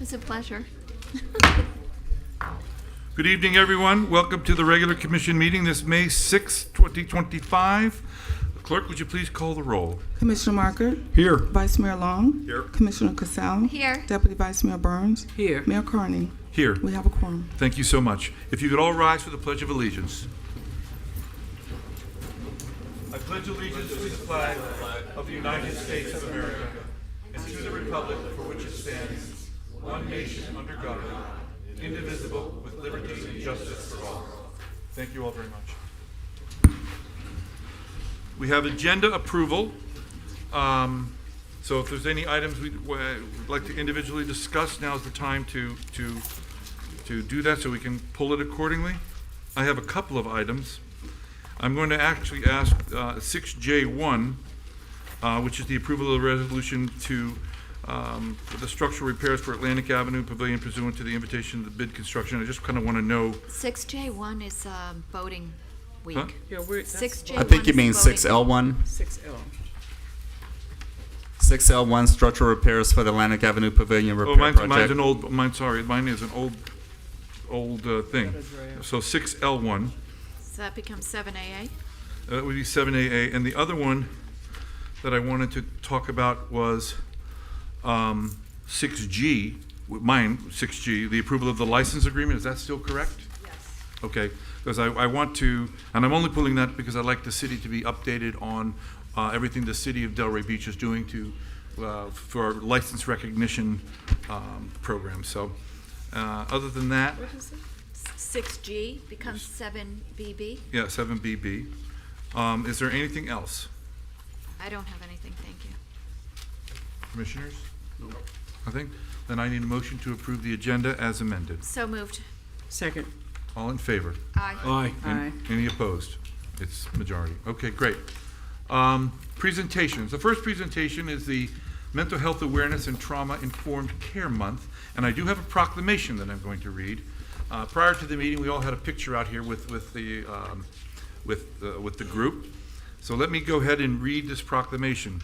It's a pleasure. Good evening, everyone. Welcome to the regular commission meeting this May 6, 2025. Clerk, would you please call the roll? Commissioner Marker? Here. Vice Mayor Long? Here. Commissioner Casal? Here. Deputy Vice Mayor Burns? Here. Mayor Carney? Here. We have a quorum. Thank you so much. If you could all rise for the Pledge of Allegiance. I pledge allegiance to the flag of the United States of America and to the republic for which it stands, one nation under God, indivisible, with liberty and justice for all. Thank you all very much. We have agenda approval. So if there's any items we'd like to individually discuss, now's the time to do that so we can pull it accordingly. I have a couple of items. I'm going to actually ask 6J1, which is the approval of the resolution to for the structural repairs for Atlantic Avenue Pavilion pursuant to the invitation of the bid construction. I just kind of want to know. 6J1 is voting week. Huh? Yeah, 6J1 I think you is mean voting. 6L1. 6L. 6L1 structural repairs for the Atlantic Avenue Pavilion repair Mine's project. an old. Mine is an old thing. So 6L1. So that becomes 7AA. That would be 7AA. And the other one that I wanted to talk about was 6G. Mine 6G, the approval of the license agreement. Is that still correct? Yes. Okay, because I want to, and I'm only pulling that because I'd like the city to be updated on everything the city of Delray Beach is doing to for our license recognition program. So, other than that, What is it? 6G becomes 7BB. yeah, 7BB. Is there anything else, I don't have anything, thank you. commissioners? No. Nothing? Then I need a motion to approve the agenda as amended. So moved. Second. All in favor? Aye. Aye. Aye. Any opposed? It's majority. Okay, great. Presentations. The first presentation is the Mental Health Awareness and Trauma Informed Care Month, and I do have a proclamation that I'm going to read. Prior to the meeting, we all had a picture out here with the group. So let me go ahead and read this proclamation.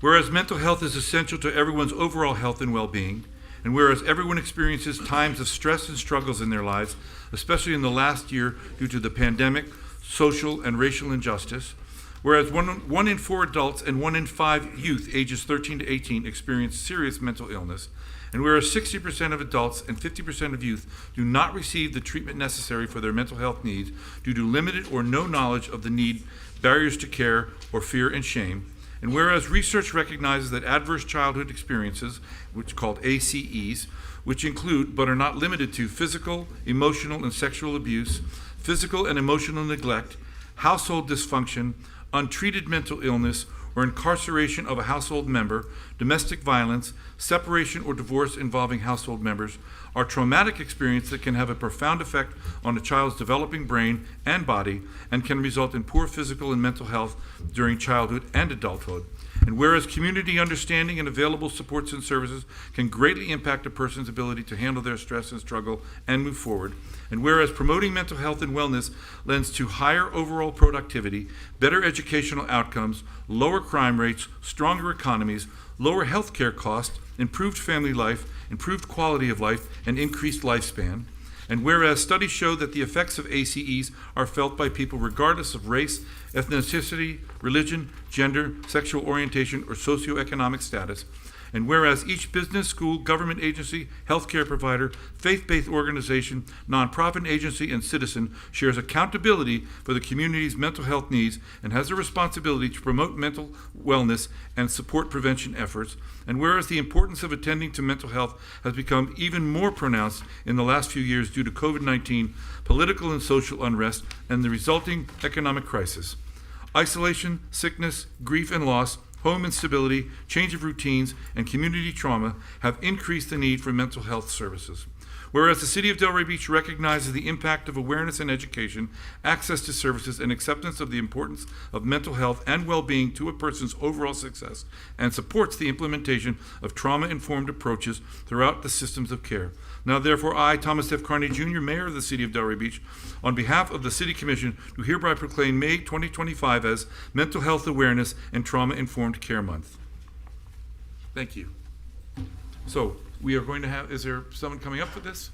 Whereas mental health is essential to everyone's overall health and well-being, and whereas everyone experiences times of stress and struggles in their lives, especially in the last year due to the pandemic, social and racial injustice, whereas one in 4 adults and 1 in 5 youth ages 13 to 18 experience serious mental illness, and whereas 60% of adults and 50% of youth do not receive the treatment necessary for their mental health needs due to limited or no knowledge of the need, barriers to care, or fear and shame, and whereas research recognizes that adverse childhood experiences, which are called ACEs, which include but are not limited to physical, emotional, and sexual abuse, physical and emotional neglect, household dysfunction, untreated mental illness, or incarceration of a household member, domestic violence, separation or divorce involving household members, are traumatic experiences that can have a profound effect on a child's developing brain and body and can result in poor physical and mental health during childhood and adulthood. And whereas community understanding and available supports and services can greatly impact a person's ability to handle their stress and struggle and move forward, and whereas promoting mental health and wellness lends to higher overall productivity, better educational outcomes, lower crime rates, stronger economies, lower health care costs, improved family life, improved quality of life, and increased lifespan. And whereas studies show that the effects of ACEs are felt by people regardless of race, ethnicity, religion, gender, sexual orientation, or socioeconomic status, and whereas each business, school, government agency, healthcare provider, faith-based organization, nonprofit agency, and citizen shares accountability for the community's mental health needs and has a responsibility to promote mental wellness and support prevention efforts, and whereas the importance of attending to mental health has become even more pronounced in the last few years due to COVID-19, political and social unrest, and the resulting economic crisis. Isolation, sickness, grief and loss, home instability, change of routines, and community trauma have increased the need for mental health services. Whereas the City of Delray Beach recognizes the impact of awareness and education, access to services, and acceptance of the importance of mental health and well-being to a person's overall success, and supports the implementation of trauma-informed approaches throughout the systems of care. Now therefore I, Thomas F. Carney Jr., Mayor of the City of Delray Beach, on behalf of the City Commission, do hereby proclaim May 2025 as Mental Health Awareness and Trauma-Informed Care Month. Thank you. So, We are going to have, is there someone coming up for this?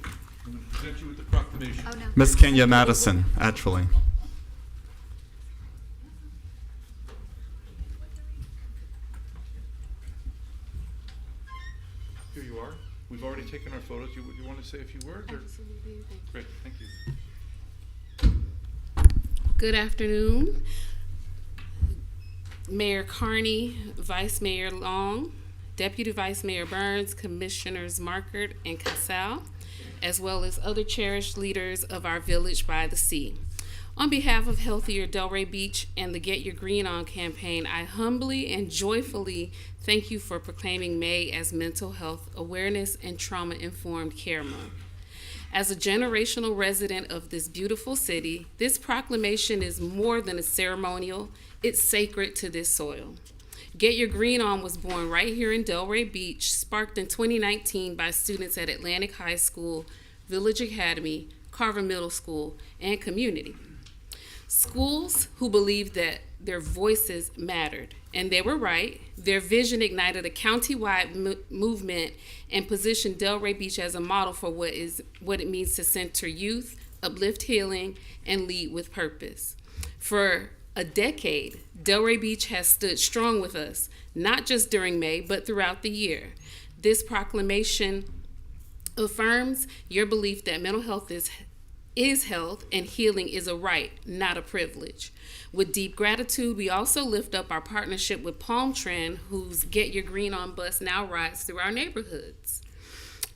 I'm going to present you with the proclamation. Oh, no. Miss Kenya Madison, actually. Here you are. We've already taken our photos. You want to say a few words? Or? Absolutely. Great, thank you. Good afternoon. Mayor Carney, Vice Mayor Long, Deputy Vice Mayor Burns, Commissioners Markert and Casal, as well as other cherished leaders of our village by the sea. On behalf of Healthier Delray Beach and the Get Your Green On campaign, I humbly and joyfully thank you for proclaiming May as Mental Health Awareness and Trauma-Informed Care Month. As a generational resident of this beautiful city, this proclamation is more than a ceremonial, it's sacred to this soil. Get Your Green On was born right here in Delray Beach, sparked in 2019 by students at Atlantic High School, Village Academy, Carver Middle School, and Community. Schools who believed that their voices mattered, and they were right. Their vision ignited a county-wide movement and positioned Delray Beach as a model for what it means to center youth, uplift healing, and lead with purpose. For a decade, Delray Beach has stood strong with us, not just during May, but throughout the year. This proclamation affirms your belief that mental health is health and healing is a right, not a privilege. With deep gratitude, we also lift up our partnership with Palm Trend, whose Get Your Green On bus now rides through our neighborhoods.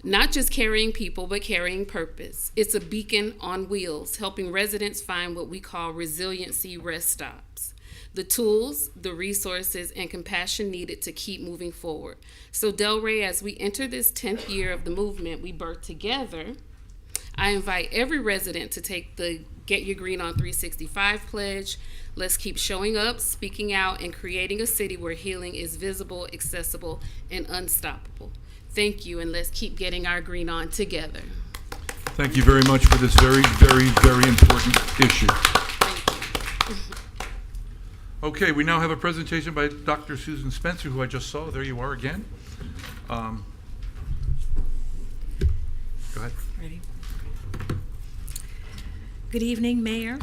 Not just carrying people, but carrying purpose. It's a beacon on wheels, helping residents find what we call resiliency rest stops. The tools, the resources, and compassion needed to keep moving forward. So Delray, as we enter this 10th year of the movement we birthed together, I invite every resident to take the Get Your Green On 365 pledge. Let's keep showing up, speaking out, and creating a city where healing is visible, accessible, and unstoppable. Thank you, and let's keep getting our green on together. Thank you very much for this very, very, very important issue. Thank you. Okay, we now have a presentation by Dr. Susan Spencer, who I just saw. There you are again. Go ahead. Ready? Good evening, Mayor,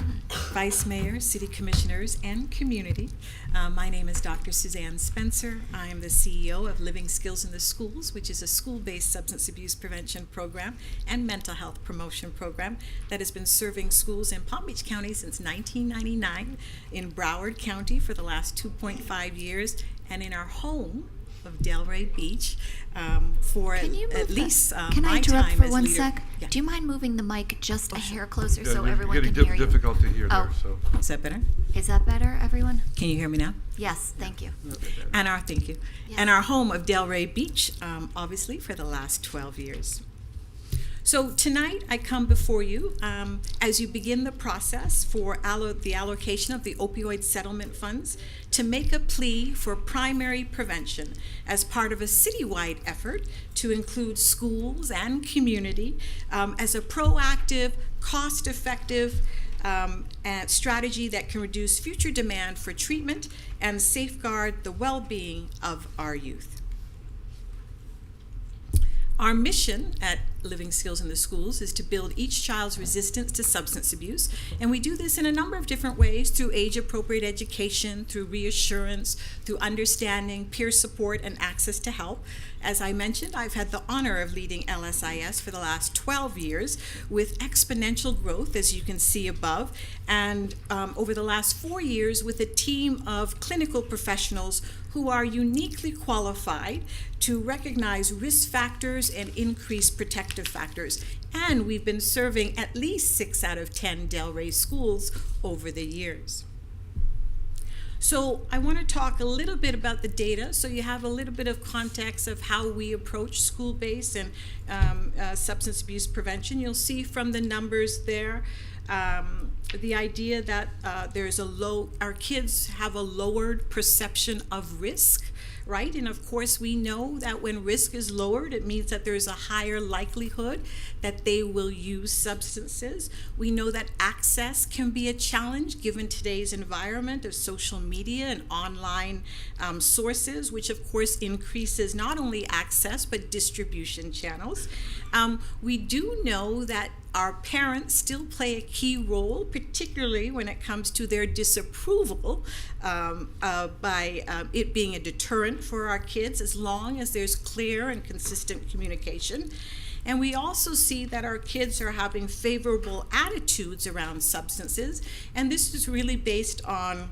Vice Mayor, City Commissioners, and community. My name is Dr. Suzanne Spencer. I am the CEO of Living Skills in the Schools, which is a school-based substance abuse prevention program and mental health promotion program that has been serving schools in Palm Beach County since 1999, in Broward County for the last 2.5 years, and in our home of Delray Beach for Can you at move least Can I my interrupt time for as one leader. sec? Yeah. Do you mind moving the mic just a hair closer so You're everyone getting can hear you? difficult to hear Oh. there, so. Is that better? Is that better, everyone? Can you hear me now? Yes, thank you. Thank you. Yes. And our home of Delray Beach, obviously, for the last 12 years. So tonight I come before you as you begin the process for the allocation of the opioid settlement funds to make a plea for primary prevention as part of a citywide effort to include schools and community as a proactive, cost-effective strategy that can reduce future demand for treatment and safeguard the well-being of our youth. Our mission at Living Skills in the Schools is to build each child's resistance to substance abuse, and we do this in a number of different ways: through age-appropriate education, through reassurance, through understanding, peer support, and access to help. As I mentioned, I've had the honor of leading LSIS for the last 12 years with exponential growth, as you can see above, and over the last 4 years with a team of clinical professionals who are uniquely qualified to recognize risk factors and increase protective factors. And we've been serving at least 6 out of 10 Delray schools over the years. So I want to talk a little bit about the data so you have a little bit of context of how we approach school-based and substance abuse prevention. You'll see from the numbers there The idea that our kids have a lowered perception of risk, right? And of course, we know that when risk is lowered, it means that there's a higher likelihood that they will use substances. We know that access can be a challenge given today's environment of social media and online sources, which of course increases not only access but distribution channels. We do know that our parents still play a key role, particularly when it comes to their disapproval by it being a deterrent for our kids, as long as there's clear and consistent communication. And we also see that our kids are having favorable attitudes around substances, and this is really based on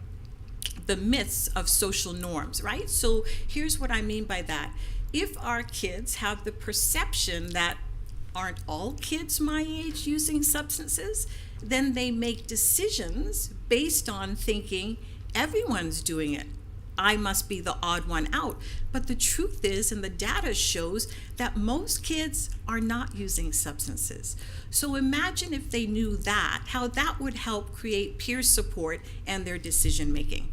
the myths of social norms, right? So here's what I mean by that. If our kids have the perception that aren't all kids my age using substances, then they make decisions based on thinking everyone's doing it. I must be the odd one out. But the truth is, and the data shows, that most kids are not using substances. So imagine if they knew that, how that would help create peer support and their decision making.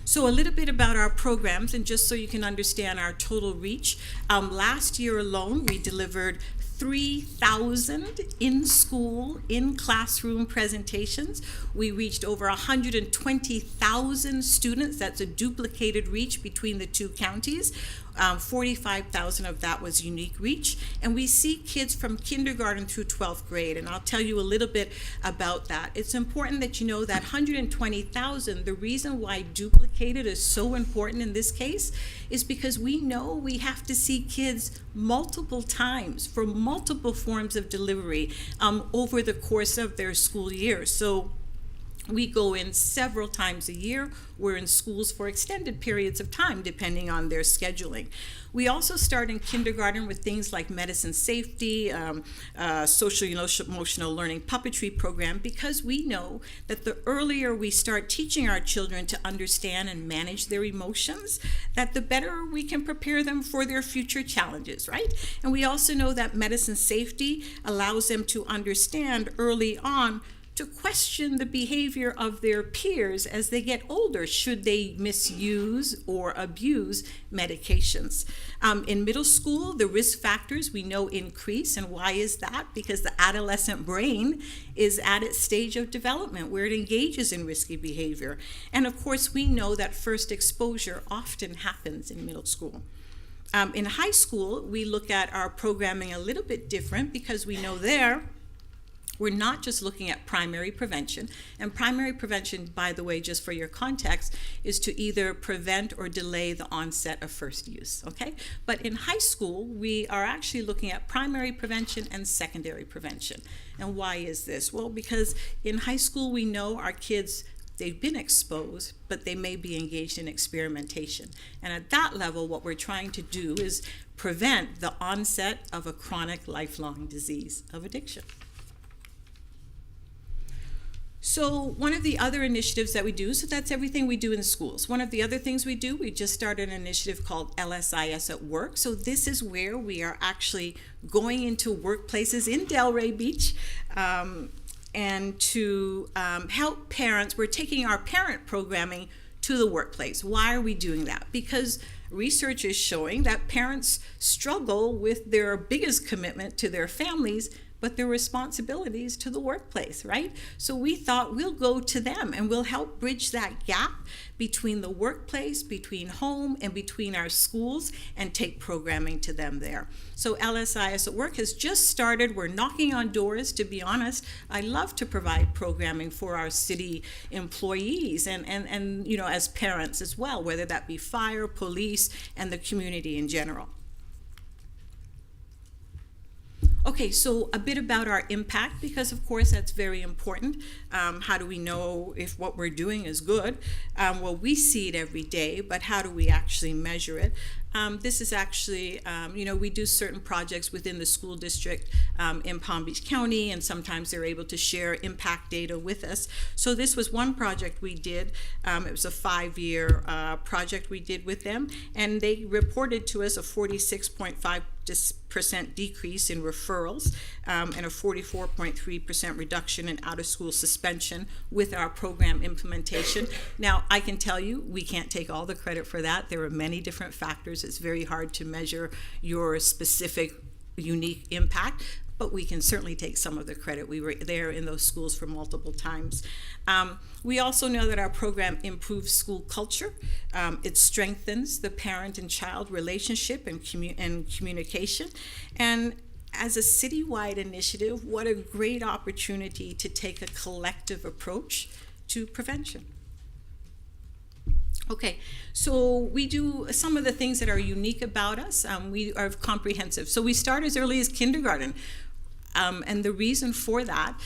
So a little bit about our programs, and just so you can understand our total reach. Last year alone, we delivered 3,000 in-school, in-classroom presentations. We reached over 120,000 students. That's a duplicated reach between the two counties. 45,000 of that was unique reach. And we see kids from kindergarten through 12th grade, and I'll tell you a little bit about that. It's important that you know that 120,000, the reason why duplicated is so important in this case is because we know we have to see kids multiple times for multiple forms of delivery over the course of their school year. So we go in several times a year. We're in schools for extended periods of time, depending on their scheduling. We also start in kindergarten with things like medicine safety, social emotional learning puppetry program, because we know that the earlier we start teaching our children to understand and manage their emotions, that the better we can prepare them for their future challenges, right? And we also know that medicine safety allows them to understand early on to question the behavior of their peers as they get older, should they misuse or abuse medications. In middle school, the risk factors we know increase, and why is that? Because the adolescent brain is at its stage of development where it engages in risky behavior. And of course, we know that first exposure often happens in middle school. In high school, we look at our programming a little bit different because we know there we're not just looking at primary prevention. And primary prevention, by the way, just for your context, is to either prevent or delay the onset of first use, okay? But in high school, we are actually looking at primary prevention and secondary prevention. And why is this? Well, because in high school, we know our kids, they've been exposed, but they may be engaged in experimentation. And at that level, what we're trying to do is prevent the onset of a chronic lifelong disease of addiction. So one of the other initiatives that we do, so that's everything we do in schools. One of the other things we do, we just started an initiative called LSIS at Work. So this is where we are actually going into workplaces in Delray Beach and to help parents. We're taking our parent programming to the workplace. Why are we doing that? Because research is showing that parents struggle with their biggest commitment to their families, but their responsibilities to the workplace, right? So we thought we'll go to them and we'll help bridge that gap between the workplace, between home, and between our schools, and take programming to them there. So LSIS at Work has just started. We're knocking on doors, to be honest. I love to provide programming for our city employees and you know, as parents as well, whether that be fire, police, and the community in general. Okay, so a bit about our impact, because of course that's very important. How do we know if what we're doing is good? Well, we see it every day, but how do we actually measure it? This is actually, we do certain projects within the school district in Palm Beach County, and sometimes they're able to share impact data with us. So this was one project we did. It was a 5-year project we did with them, and they reported to us a 46.5% decrease in referrals and a 44.3% reduction in out-of-school suspension with our program implementation. Now, I can tell you, we can't take all the credit for that. There are many different factors. It's very hard to measure your specific, unique impact, but we can certainly take some of the credit. We were there in those schools for multiple times. We also know that our program improves school culture. It strengthens the parent and child relationship and communication. And as a citywide initiative, what a great opportunity to take a collective approach to prevention. Okay, so we do some of the things that are unique about us. We are comprehensive. So we start as early as kindergarten. And the reason for that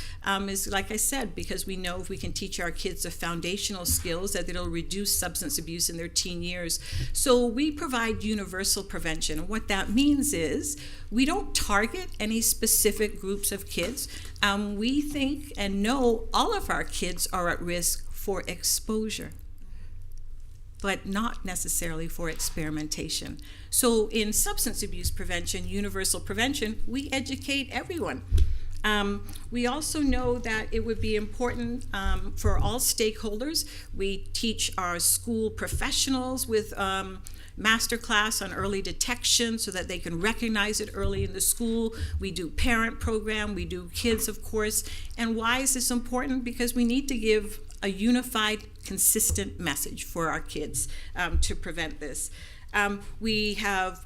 is, like I said, because we know if we can teach our kids the foundational skills, that it'll reduce substance abuse in their teen years. So we provide universal prevention. And what that means is we don't target any specific groups of kids. We think and know all of our kids are at risk for exposure, but not necessarily for experimentation. So in substance abuse prevention, universal prevention, we educate everyone. We also know that it would be important for all stakeholders. We teach our school professionals with masterclass on early detection so that they can recognize it early in the school. We do parent program, we do kids, of course. And why is this important? Because we need to give a unified, consistent message for our kids to prevent this. We have,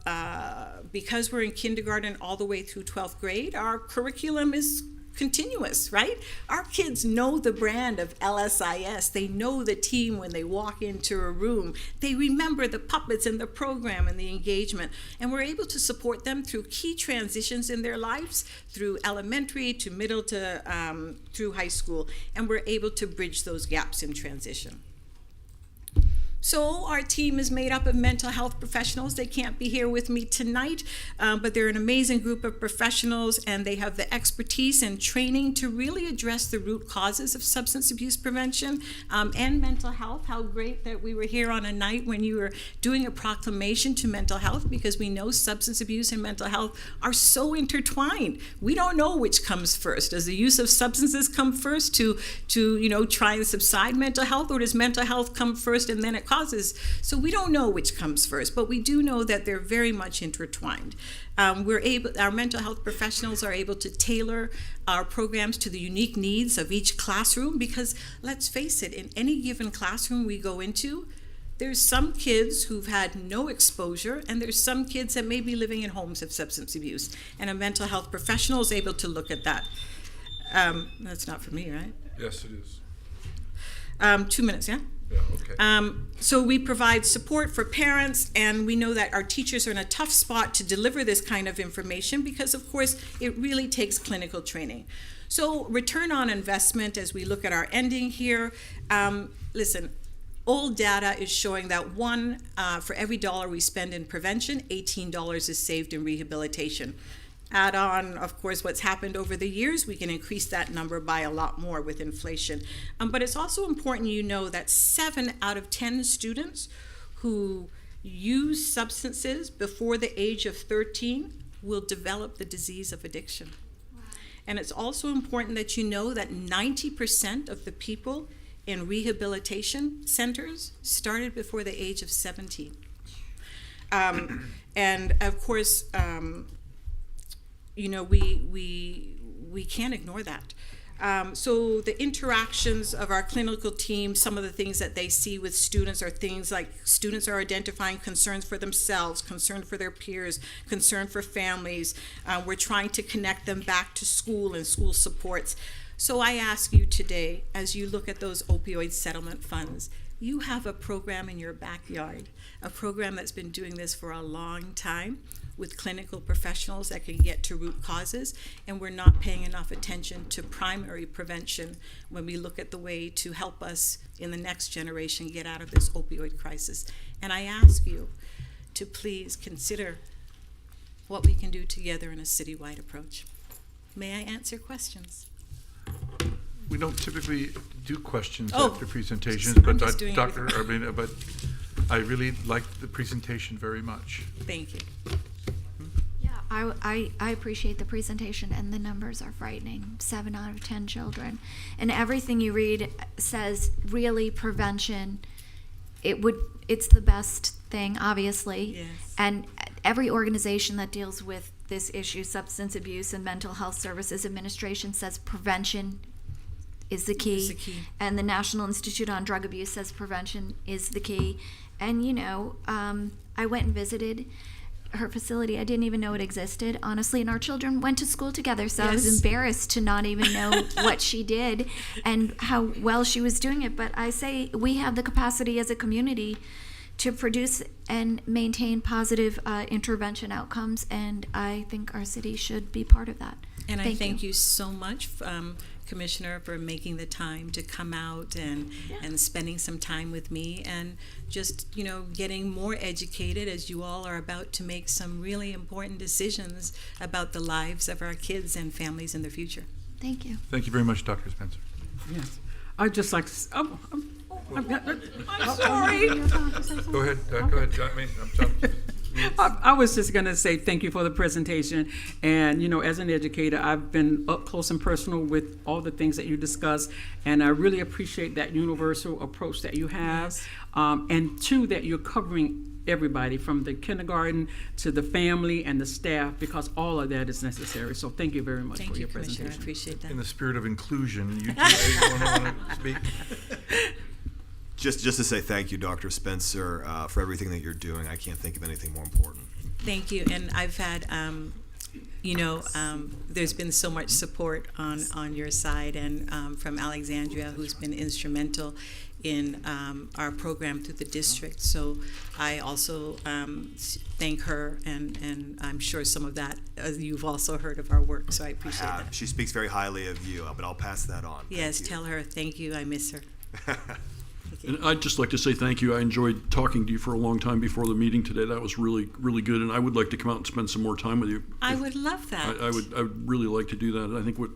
because we're in kindergarten all the way through 12th grade, our curriculum is continuous, right? Our kids know the brand of LSIS. They know the team when they walk into a room. They remember the puppets and the program and the engagement. And we're able to support them through key transitions in their lives, through elementary to middle to through high school. And we're able to bridge those gaps in transition. So our team is made up of mental health professionals. They can't be here with me tonight, but they're an amazing group of professionals, and they have the expertise and training to really address the root causes of substance abuse prevention and mental health. How great that we were here on a night when you were doing a proclamation to mental health, because we know substance abuse and mental health are so intertwined. We don't know which comes first. Does the use of substances come first to try and subside mental health, or does mental health come first and then it causes? So we don't know which comes first, but we do know that they're very much intertwined. Our mental health professionals are able to tailor our programs to the unique needs of each classroom, because let's face it, in any given classroom we go into, there's some kids who've had no exposure, and there's some kids that may be living in homes of substance abuse, and a mental health professional is able to look at that. That's not for me, right? Yes, it is. 2 minutes, yeah? Yeah, okay. So we provide support for parents, and we know that our teachers are in a tough spot to deliver this kind of information because, of course, it really takes clinical training. So return on investment, as we look at our ending here, listen, old data is showing that for every $1 we spend in prevention, $18 is saved in rehabilitation. Add on, of course, what's happened over the years, we can increase that number by a lot more with inflation. But it's also important you know that 7 out of 10 students who use substances before the age of 13 will develop the disease of addiction. Wow. And it's also important that you know that 90% of the people in rehabilitation centers started before the age of 17. And of course, we can't ignore that. So the interactions of our clinical team, some of the things that they see with students are things like students are identifying concerns for themselves, concern for their peers, concern for families. We're trying to connect them back to school and school supports. So I ask you today, as you look at those opioid settlement funds, you have a program in your backyard, a program that's been doing this for a long time, with clinical professionals that can get to root causes, and we're not paying enough attention to primary prevention when we look at the way to help us in the next generation get out of this opioid crisis. And I ask you, to please consider what we can do together in a citywide approach. May I answer questions? We don't typically do questions Oh, after presentations, I'm but just doing Dr. Urbina, but I really liked the presentation very much. Thank you. Yeah, I appreciate the presentation, and the numbers are frightening. 7 out of 10 children. And everything you read says really prevention. It's the best thing, obviously. Yes. And every organization that deals with this issue, Substance Abuse and Mental Health Services Administration, says prevention is the key. Is the key. And the National Institute on Drug Abuse says prevention is the key. And, I went and visited her facility. I didn't even know it existed, honestly, and our children went to school together, so I was Yes. embarrassed to not even know what she did and how well she was doing it. But I say we have the capacity as a community to produce and maintain positive intervention outcomes, and I think our city should be part of that. And I thank you so much, Commissioner, for making the time to come out and spending some time with me, and just, getting more educated as you all are about to make some really important decisions about the lives of our kids and families in the future. Thank you. Thank you very much, Dr. Spencer. Yes. I'd just like to, I'm sorry. Go ahead, I'm sorry. I was just going to say thank you for the presentation. And, as an educator, I've been up close and personal with all the things that you discussed. And I really appreciate that universal approach that you have. Yes. And two, that you're covering everybody from the kindergarten to the family and the staff, because all of that is necessary. So thank you very much Thank for you, your Commissioner. I presentation. appreciate that. In the spirit of inclusion, you want to speak? Just to say thank you, Dr. Spencer, for everything that you're doing. I can't think of anything more important. Thank you. And I've had, there's been so much support on your side, and from Alexandria, who's been instrumental in our program through the district. So I also thank her, and I'm sure some of that you've also heard of our work. So I appreciate that. She speaks very highly of you, but I'll pass that on. Yes, Thank you. tell her thank you. I miss her. And I'd just like to say thank you. I enjoyed talking to you for a long time before the meeting today. That was really, really good, and I would like to come out and spend some more time with you. I would love that. I would really like to do that. I think what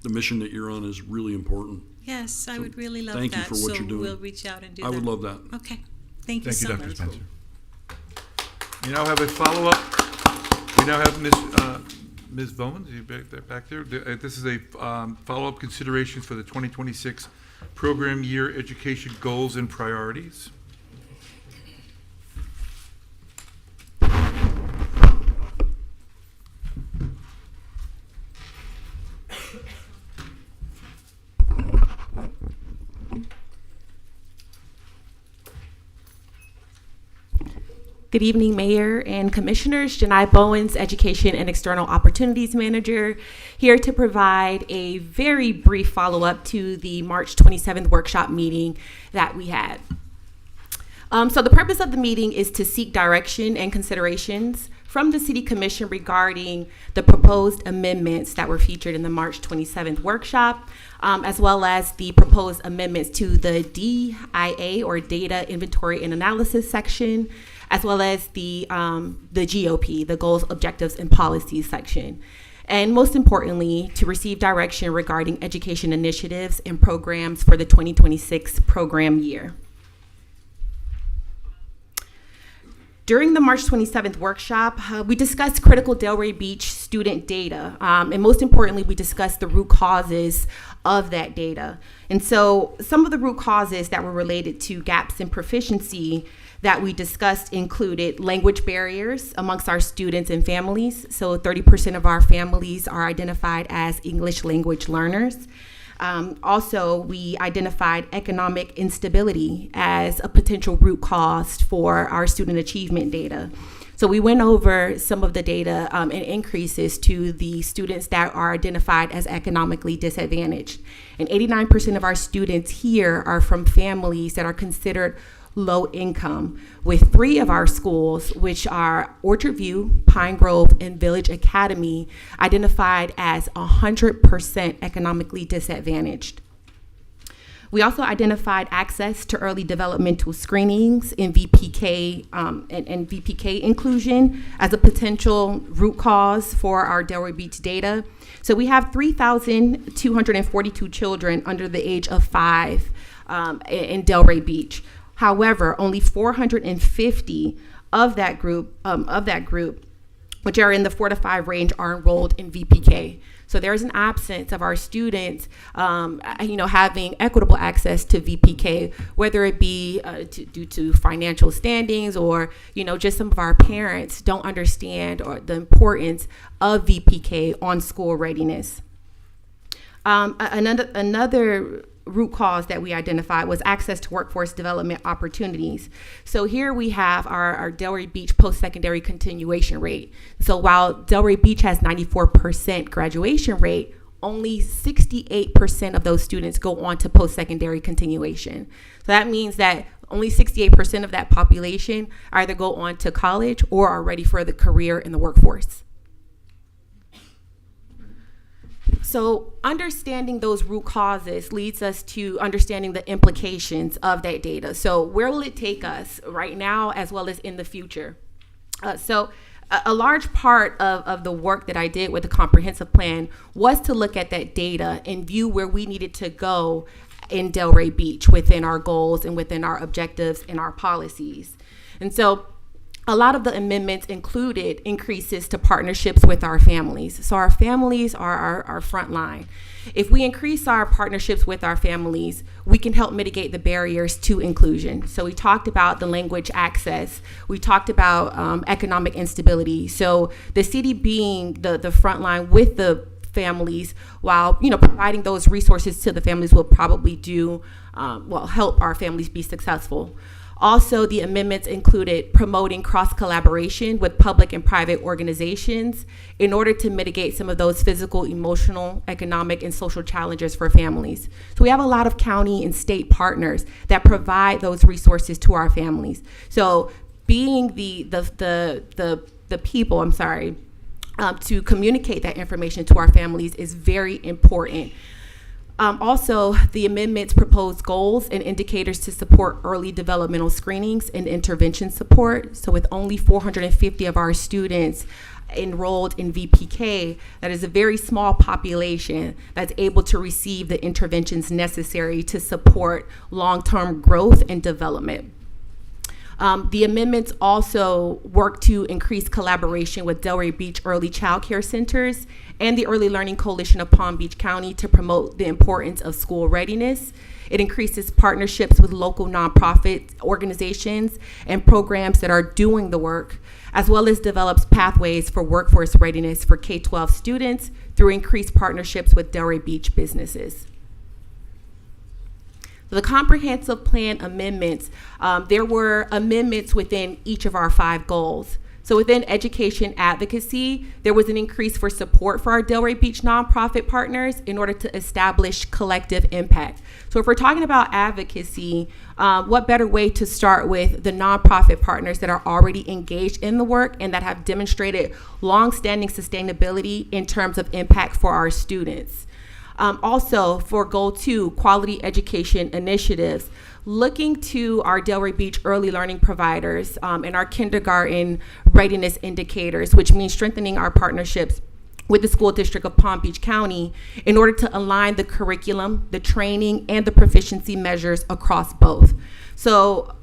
the mission that you're on is really important. Yes, I So would really love thank you that. for what so you're doing. we'll reach out and do I that. would love that. Okay. Thank you Thank you, so Dr. much. Spencer. You now have a follow-up. We now have Ms. Bowman, you back there. This is a follow-up consideration for the 2026 program year education goals and priorities. Good evening, Mayor and Commissioners. Janai Bowens, Education and External Opportunities Manager, here to provide a very brief follow-up to the March 27th workshop meeting that we had. So the purpose of the meeting is to seek direction and considerations from the City Commission regarding the proposed amendments that were featured in the March 27th workshop, as well as the proposed amendments to the DIA, or Data Inventory and Analysis section, as well as the GOP, the Goals, Objectives, and Policies section. And most importantly, to receive direction regarding education initiatives and programs for the 2026 program year. During the March 27th workshop, we discussed critical Delray Beach student data. And most importantly, we discussed the root causes of that data. And so some of the root causes that were related to gaps in proficiency that we discussed included language barriers amongst our students and families. So 30% of our families are identified as English language learners. Also, we identified economic instability as a potential root cause for our student achievement data. So we went over some of the data and increases to the students that are identified as economically disadvantaged. And 89% of our students here are from families that are considered low income, with 3 of our schools, which are Orchard View, Pine Grove, and Village Academy, identified as 100% economically disadvantaged. We also identified access to early developmental screenings in VPK and VPK inclusion as a potential root cause for our Delray Beach data. So we have 3,242 children under the age of 5 in Delray Beach. However, only 450 of that group, which are in the 4 to 5 range, are enrolled in VPK. So there's an absence of our students, having equitable access to VPK, whether it be due to financial standings or, just some of our parents don't understand the importance of VPK on school readiness. Another root cause that we identified was access to workforce development opportunities. So here we have our Delray Beach post-secondary continuation rate. So while Delray Beach has 94% graduation rate, only 68% of those students go on to post-secondary continuation. So that means that only 68% of that population either go on to college or are ready for the career in the workforce. So understanding those root causes leads us to understanding the implications of that data. So where will it take us right now as well as in the future? So a large part of the work that I did with the comprehensive plan was to look at that data and view where we needed to go in Delray Beach within our goals and within our objectives and our policies. And so a lot of the amendments included increases to partnerships with our families. So our families are our front line. If we increase our partnerships with our families, we can help mitigate the barriers to inclusion. So we talked about the language access. We talked about economic instability. So the city being the front line with the families, while providing those resources to the families will probably help our families be successful. Also, the amendments included promoting cross-collaboration with public and private organizations in order to mitigate some of those physical, emotional, economic, and social challenges for families. So we have a lot of county and state partners that provide those resources to our families. So being the people, to communicate that information to our families is very important. Also, the amendments propose goals and indicators to support early developmental screenings and intervention support. So with only 450 of our students enrolled in VPK, that is a very small population that's able to receive the interventions necessary to support long-term growth and development. The amendments also work to increase collaboration with Delray Beach Early Child Care Centers and the Early Learning Coalition of Palm Beach County to promote the importance of school readiness. It increases partnerships with local nonprofit organizations and programs that are doing the work, as well as develops pathways for workforce readiness for K-12 students through increased partnerships with Delray Beach businesses. The comprehensive plan amendments, there were amendments within each of our 5 goals. So within education advocacy, there was an increase for support for our Delray Beach nonprofit partners in order to establish collective impact. So if we're talking about advocacy, what better way to start with the nonprofit partners that are already engaged in the work and that have demonstrated longstanding sustainability in terms of impact for our students. Also, for Goal 2, quality education initiatives, looking to our Delray Beach early learning providers and our kindergarten readiness indicators, which means strengthening our partnerships with the school district of Palm Beach County in order to align the curriculum, the training, and the proficiency measures across both. So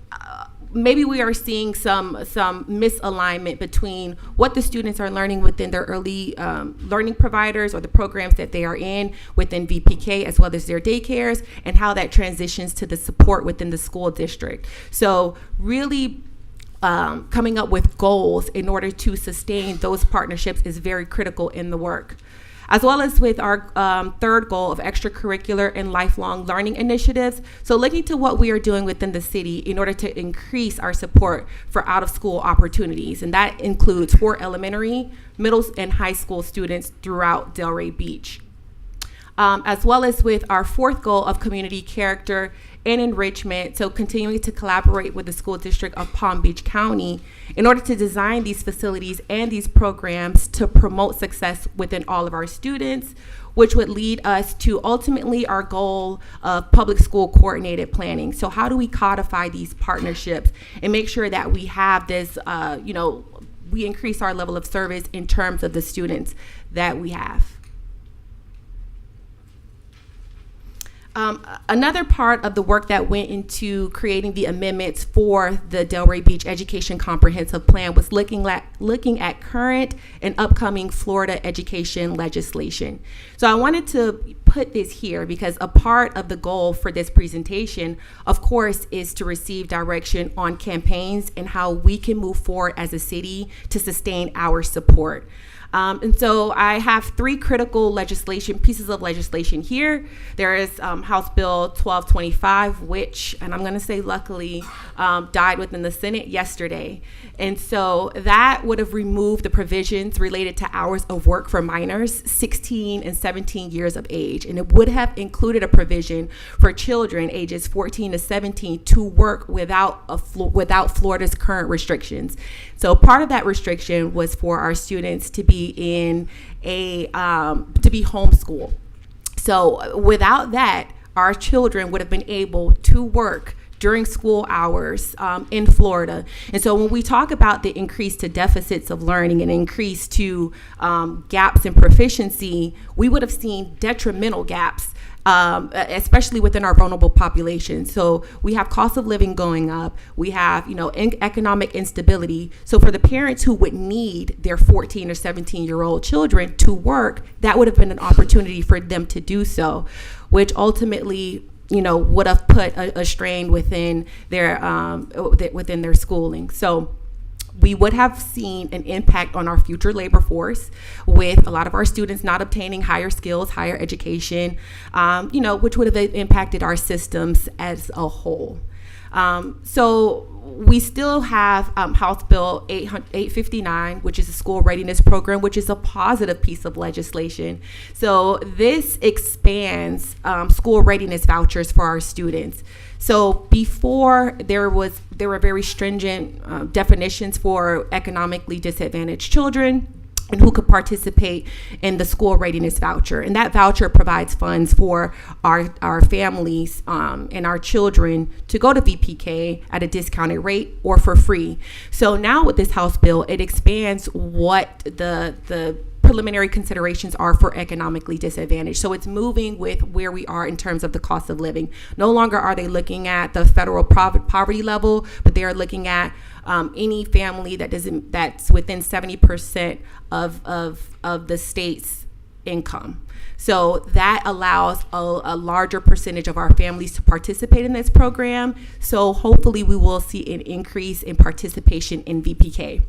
maybe we are seeing some misalignment between what the students are learning within their early learning providers or the programs that they are in within VPK, as well as their daycares, and how that transitions to the support within the school district. So really coming up with goals in order to sustain those partnerships is very critical in the work. As well as with our third goal of extracurricular and lifelong learning initiatives. So looking to what we are doing within the city in order to increase our support for out-of-school opportunities. And that includes for elementary, middle, and high school students throughout Delray Beach. As well as with our fourth goal of community character and enrichment, so continuing to collaborate with the school district of Palm Beach County in order to design these facilities and these programs to promote success within all of our students, which would lead us to ultimately our goal of public school coordinated planning. So how do we codify these partnerships and make sure that we have this, we increase our level of service in terms of the students that we have. Another part of the work that went into creating the amendments for the Delray Beach Education Comprehensive Plan was looking at current and upcoming Florida education legislation. So I wanted to put this here because a part of the goal for this presentation, of course, is to receive direction on campaigns and how we can move forward as a city to sustain our support. And so I have three critical pieces of legislation here. There is House Bill 1225, which, and I'm going to say luckily, died within the Senate yesterday. And so that would have removed the provisions related to hours of work for minors 16 and 17 years of age. And it would have included a provision for children ages 14 to 17 to work without Florida's current restrictions. So part of that restriction was for our students to be in to be homeschooled. So without that, our children would have been able to work during school hours in Florida. And so when we talk about the increase to deficits of learning and increase to gaps in proficiency, we would have seen detrimental gaps, especially within our vulnerable population. So we have cost of living going up. We have, economic instability. So for the parents who would need their 14 or 17-year-old children to work, that would have been an opportunity for them to do so, which ultimately would have put a strain within their schooling. So we would have seen an impact on our future labor force with a lot of our students not obtaining higher skills, higher education, which would have impacted our systems as a whole. So we still have House Bill 859, which is a school readiness program, which is a positive piece of legislation. So this expands school readiness vouchers for our students. So before there were very stringent definitions for economically disadvantaged children and who could participate in the school readiness voucher. And that voucher provides funds for our families and our children to go to VPK at a discounted rate or for free. So now with this House bill, it expands what the preliminary considerations are for economically disadvantaged. So it's moving with where we are in terms of the cost of living. No longer are they looking at the federal poverty level, but they are looking at any family that's within 70% of the state's income. So that allows a larger percentage of our families to participate in this program. So hopefully we will see an increase in participation in VPK.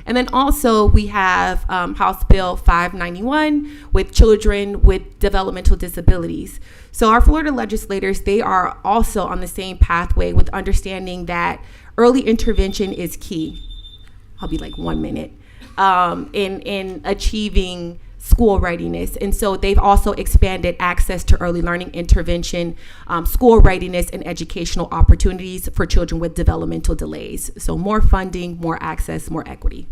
And then also we have House Bill 591 with children with developmental disabilities. So our Florida legislators, they are also on the same pathway with understanding that early intervention is key. I'll be like 1 minute in achieving school readiness. And so they've also expanded access to early learning intervention, school readiness, and educational opportunities for children with developmental delays. So more funding, more access, more equity.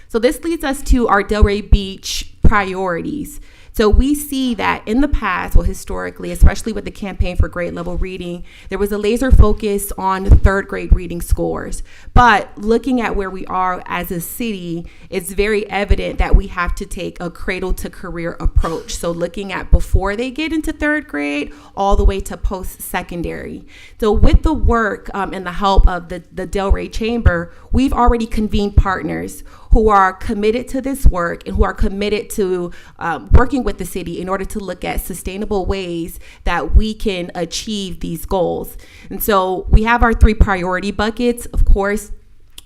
So this leads us to our Delray Beach priorities. So we see that in the past, well, historically, especially with the campaign for grade level reading, there was a laser focus on third grade reading scores. But looking at where we are as a city, it's very evident that we have to take a cradle to career approach. So looking at before they get into third grade, all the way to post-secondary. So with the work and the help of the Delray Chamber, we've already convened partners who are committed to this work and who are committed to working with the city in order to look at sustainable ways that we can achieve these goals. And so we have our 3 priority buckets, of course,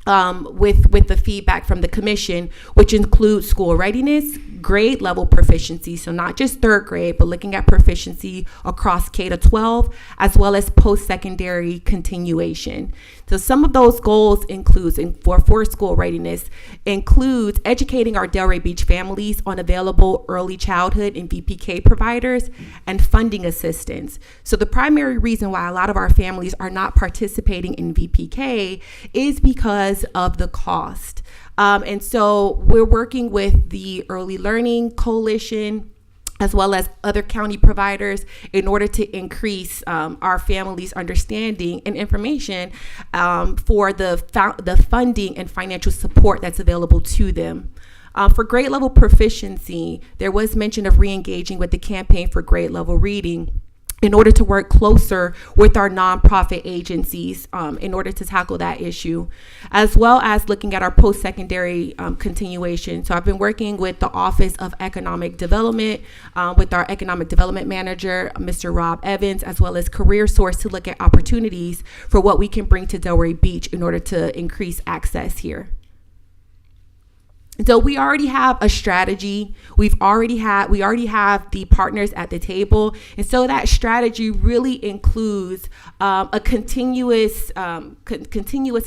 with the feedback from the commission, which includes school readiness, grade level proficiency, so not just third grade, but looking at proficiency across K-12, as well as post-secondary continuation. So some of those goals includes, for school readiness, includes educating our Delray Beach families on available early childhood and VPK providers and funding assistance. So the primary reason why a lot of our families are not participating in VPK is because because of the cost. And so we're working with the Early Learning Coalition as well as other county providers in order to increase our families' understanding and information for the funding and financial support that's available to them. For grade level proficiency, there was mention of re-engaging with the campaign for grade level reading in order to work closer with our nonprofit agencies in order to tackle that issue, as well as looking at our post-secondary continuation. So I've been working with the Office of Economic Development, with our Economic Development Manager, Mr. Rob Evans, as well as Career Source to look at opportunities for what we can bring to Delray Beach in order to increase access here. So we already have a strategy. We already have the partners at the table, and so that strategy really includes a continuous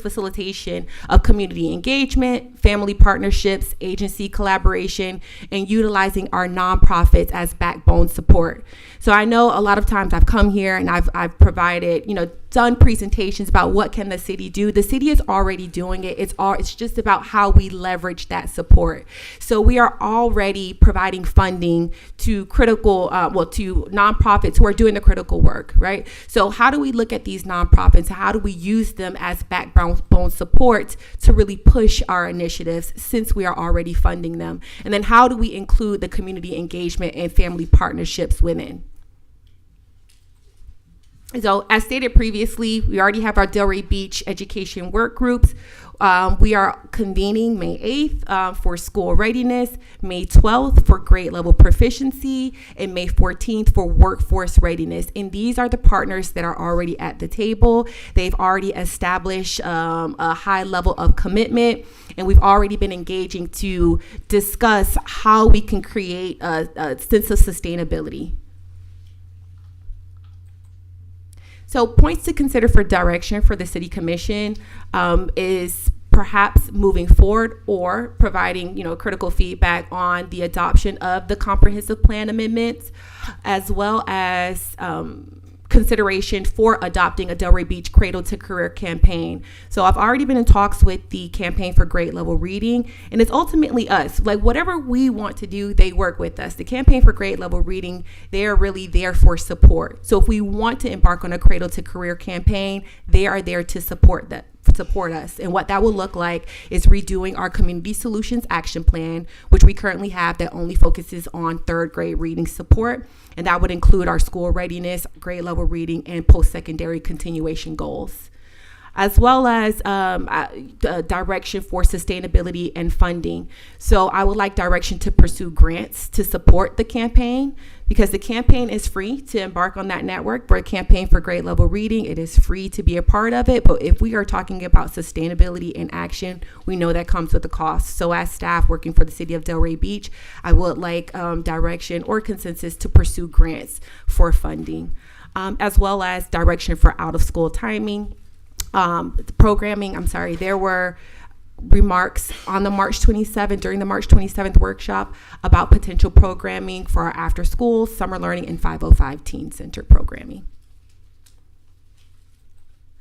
facilitation of community engagement, family partnerships, agency collaboration, and utilizing our nonprofits as backbone support. So I know a lot of times I've come here and I've provided, done presentations about what can the city do. The city is already doing it. It's just about how we leverage that support. So we are already providing funding to to nonprofits who are doing the critical work, right? So how do we look at these nonprofits? How do we use them as backbone support to really push our initiatives since we are already funding them? And then how do we include the community engagement and family partnerships within? So as stated previously, we already have our Delray Beach education work groups. We are convening May 8th for school readiness, May 12th for grade level proficiency, and May 14th for workforce readiness. And these are the partners that are already at the table. They've already established a high level of commitment, and we've already been engaging to discuss how we can create a sense of sustainability. So points to consider for direction for the City Commission is perhaps moving forward or providing, critical feedback on the adoption of the comprehensive plan amendments, as well as consideration for adopting a Delray Beach Cradle to Career campaign. So I've already been in talks with the campaign for grade level reading, and it's ultimately us. Like whatever we want to do, they work with us. The campaign for grade level reading, they are really there for support. So if we want to embark on a Cradle to Career campaign, they are there to support us. And what that will look like is redoing our Community Solutions Action Plan, which we currently have that only focuses on third grade reading support. And that would include our school readiness, grade level reading, and post-secondary continuation goals, as well as direction for sustainability and funding. So I would like direction to pursue grants to support the campaign, because the campaign is free to embark on that network. For a campaign for grade level reading, it is free to be a part of it. But if we are talking about sustainability and action, we know that comes with a cost. So as staff working for the City of Delray Beach, I would like direction or consensus to pursue grants for funding, as well as direction for out of school timing. There were remarks on the during the March 27th workshop about potential programming for our after school, summer learning, and 505 Teen Center programming.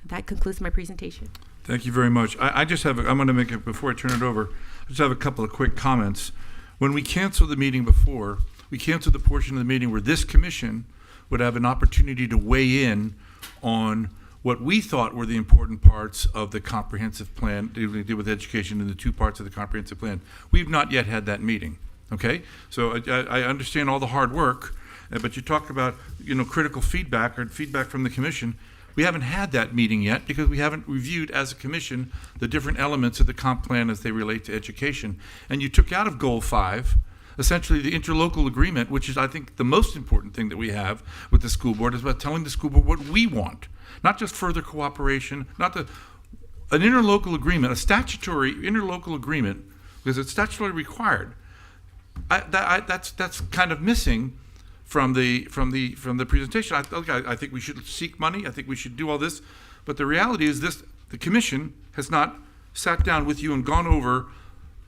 That concludes my presentation. Thank you very much. I'm going to make it, before I turn it over, I just have a couple of quick comments. When we canceled the meeting before, we canceled the portion of the meeting where this commission would have an opportunity to weigh in on what we thought were the important parts of the comprehensive plan, to deal with education in the two parts of the comprehensive plan. We've not yet had that meeting, okay? So I understand all the hard work, but you talk about, critical feedback or feedback from the commission. We haven't had that meeting yet because we haven't reviewed as a commission the different elements of the comp plan as they relate to education. And you took out of Goal 5 essentially the interlocal agreement, which is, I think, the most important thing that we have with the school board, is about telling the school board what we want. Not just further cooperation, an interlocal agreement, a statutory interlocal agreement, because it's statutorily required. That's kind of missing from the presentation. I think we should seek money. I think we should do all this, but the reality is the commission has not sat down with you and gone over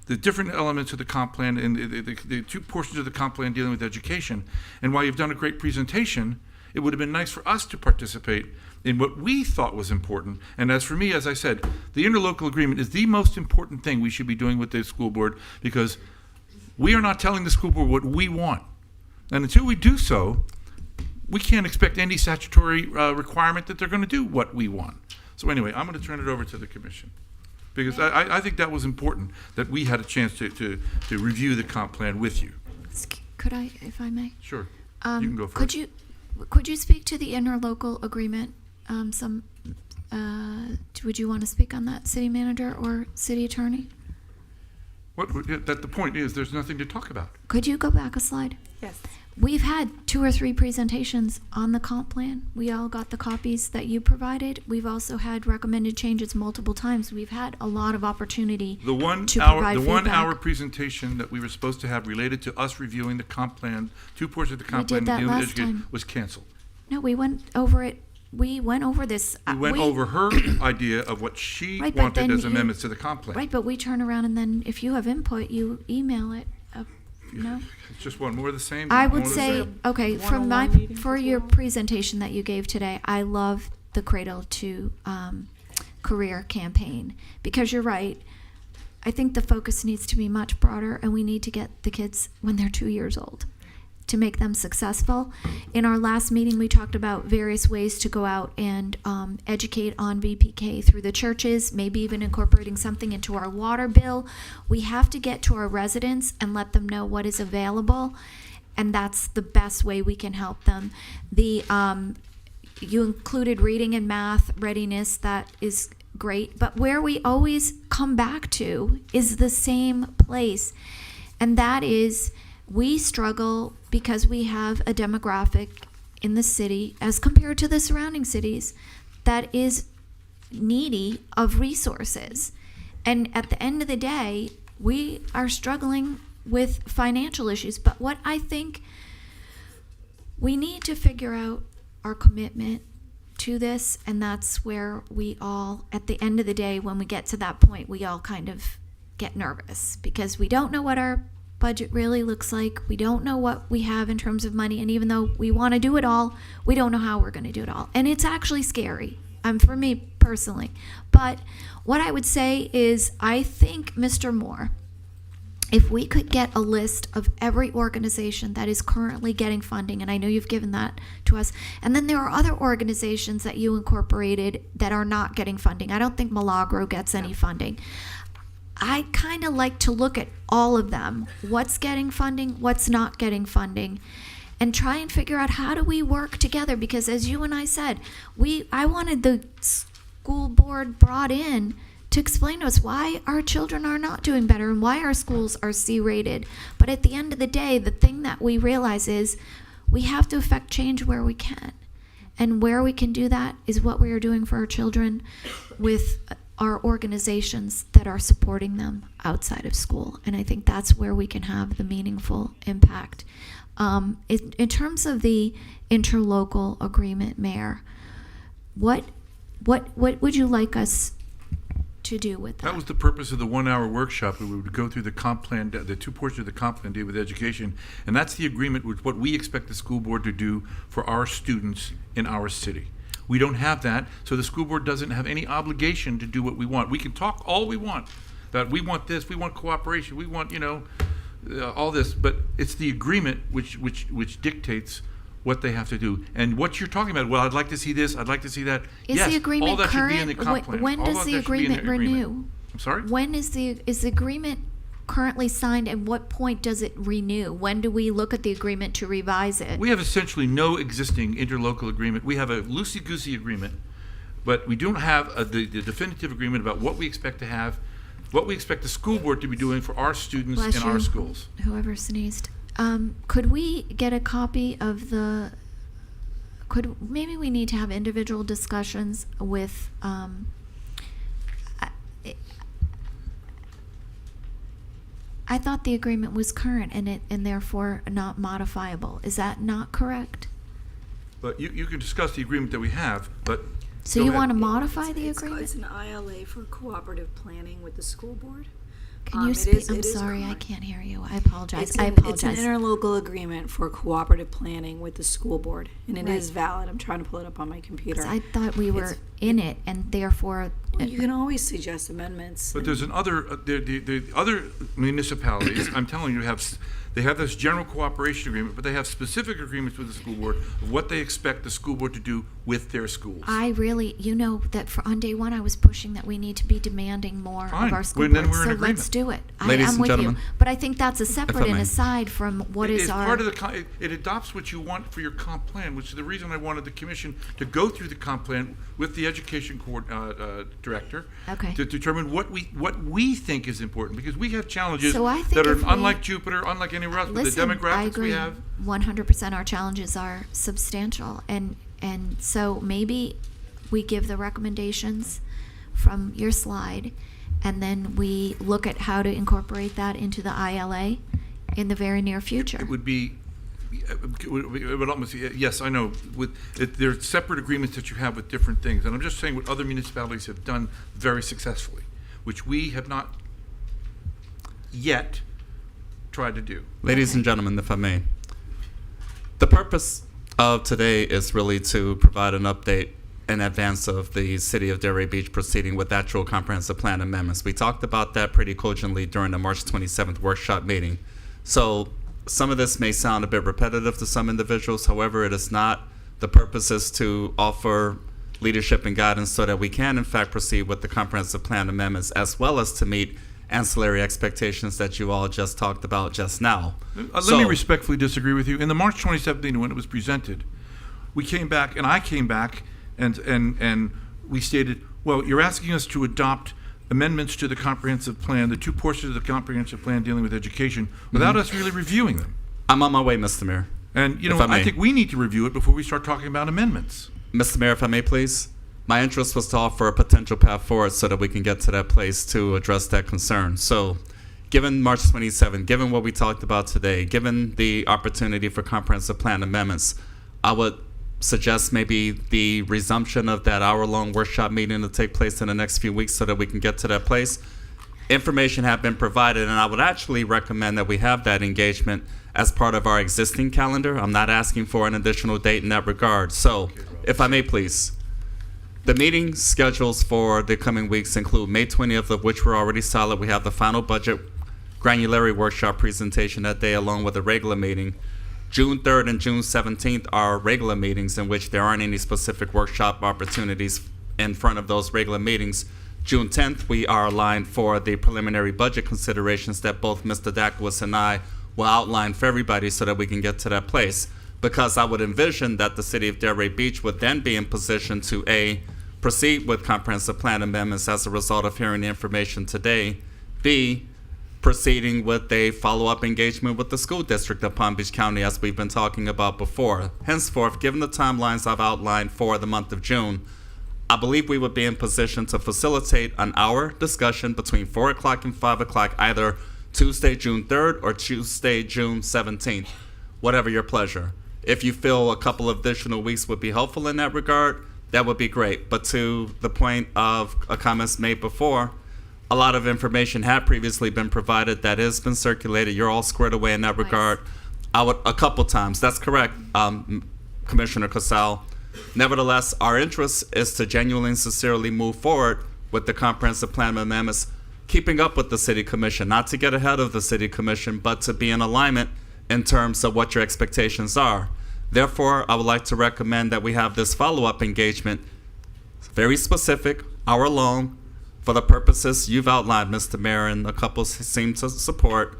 the different elements of the comp plan and the two portions of the comp plan dealing with education. And while you've done a great presentation, it would have been nice for us to participate in what we thought was important. And as for me, as I said, the interlocal agreement is the most important thing we should be doing with the school board, because we are not telling the school board what we want. And until we do so, we can't expect any statutory requirement that they're going to do what we want. So anyway, I'm going to turn it over to the commission, because I think that was important, that we had a chance to review the comp plan with you. Could I, if I may? Sure. You can go first. Could you speak to the interlocal agreement? Would you want to speak on that, city manager or city attorney? That the point is, there's nothing to talk about. Could you go back a slide? Yes. We've had 2 or 3 presentations on the comp plan. We all got the copies that you provided. We've also had recommended changes multiple times. We've had a lot of opportunity The 1 to hour, provide the 1 feedback. hour presentation that we were supposed to have related to us reviewing the comp plan, 2 portions of the comp did plan, that dealing with last education, time. was canceled. No, we went over it. We went over this. We went over her idea of what she Right, but wanted then as you- amendments to the comp plan. Right, but we turn around and then if you have input, you email it. No? It's just one more of the same. I more would of the say, same. okay, from my, One-on-one meetings for as your well? presentation that you gave today, I love the Cradle to Career campaign, because you're right. I think the focus needs to be much broader, and we need to get the kids when they're 2 years old to make them successful. In our last meeting, we talked about various ways to go out and educate on VPK through the churches, maybe even incorporating something into our water bill. We have to get to our residents and let them know what is available, and that's the best way we can help them. You included reading and math readiness. That is great, but where we always come back to is the same place, and that is we struggle because we have a demographic in the city as compared to the surrounding cities that is needy of resources. And at the end of the day, we are struggling with financial issues. But what I think we need to figure out our commitment to this, and that's where we all, at the end of the day, when we get to that point, we all kind of get nervous because we don't know what our budget really looks like. We don't know what we have in terms of money, and even though we want to do it all, we don't know how we're going to do it all. And it's actually scary, for me personally. But what I would say is, I think, Mr. Moore, if we could get a list of every organization that is currently getting funding, and I know you've given that to us, and then there are other organizations that you incorporated that are not getting funding. I don't think Milagro gets any funding. I kind of like to look at all of them, what's getting funding, what's not getting funding, and try and figure out how do we work together, because as you and I said, I wanted the school board brought in to explain to us why our children are not doing better and why our schools are C-rated. But at the end of the day, the thing that we realize is we have to affect change where we can. And where we can do that is what we are doing for our children with our organizations that are supporting them outside of school. And I think that's where we can have the meaningful impact. In terms of the interlocal agreement, Mayor, what would you like us to do with that? That was the purpose of the 1 hour workshop, where we would go through the comp plan, the 2 portions of the comp plan deal with education, and that's the agreement with what we expect the school board to do for our students in our city. We don't have that, so the school board doesn't have any obligation to do what we want. We can talk all we want, that we want this, we want cooperation, we want, all this, but it's the agreement which dictates what they have to do. And what you're talking about, well, I'd like to see this, I'd like to see that. Is Yes, the agreement all that should be in the current? comp plan. When All does of the that should be in agreement renew? I'm sorry? When is the agreement currently signed, and what point does it renew? When do we look at the agreement to revise it? We have essentially no existing interlocal agreement. We have a loosey-goosey agreement, but we don't have the definitive agreement about what we expect to have, what we expect the school board to be doing for our students Bless in our you. schools. Whoever sneezed. Could we get a copy of the? Maybe we need to have individual discussions with. I thought the agreement was current and therefore not modifiable. Is that not correct? But you can discuss the agreement that we have, but. So go you ahead. want to modify the agreement? It's an ILA for cooperative planning with the school board. Can you It speak? is- I'm it is sorry, I common. can't hear you. I apologize. It's I an apologize. interlocal agreement for cooperative planning with the school board, and it is Right. valid. I'm trying to pull it up on my computer. I thought we were It's- in it, and therefore, You can always suggest amendments. But there's the other municipalities, I'm telling you, they have this general cooperation agreement, but they have specific agreements with the school board of what they expect the school board to do with their schools. I really, that on day one, I was pushing that we need to be demanding more Fine. of our school Well, then boards. we're in So let's agreement. do it. Ladies I'm and with gentlemen, you. But I think that's a separate and may. aside from what is It's our. part of it adopts what you want for your comp plan, which is the reason I wanted the commission to go through the comp plan with the education director. Okay. To determine what we think is important, because we have challenges So I think that are if we- unlike Jupiter, unlike anywhere else. With the Listen, I demographics agree. we have. 100% our challenges are substantial, and so maybe we give the recommendations from your slide, and then we look at how to incorporate that into the ILA in the very near future. It would be, it would almost, yes, I know, there are separate agreements that you have with different things, and I'm just saying what other municipalities have done very successfully, which we have not yet tried to do. Ladies and gentlemen, if I may, the purpose of today is really to provide an update in advance of the City of Delray Beach proceeding with actual comprehensive plan amendments. We talked about that pretty cogently during the March 27th workshop meeting. So some of this may sound a bit repetitive to some individuals. However, it is not. The purpose is to offer leadership and guidance so that we can, in fact, proceed with the comprehensive plan amendments, as well as to meet ancillary expectations that you all just talked about just now. Let me respectfully disagree with you. In the March 2017, when it was presented, we came back, and I came back, and we stated, well, you're asking us to adopt amendments to the comprehensive plan, the two portions of the comprehensive plan dealing with education, without us really reviewing them. I'm on my way, Mr. Mayor. And, If I may. I think we need to review it before we start talking about amendments. Mr. Mayor, if I may, please. My interest was to offer a potential path forward so that we can get to that place to address that concern. So, given March 27, given what we talked about today, given the opportunity for comprehensive plan amendments, I would suggest maybe the resumption of that hour-long workshop meeting to take place in the next few weeks so that we can get to that place. Information have been provided, and I would actually recommend that we have that engagement as part of our existing calendar. I'm not asking for an additional date in that regard. So, if I may, please. The meeting schedules for the coming weeks include May 20th, of which we're already solid. We have the final budget granularity workshop presentation that day, along with a regular meeting. June 3rd and June 17th are regular meetings in which there aren't any specific workshop opportunities in front of those regular meetings. June 10th, we are aligned for the preliminary budget considerations that both Mr. Dakowitz and I will outline for everybody so that we can get to that place. Because I would envision that the City of Delray Beach would then be in position to A, proceed with comprehensive plan amendments as a result of hearing the information today, B, proceeding with a follow-up engagement with the school district of Palm Beach County, as we've been talking about before. Henceforth, given the timelines I've outlined for the month of June, I believe we would be in position to facilitate an hour discussion between 4 o'clock and 5 o'clock, either Tuesday, June 3rd or Tuesday, June 17th, whatever your pleasure. If you feel a couple of additional weeks would be helpful in that regard, that would be great. But to the point of comments made before, a lot of information had previously been provided that has been circulated. You're all squared away in that regard. I would, a couple times, that's correct, Commissioner Casal. Nevertheless, our interest is to genuinely and sincerely move forward with the comprehensive plan amendments, keeping up with the City Commission, not to get ahead of the City Commission, but to be in alignment in terms of what your expectations are. Therefore, I would like to recommend that we have this follow-up engagement, very specific, hour-long, for the purposes you've outlined, Mr. Mayor, and a couple seem to support,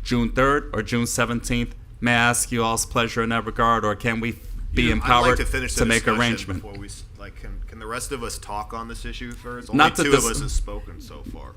June 3rd or June 17th. May I ask you all's pleasure in that regard, or can we be empowered to make arrangement? Before we, can the rest of us talk on this issue first? Not Only that two this- of us have spoken so far.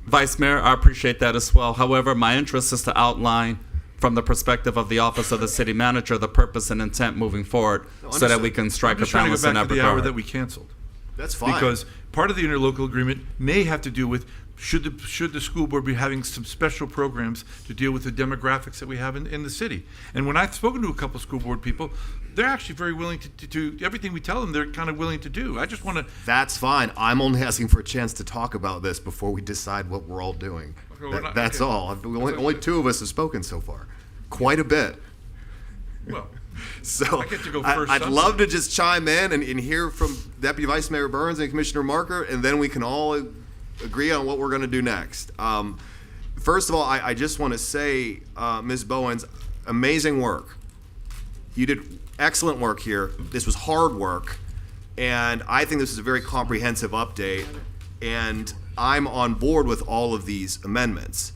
Vice Mayor, I appreciate that as well. However, my interest is to outline from the perspective of the Office of the City Manager the purpose and intent moving forward so that we can strike I'm a just trying to balance go in back that to the hour regard. that we canceled. That's fine. Because part of the interlocal agreement may have to do with should the school board be having some special programs to deal with the demographics that we have in the city. And when I've spoken to a couple school board people, they're actually very willing to do everything we tell them. They're kind of willing to do. I just want to. That's fine. I'm only asking for a chance to talk about this before we decide what we're all doing. we're not- That's okay. all. Only two of us have spoken so far. Quite a bit. Well, So I get to go first I'd sometime. love to just chime in and hear from Deputy Vice Mayor Burns and Commissioner Marker, and then we can all agree on what we're going to do next. First of all, I just want to say, Ms. Bowens, amazing work. You did excellent work here. This was hard work, and I think this is a very comprehensive update, and I'm on board with all of these amendments.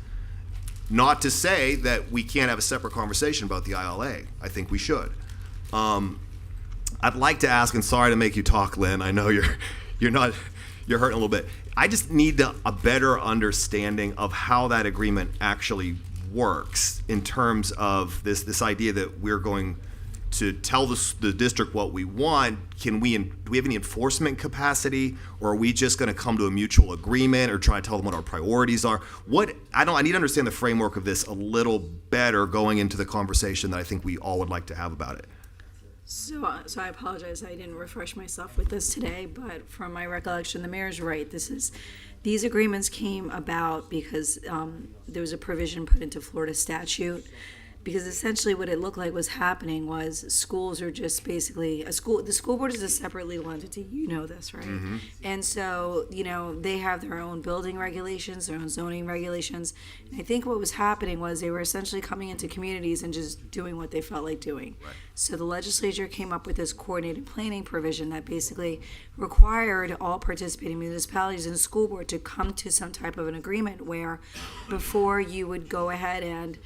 Not to say that we can't have a separate conversation about the ILA. I think we should. I'd like to ask, and sorry to make you talk, Lynn. I know you're hurting a little bit. I just need a better understanding of how that agreement actually works in terms of this idea that we're going to tell the district what we want. Do we have any enforcement capacity, or are we just going to come to a mutual agreement or try to tell them what our priorities are? I need to understand the framework of this a little better going into the conversation that I think we all would like to have about it. So I apologize, I didn't refresh myself with this today, but from my recollection, the mayor's right. These agreements came about because there was a provision put into Florida statute. Because essentially what it looked like was happening was schools are just basically the school board is a separate legal entity. You know this, right? Mm-hmm. And so, they have their own building regulations, their own zoning regulations. And I think what was happening was they were essentially coming into communities and just doing what they felt like doing. Right. So the legislature came up with this coordinated planning provision that basically required all participating municipalities and school board to come to some type of an agreement where before you would go ahead and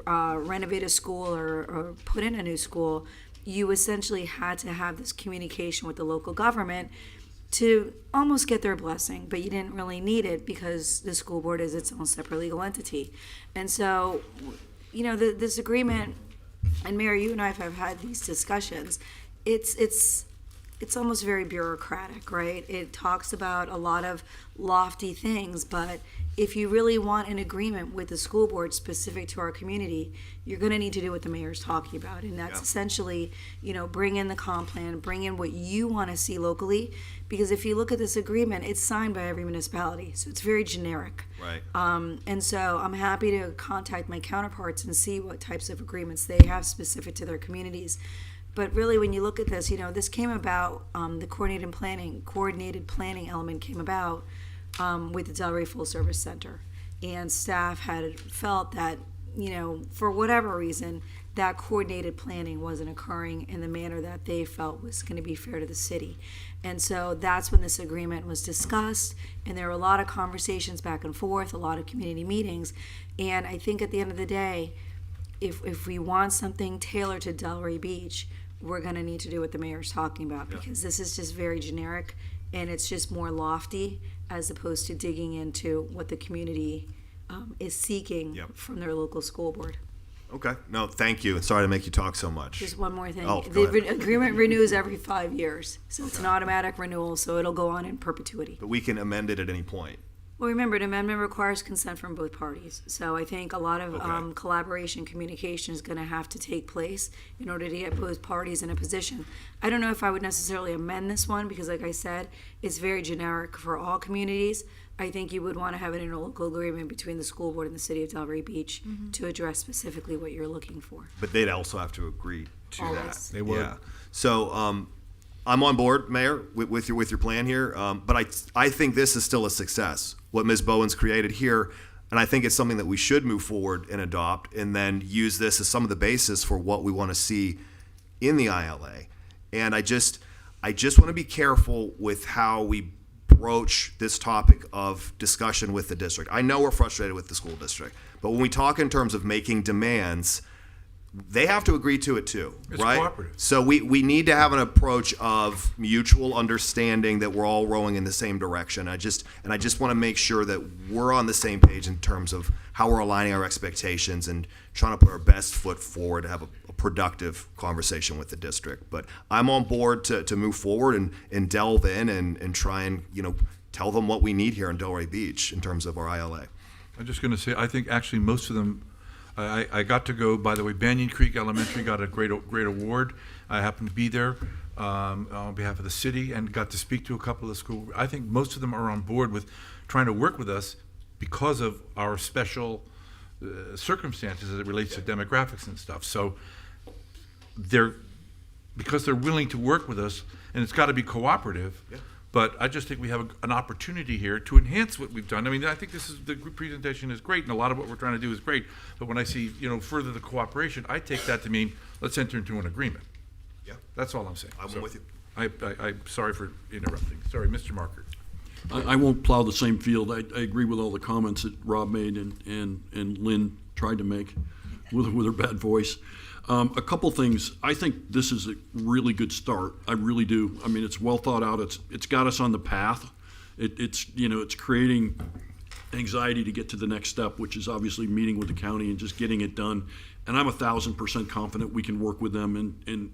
renovate a school or put in a new school, you essentially had to have this communication with the local government to almost get their blessing, but you didn't really need it because the school board is its own separate legal entity. And so, this agreement, and Mayor, you and I have had these discussions, it's almost very bureaucratic, right? It talks about a lot of lofty things, but if you really want an agreement with the school board specific to our community, you're going to need to do what the mayor's talking about. And that's essentially, bring in the comp plan, bring in what you want to see locally. Because if you look at this agreement, it's signed by every municipality. So it's very generic. Right. And so I'm happy to contact my counterparts and see what types of agreements they have specific to their communities. But really, when you look at this, this came about, the coordinated planning element came about with the Delray Full Service Center. And staff had felt that, for whatever reason, that coordinated planning wasn't occurring in the manner that they felt was going to be fair to the city. And so that's when this agreement was discussed, and there were a lot of conversations back and forth, a lot of community meetings. And I think at the end of the day, if we want something tailored to Delray Beach, we're going to need to do what the mayor's talking about, because this is just very generic and it's just more lofty as opposed to digging into what the community is seeking from their local school board. Okay. No, thank you. Sorry to make you talk so much. Just one more thing. Oh, go The ahead. agreement renews every 5 years, so it's an automatic renewal, so it'll go on in perpetuity. But we can amend it at any point. Well, remember, an amendment requires consent from both parties. So I think a lot of Okay. collaboration, communication is going to have to take place in order to get both parties in a position. I don't know if I would necessarily amend this one because, like I said, it's very generic for all communities. I think you would want to have an interlocal agreement between the school board and the city of Delray Beach to address specifically what you're looking for. But they'd also have to agree to Always. that. They would. Yeah. So I'm on board, Mayor, with your plan here. But I think this is still a success, what Ms. Bowens created here. And I think it's something that we should move forward and adopt, and then use this as some of the basis for what we want to see in the ILA. And I just want to be careful with how we broach this topic of discussion with the district. I know we're frustrated with the school district, but when we talk in terms of making demands, they have to agree to it too, It's right? cooperative. So we need to have an approach of mutual understanding that we're all rowing in the same direction. I just want to make sure that we're on the same page in terms of how we're aligning our expectations and trying to put our best foot forward to have a productive conversation with the district. But I'm on board to move forward and delve in and try and tell them what we need here in Delray Beach in terms of our ILA. I'm just going to say, I think actually most of them, I got to go, by the way, Banyan Creek Elementary got a great award. I happened to be there on behalf of the city and got to speak to a couple of the schools. I think most of them are on board with trying to work with us because of our special circumstances as it relates to demographics and stuff. So because they're willing to work with us, and it's got to be cooperative. Yeah. But I just think we have an opportunity here to enhance what we've done. I mean, I think the presentation is great, and a lot of what we're trying to do is great. But when I see, further the cooperation, I take that to mean let's enter into an agreement. Yeah. That's all I'm saying. I'm with you. I'm sorry for interrupting. Sorry, Mr. Marker. I won't plow the same field. I agree with all the comments that Rob made and Lynn tried to make with her bad voice. A couple things. I think this is a really good start. I really do. I mean, it's well thought out. It's got us on the path. It's creating anxiety to get to the next step, which is obviously meeting with the county and just getting it done. And I'm 1,000% confident we can work with them and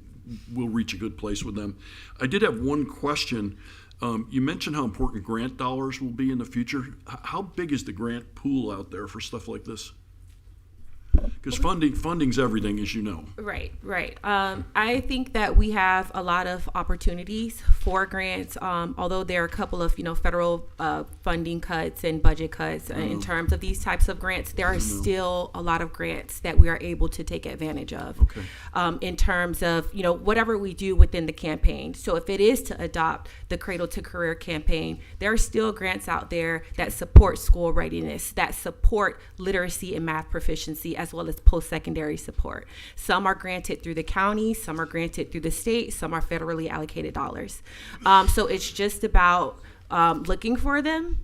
we'll reach a good place with them. I did have one question. You mentioned how important grant dollars will be in the future. How big is the grant pool out there for stuff like this? Because funding's everything, as you know. Right. I think that we have a lot of opportunities for grants, although there are a couple of, federal funding cuts and budget cuts. In terms of these types of grants, there are still a lot of grants that we are able to take advantage of. Okay. In terms of, whatever we do within the campaign. So if it is to adopt the Cradle to Career campaign, there are still grants out there that support school readiness, that support literacy and math proficiency, as well as post-secondary support. Some are granted through the county, some are granted through the state, some are federally allocated dollars. So it's just about looking for them,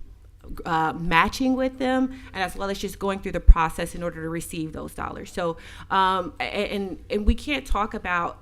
matching with them, and as well as just going through the process in order to receive those dollars. So, and we can't talk about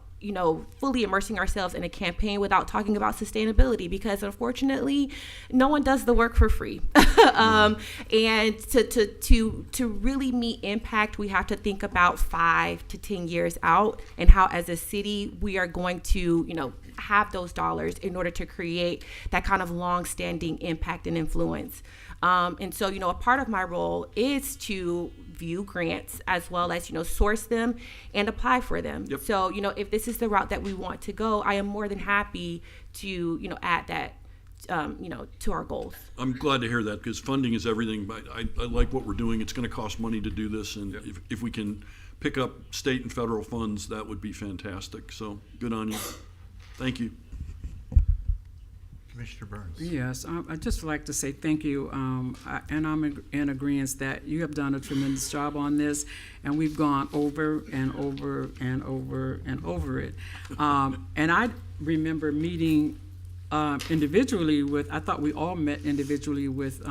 fully immersing ourselves in a campaign without talking about sustainability, because unfortunately, no one does the work for free. And to really meet impact, we have to think about 5 to 10 years out, and how as a city we are going to, have those dollars in order to create that kind of long-standing impact and influence. And so, a part of my role is to view grants as well as, source them and apply for them. Yep. So, if this is the route that we want to go, I am more than happy to, add that, to our goals. I'm glad to hear that, because funding is everything. But I like what we're doing. It's going to cost money to do this, and if we can pick up state and federal funds, that would be fantastic. So good on you. Thank you. Commissioner Burns. Yes, I'd just like to say thank you, and I'm in agreement that you have done a tremendous job on this, and we've gone over and over and over and over it. And I remember meeting individually I thought we all met individually with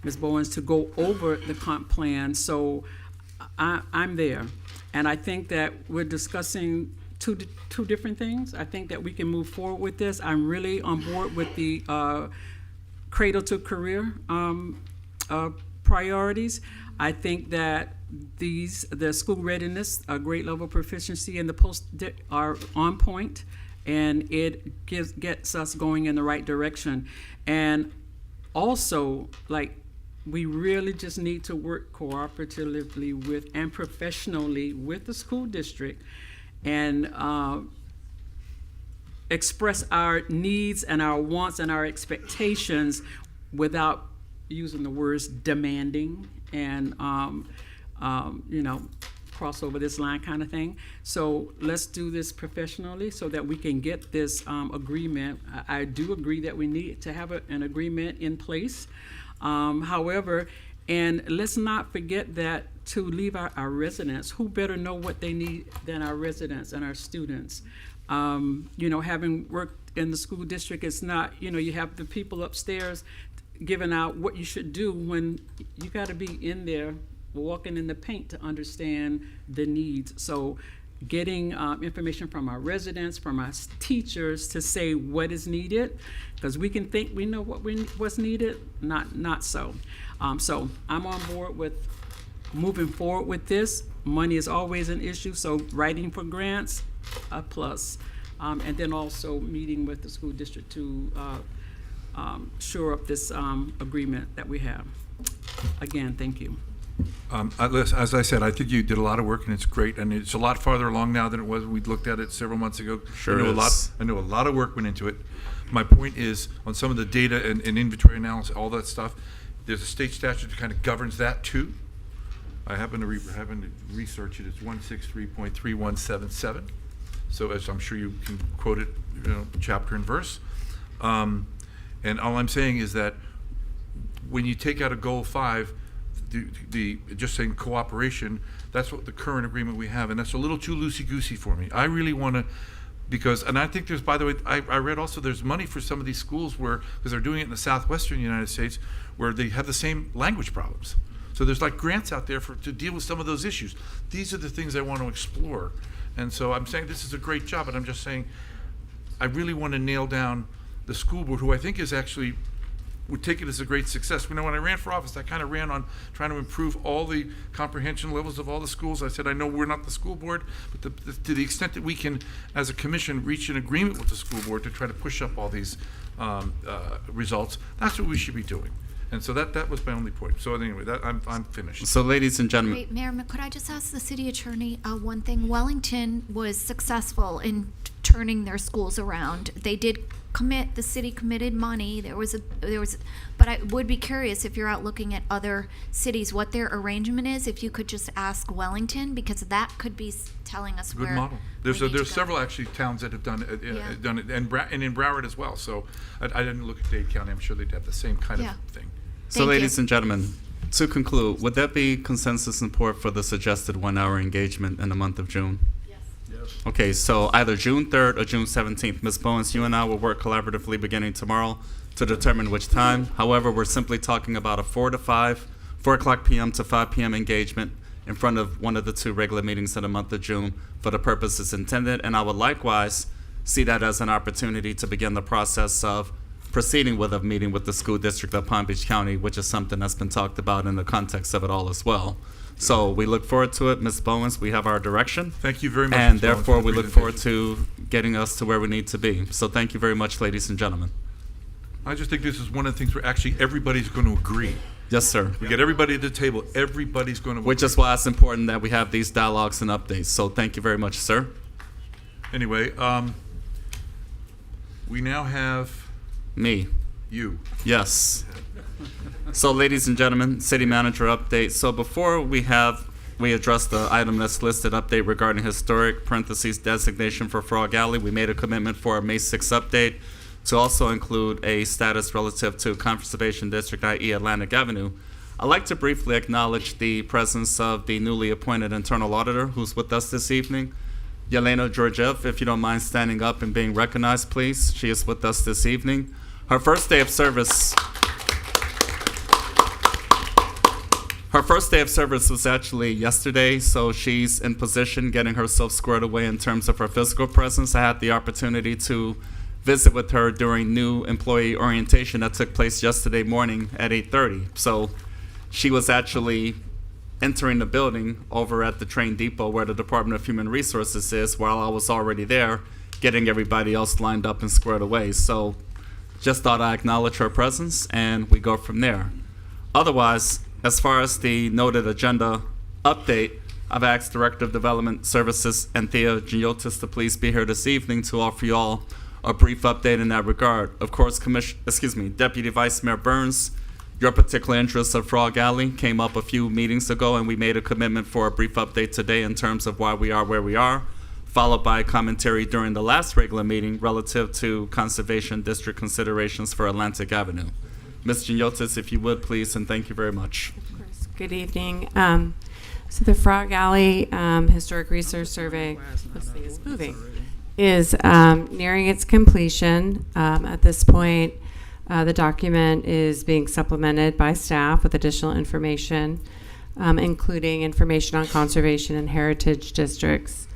Ms. Bowens to go over the comp plan, so I'm there. And I think that we're discussing two different things. I think that we can move forward with this. I'm really on board with the Cradle to Career priorities. I think that the school readiness, grade level proficiency, and the post are on point, and it gets us going in the right direction. And also, we really just need to work cooperatively with and professionally with the school district, and express our needs and our wants and our expectations without using the words demanding and cross over this line kind of thing. So let's do this professionally so that we can get this agreement. I do agree that we need to have an agreement in place. However, and let's not forget that to leave our residents, who better know what they need than our residents and our students. Having worked in the school district, it's not, you have the people upstairs giving out what you should do when you got to be in there walking in the paint to understand the needs. So getting information from our residents, from our teachers to say what is needed, because we can think we know what's needed, not so. So I'm on board with moving forward with this. Money is always an issue, so writing for grants, a plus. And then also meeting with the school district to shore up this agreement that we have. Again, thank you. As I said, I think you did a lot of work, and it's great, and it's a lot farther along now than it was. We looked at it several months ago. Sure I know a lot of work went into it. My point is, on some of the data and inventory analysis, all that stuff, There's a state statute that kind of governs that too. I happen to research it. It's 163.3177. So as I'm sure you can quote it, chapter and verse. And all I'm saying is that when you take out a goal 5, the just saying cooperation, that's what the current agreement we have, and that's a little too loosey-goosey for me. I really want to, and I think there's, by the way, I read also there's money for some of these schools because they're doing it in the southwestern United States, where they have the same language problems. So there's like grants out there to deal with some of those issues. These are the things I want to explore. And so I'm saying this is a great job, and I'm just saying I really want to nail down the school board, who I think is actually would take it as a great success. When I ran for office, I kind of ran on trying to improve all the comprehension levels of all the schools. I said, I know we're not the school board, but to the extent that we can, as a commission, reach an agreement with the school board to try to push up all these results, that's what we should be doing. And so that was my only point. So anyway, I'm finished. So, ladies and gentlemen, Wait, Mayor, could I just ask the city attorney one thing? Wellington was successful in turning their schools around. They did the city committed money. But I would be curious if you're out looking at other cities, what their arrangement is. If you could just ask Wellington, because that could be telling us Good where. model. we need to There's go. several actually towns that have done it, Yeah. and in Broward as well. So I didn't look at Dade County. I'm sure they'd have the same kind Yeah. of thing. So, Thank ladies you. and gentlemen, to conclude, would there be consensus support for the suggested 1-hour engagement in the month of June? Yes. Okay, so either June 3rd or June 17th. Ms. Bowens, you and I will work collaboratively beginning tomorrow to determine which time. However, we're simply talking about a 4 o'clock p.m. to 5 p.m. engagement in front of one of the 2 regular meetings in the month of June for the purposes intended. And I would likewise see that as an opportunity to begin the process of proceeding with a meeting with the school district of Palm Beach County, which is something that's been talked about in the context of it all as well. So we look forward to it. Ms. Bowens, we have our direction. Thank you very much. And Ms. Bowens, therefore, for the we look forward presentation. to getting us to where we need to be. So thank you very much, ladies and gentlemen. I just think this is one of the things where actually everybody's going to agree. Yes, sir. We get everybody at the table. Everybody's going to Which is why it's important that we have these dialogues and updates. So thank you very much, sir. Anyway, we now have Me. you. Yes. So, ladies and gentlemen, city manager update. So before we address the item that's listed, update regarding historic (designation for Frog Alley), we made a commitment for a May 6th update to also include a status relative to Conservation District, i.e. Atlantic Avenue. I'd like to briefly acknowledge the presence of the newly appointed internal auditor who's with us this evening. Yelena Georgiev, if you don't mind standing up and being recognized, please. She is with us this evening. Her first day of service was actually yesterday, so she's in position getting herself squared away in terms of her physical presence. I had the opportunity to visit with her during new employee orientation that took place yesterday morning at 8:30. So she was actually entering the building over at the train depot where the Department of Human Resources is, while I was already there getting everybody else lined up and squared away. So just thought I'd acknowledge her presence and we go from there. Otherwise, as far as the noted agenda update, I've asked Director of Development Services Anthea Giotis to please be here this evening to offer you all a brief update in that regard. Of course, Deputy Vice Mayor Burns, your particular interest of Frog Alley came up a few meetings ago, and we made a commitment for a brief update today in terms of why we are where we are, followed by a commentary during the last regular meeting relative to Conservation District considerations for Atlantic Avenue. Ms. Giotis, if you would, please, and thank you very much. Of course. Good evening. So the Frog Alley Historic Research Survey, this thing is moving, is nearing its completion. At this point, the document is being supplemented by staff with additional information, including information on conservation and heritage districts,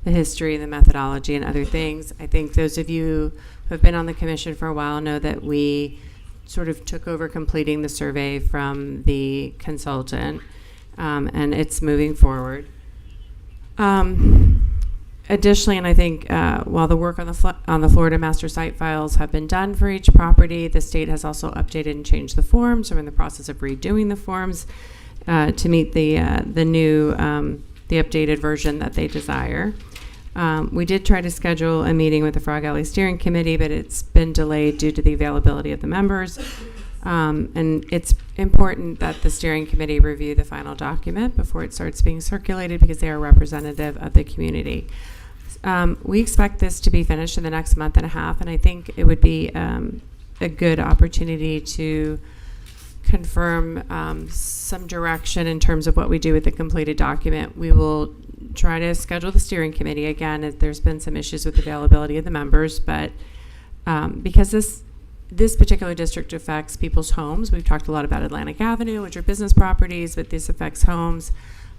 the history, the methodology, and other things. I think those of you who have been on the commission for a while know that we sort of took over completing the survey from the consultant, and it's moving forward. Additionally, and I think while the work on the Florida master site files have been done for each property, the state has also updated and changed the forms. We're in the process of redoing the forms to meet the new the updated version that they desire. We did try to schedule a meeting with the Frog Alley Steering Committee, but it's been delayed due to the availability of the members. And it's important that the steering committee review the final document before it starts being circulated because they are representative of the community. We expect this to be finished in the next month and a half, and I think it would be a good opportunity to confirm some direction in terms of what we do with the completed document. We will try to schedule the steering committee again. There's been some issues with availability of the members, but because this particular district affects people's homes, we've talked a lot about Atlantic Avenue, which are business properties, but this affects homes.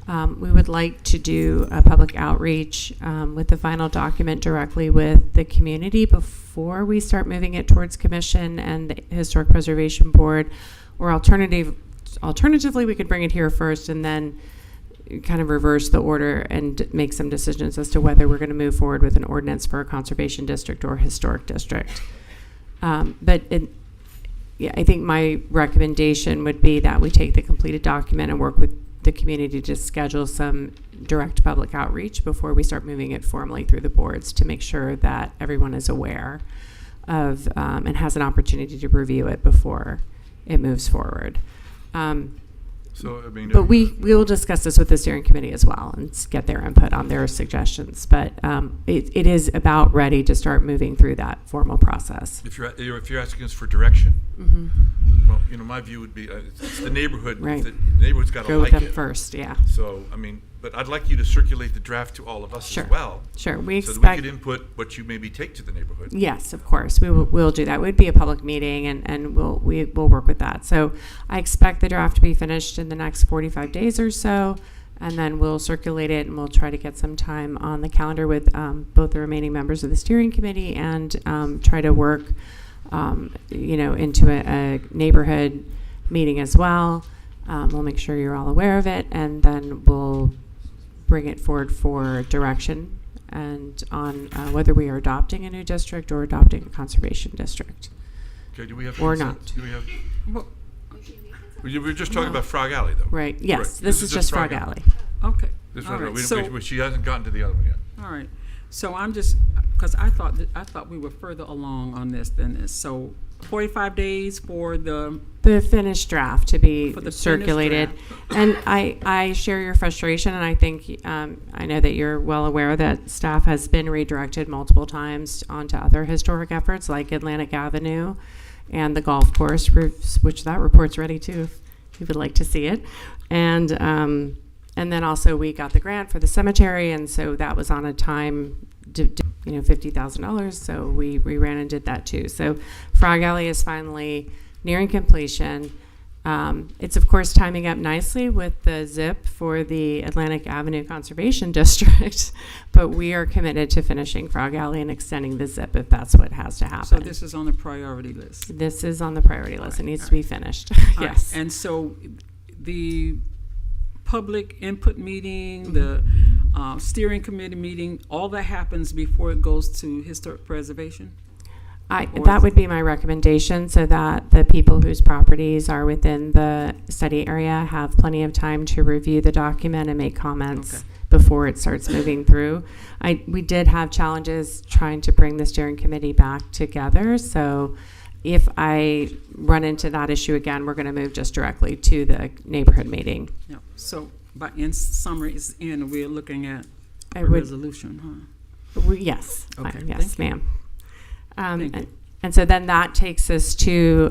We would like to do a public outreach with the final document directly with the community before we start moving it towards commission and the Historic Preservation Board, or alternatively, we could bring it here first and then kind of reverse the order and make some decisions as to whether we're going to move forward with an ordinance for a conservation district or historic district. I think my recommendation would be that we take the completed document and work with the community to schedule some direct public outreach before we start moving it formally through the boards to make sure that everyone is aware of and has an opportunity to review it before it moves forward. But we will discuss this with the steering committee as well and get their input on their suggestions. But it is about ready to start moving through that formal process. If you're asking us for direction, Mm-hmm. well, my view would be it's the neighborhood. Right. The neighborhood's got to Go like with them it first, yeah. So but I'd like you to circulate the draft to all of us Sure. as well. Sure, So expect. that we could input what you maybe take to the neighborhood. Yes, of course, we'll do that. It would be a public meeting, and we'll work with that. So I expect the draft to be finished in the next 45 days or so, and then we'll circulate it, and we'll try to get some time on the calendar with both the remaining members of the steering committee and try to work, into a neighborhood meeting as well. We'll make sure you're all aware of it, and then we'll bring it forward for direction and on whether we are adopting a new district or adopting a conservation district. Okay, do we have Or consent? not. Do we have? Well, We were just talking about Frog Alley, though. Right, yes, Right. this is just Frog Alley. okay. This All one, right. we, So- we, she hasn't gotten to the other one yet. All right. So I'm just, because I thought we were further along on this than this. So 45 days for the, Finished draft to be For the finished circulated. And I share your frustration, and I think, I know that you're well aware that staff has been redirected multiple times onto other historic efforts like Atlantic Avenue and the golf course, which that report's ready too, if you would like to see it. And then also we got the grant for the cemetery, and so that was on a time, $50,000. So we ran and did that too. So Frog Alley is finally nearing completion. It's of course timing up nicely with the ZIP for the Atlantic Avenue Conservation District, but we are committed to finishing Frog Alley and extending the ZIP if that's what has to happen. so this is on the priority list. This is on the priority list. It needs to be finished. All right. Yes. And so the public input meeting, the steering committee meeting, all that happens before it goes to historic preservation? That would be my recommendation, so that the people whose properties are within the study area have plenty of time to review the document and make comments Okay. before it starts moving through. We did have challenges trying to bring the steering committee back together, so if I run into that issue again, we're going to move just directly to the neighborhood meeting. Yeah. So by in summary, it's in, we're looking at I a would- resolution, Yes. Okay, Yes, thank you. ma'am. Thank you. And so then that takes us to,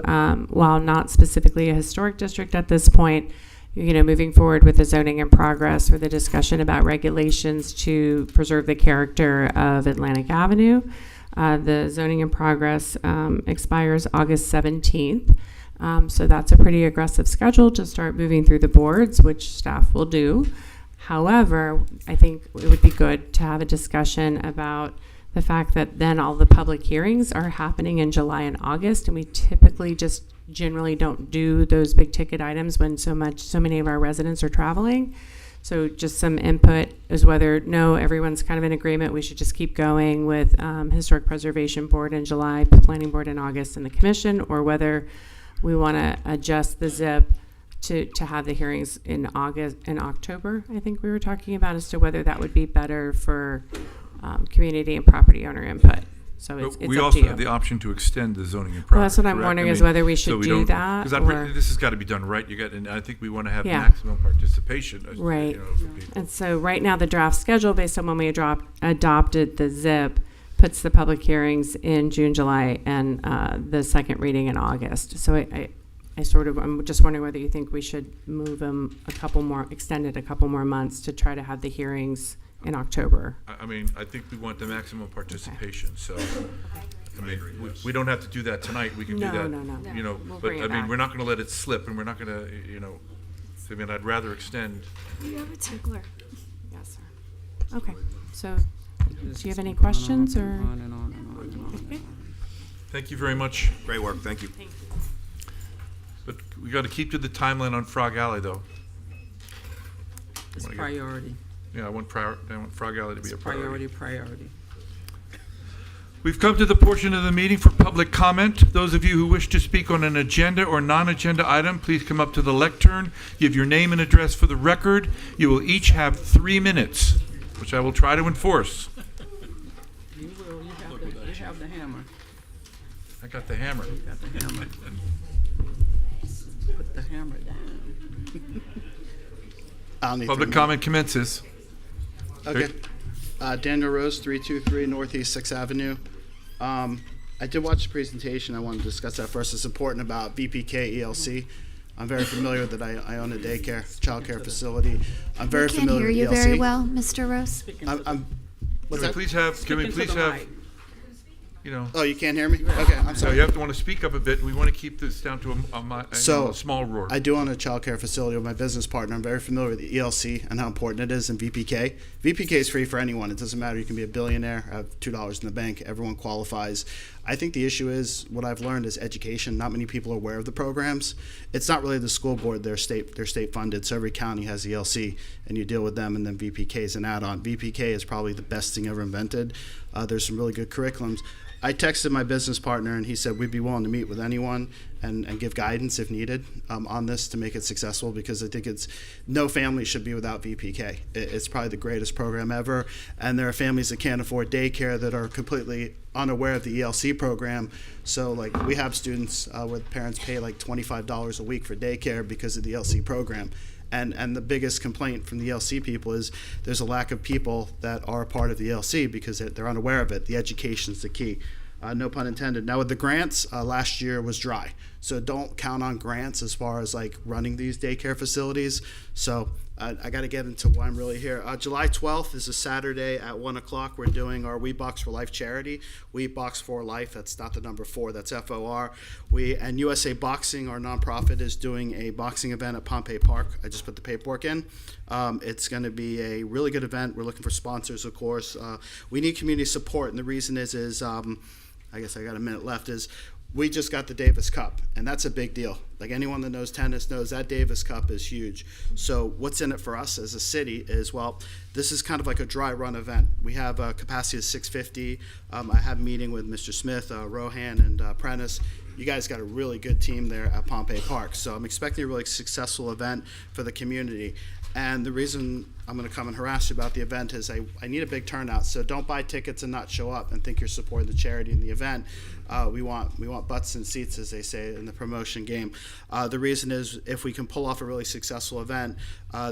while not specifically a historic district at this point, moving forward with the zoning in progress or the discussion about regulations to preserve the character of Atlantic Avenue. The zoning in progress expires August 17th. So that's a pretty aggressive schedule to start moving through the boards, which staff will do. However, I think it would be good to have a discussion about the fact that then all the public hearings are happening in July and August, and we typically just generally don't do those big ticket items when so many of our residents are traveling. So just some input is whether, no, everyone's kind of in agreement, we should just keep going with Historic Preservation Board in July, Planning Board in August, and the Commission, or whether we want to adjust the ZIP to have the hearings in October. I think we were talking about as to whether that would be better for community and property owner input. So it's we up also to you. have the option to extend the zoning and Well, property. that's what I'm correct? wondering is whether we should do that, Because or- this has got to be done right. And I think we want to have Yeah. maximum participation. Right. For people. And so right now, the draft schedule, based on when we adopted the ZIP, puts the public hearings in June, July, and the second reading in August. So I'm just wondering whether you think we should move them extend it a couple more months to try to have the hearings in October. I mean, I think we want the maximum participation. So, I mean, we don't have to do that tonight. We can do that. No. We'll But bring I it mean, back. we're not going to let it slip, and we're not going to, I mean, I'd rather extend. You have a tickler. Yes, sir. Okay. So, do you have any questions or? On and on and on and on. Okay. Thank you very much. Great work, thank you. But we got to keep to the timeline on Frog Alley, though. It's Wanna get- priority, Yeah, I want Frog Alley to be a priority. priority. We've come to the portion of the meeting for public comment. Those of you who wish to speak on an agenda or non-agenda item, please come up to the lectern, give your name and address for the record. You will each have 3 minutes, which I will try to enforce. You will, you have the hammer. I got the hammer. You got the hammer. Put the hammer down. I'll need Public 3 comment commences. minutes. Okay. Daniel Rose, 323 Northeast 6th Avenue. I did watch the presentation. I want to discuss that first. It's important about VPK ELC. I'm very familiar with it. I own a daycare, childcare facility. I'm very Can't familiar hear with you ELC. very well, Mr. Rose. I'm, what's Can that? we Speak into please the have, mic. Oh, you can't hear me? Okay, I'm so sorry. you have to want to speak up a bit, and we want to keep this down to a small roar. I do own a childcare facility with my business partner. I'm very familiar with the ELC and how important it is in VPK. VPK is free for anyone. It doesn't matter. You can be a billionaire, have $2 in the bank. Everyone qualifies. I think the issue is what I've learned is education. Not many people are aware of the programs. It's not really the school board. They're state funded. So every county has ELC, and you deal with them. And then VPK is an add-on. VPK is probably the best thing ever invented. There's some really good curriculums. I texted my business partner, and he said we'd be willing to meet with anyone and give guidance if needed on this to make it successful, because I think no family should be without VPK. It's probably the greatest program ever, and there are families that can't afford daycare that are completely unaware of the ELC program. So like we have students where parents pay like $25 a week for daycare because of the ELC program. And the biggest complaint from the ELC people is there's a lack of people that are a part of the ELC because they're unaware of it. The education's the key. No pun intended. Now with the grants, last year was dry. So don't count on grants as far as like running these daycare facilities. So I got to get into why I'm really here. July 12th is a Saturday at 1 o'clock. We're doing our We Box for Life charity. We Box for Life, that's not the number 4, that's FOR. And USA Boxing, our nonprofit, is doing a boxing event at Pompey Park. I just put the paperwork in. It's going to be a really good event. We're looking for sponsors, of course. We need community support, and the reason is I guess I got a minute left, is we just got the Davis Cup, and that's a big deal. Like anyone that knows tennis knows that Davis Cup is huge. So what's in it for us as a city is, well, this is kind of like a dry run event. We have a capacity of 650. I had a meeting with Mr. Smith, Rohan, and Prentice. You guys got a really good team there at Pompey Park. So I'm expecting a really successful event for the community. And the reason I'm going to come and harass you about the event is I need a big turnout. So don't buy tickets and not show up and think you're supporting the charity in the event. We want butts and seats, as they say in the promotion game. The reason is if we can pull off a really successful event,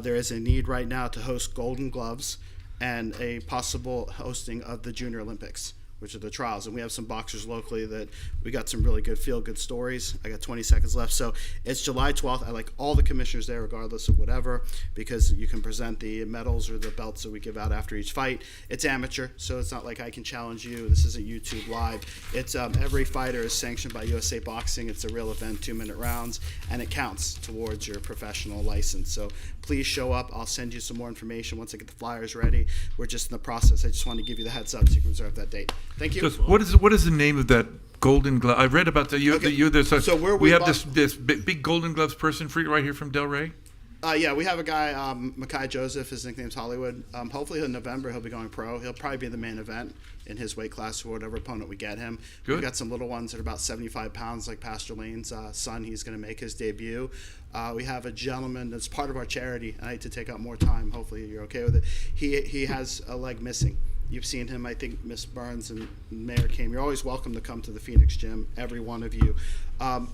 there is a need right now to host Golden Gloves and a possible hosting of the Junior Olympics, which are the trials. And we have some boxers locally that we got some really good feel-good stories. I got 20 seconds left. So it's July 12th. I like all the commissioners there, regardless of whatever, because you can present the medals or the belts that we give out after each fight. It's amateur, so it's not like I can challenge you. This isn't YouTube Live. It's every fighter is sanctioned by USA Boxing. It's a real event, 2-minute rounds, and it counts towards your professional license. So please show up. I'll send you some more information once I get the flyers ready. We're just in the process. I just wanted to give you the heads up so you can reserve that date. Thank you. Just, what is the name of that Golden Glove? I read about we have this big Golden Gloves person right here from Delray. Yeah, we have a guy, Makai Joseph. His nickname's Hollywood. Hopefully in November he'll be going pro. He'll probably be the main event in his weight class for whatever opponent we get him. Good. We've got some little ones that are about 75 pounds, like Pastor Lane's son. He's going to make his debut. We have a gentleman that's part of our charity. I hate to take up more time. Hopefully you're okay with it. He has a leg missing. You've seen him. I think Miss Burns and Mayor came. You're always welcome to come to the Phoenix Gym, every one of you.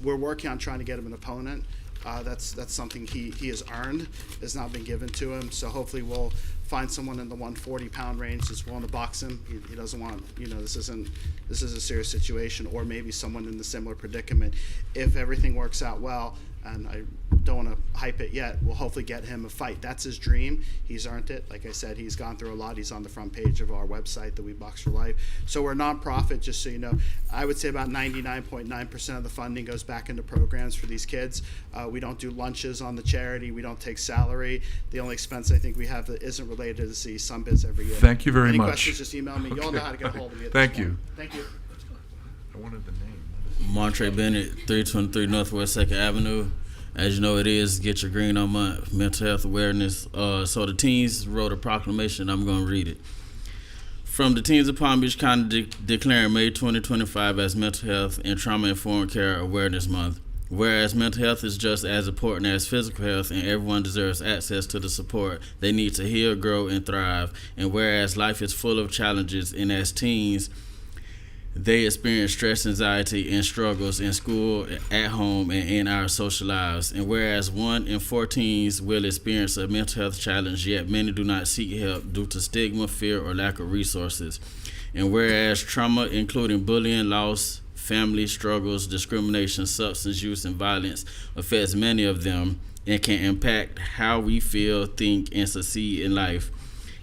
We're working on trying to get him an opponent. That's something he has earned. It's not been given to him. So hopefully we'll find someone in the 140-pound range that's willing to box him. He doesn't want, this is a serious situation, or maybe someone in the similar predicament. If everything works out well, and I don't want to hype it yet, we'll hopefully get him a fight. That's his dream. He's earned it. Like I said, he's gone through a lot. He's on the front page of our website, the We Box for Life. So we're a nonprofit, just so you know. I would say about 99.9% of the funding goes back into programs for these kids. We don't do lunches on the charity. We don't take salary. The only expense I think we have that isn't related is the Sunbiz every year. Thank you very Any much. questions, just email me. You all know how to get a hold of me at Thank this you. point. Thank you. I wanted the name. Montre Bennett, 323 Northwest 2nd Avenue. As you know, it is Get Your Green On Month, mental health awareness. So the teens wrote a proclamation. I'm going to read it. From the teens of Palm Beach County declaring May 2025 as Mental Health and Trauma-Informed Care Awareness Month. Whereas mental health is just as important as physical health and everyone deserves access to the support they need to heal, grow, and thrive. And whereas life is full of challenges, and as teens, they experience stress, anxiety, and struggles in school, at home, and in our social lives. And whereas 1 in 4 teens will experience a mental health challenge, yet many do not seek help due to stigma, fear, or lack of resources. And whereas trauma, including bullying, loss, family struggles, discrimination, substance use, and violence, affects many of them and can impact how we feel, think, and succeed in life.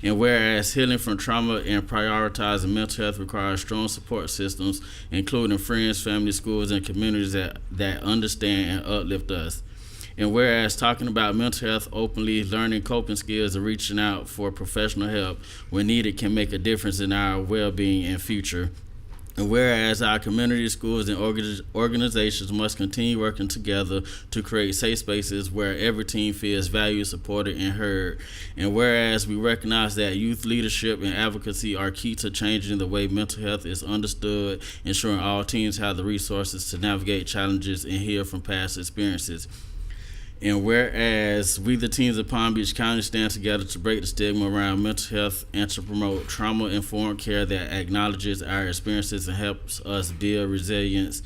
And whereas healing from trauma and prioritizing mental health requires strong support systems, including friends, family, schools, and communities that understand and uplift us. And whereas talking about mental health openly, learning coping skills, and reaching out for professional help when needed can make a difference in our well-being and future. And whereas our community, schools, and organizations must continue working together to create safe spaces where every teen feels valued, supported, and heard. And whereas we recognize that youth leadership and advocacy are key to changing the way mental health is understood, ensuring all teens have the resources to navigate challenges and heal from past experiences. And whereas we, the teens of Palm Beach County, stand together to break the stigma around mental health and to promote trauma-informed care that acknowledges our experiences and helps us build resilience.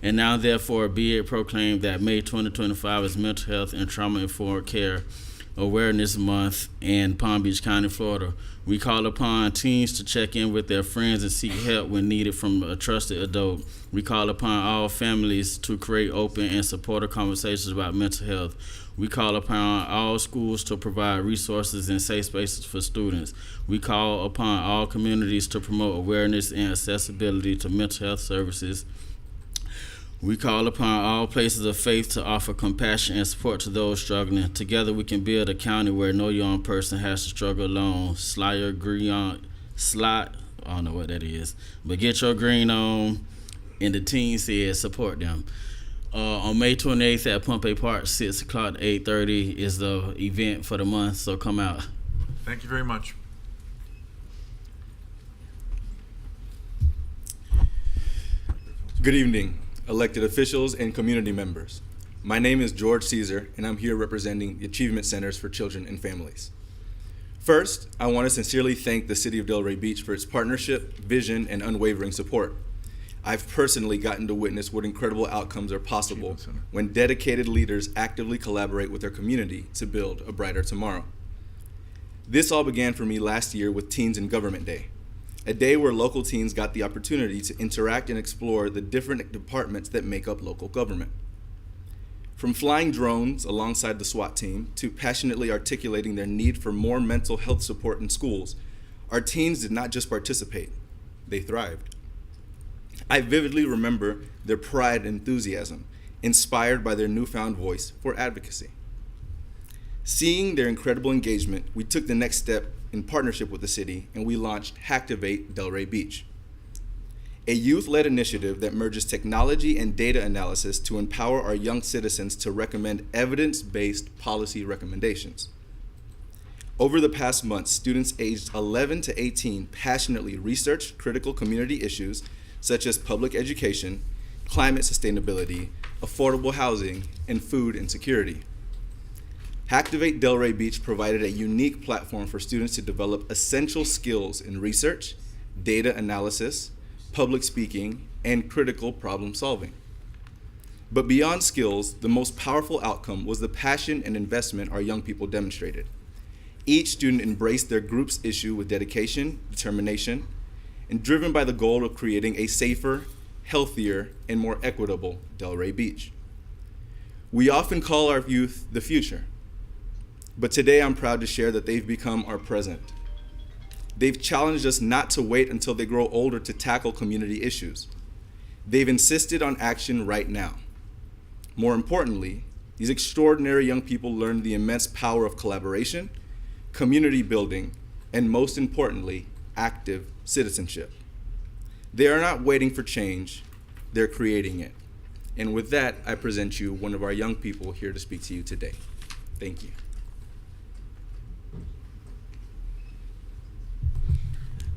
And now, therefore, be it proclaimed that May 2025 is Mental Health and Trauma-Informed Care Awareness Month in Palm Beach County, Florida. We call upon teens to check in with their friends and seek help when needed from a trusted adult. We call upon all families to create open and supportive conversations about mental health. We call upon all schools to provide resources and safe spaces for students. We call upon all communities to promote awareness and accessibility to mental health services. We call upon all places of faith to offer compassion and support to those struggling. Together we can build a county where no young person has to struggle alone. I don't know what that is. But get your green on, and the team says support them. On May 28th at Pompey Park, 6 o'clock to 8:30 is the event for the month, so come out. Thank you very much. Good evening, elected officials and community members. My name is George Caesar, and I'm here representing the Achievement Centers for Children and Families. First, I want to sincerely thank the City of Delray Beach for its partnership, vision, and unwavering support. I've personally gotten to witness what incredible outcomes are possible when dedicated leaders actively collaborate with their community to build a brighter tomorrow. This all began for me last year with Teens in Government Day, a day where local teens got the opportunity to interact and explore the different departments that make up local government. From flying drones alongside the SWAT team to passionately articulating their need for more mental health support in schools, our teens did not just participate, they thrived. I vividly remember their pride and enthusiasm, inspired by their newfound voice for advocacy. Seeing their incredible engagement, we took the next step in partnership with the city, and we launched Hacktivate Delray Beach, a youth-led initiative that merges technology and data analysis to empower our young citizens to recommend evidence-based policy recommendations. Over the past months, students aged 11 to 18 passionately researched critical community issues such as public education, climate sustainability, affordable housing, and food insecurity. Hacktivate Delray Beach provided a unique platform for students to develop essential skills in research, data analysis, public speaking, and critical problem solving. But beyond skills, the most powerful outcome was the passion and investment our young people demonstrated. Each student embraced their group's issue with dedication, determination, and driven by the goal of creating a safer, healthier, and more equitable Delray Beach. We often call our youth the future, but today I'm proud to share that they've become our present. They've challenged us not to wait until they grow older to tackle community issues. They've insisted on action right now. More importantly, these extraordinary young people learned the immense power of collaboration, community building, and most importantly, active citizenship. They are not waiting for change, they're creating it. And with that, I present you one of our young people here to speak to you today. Thank you.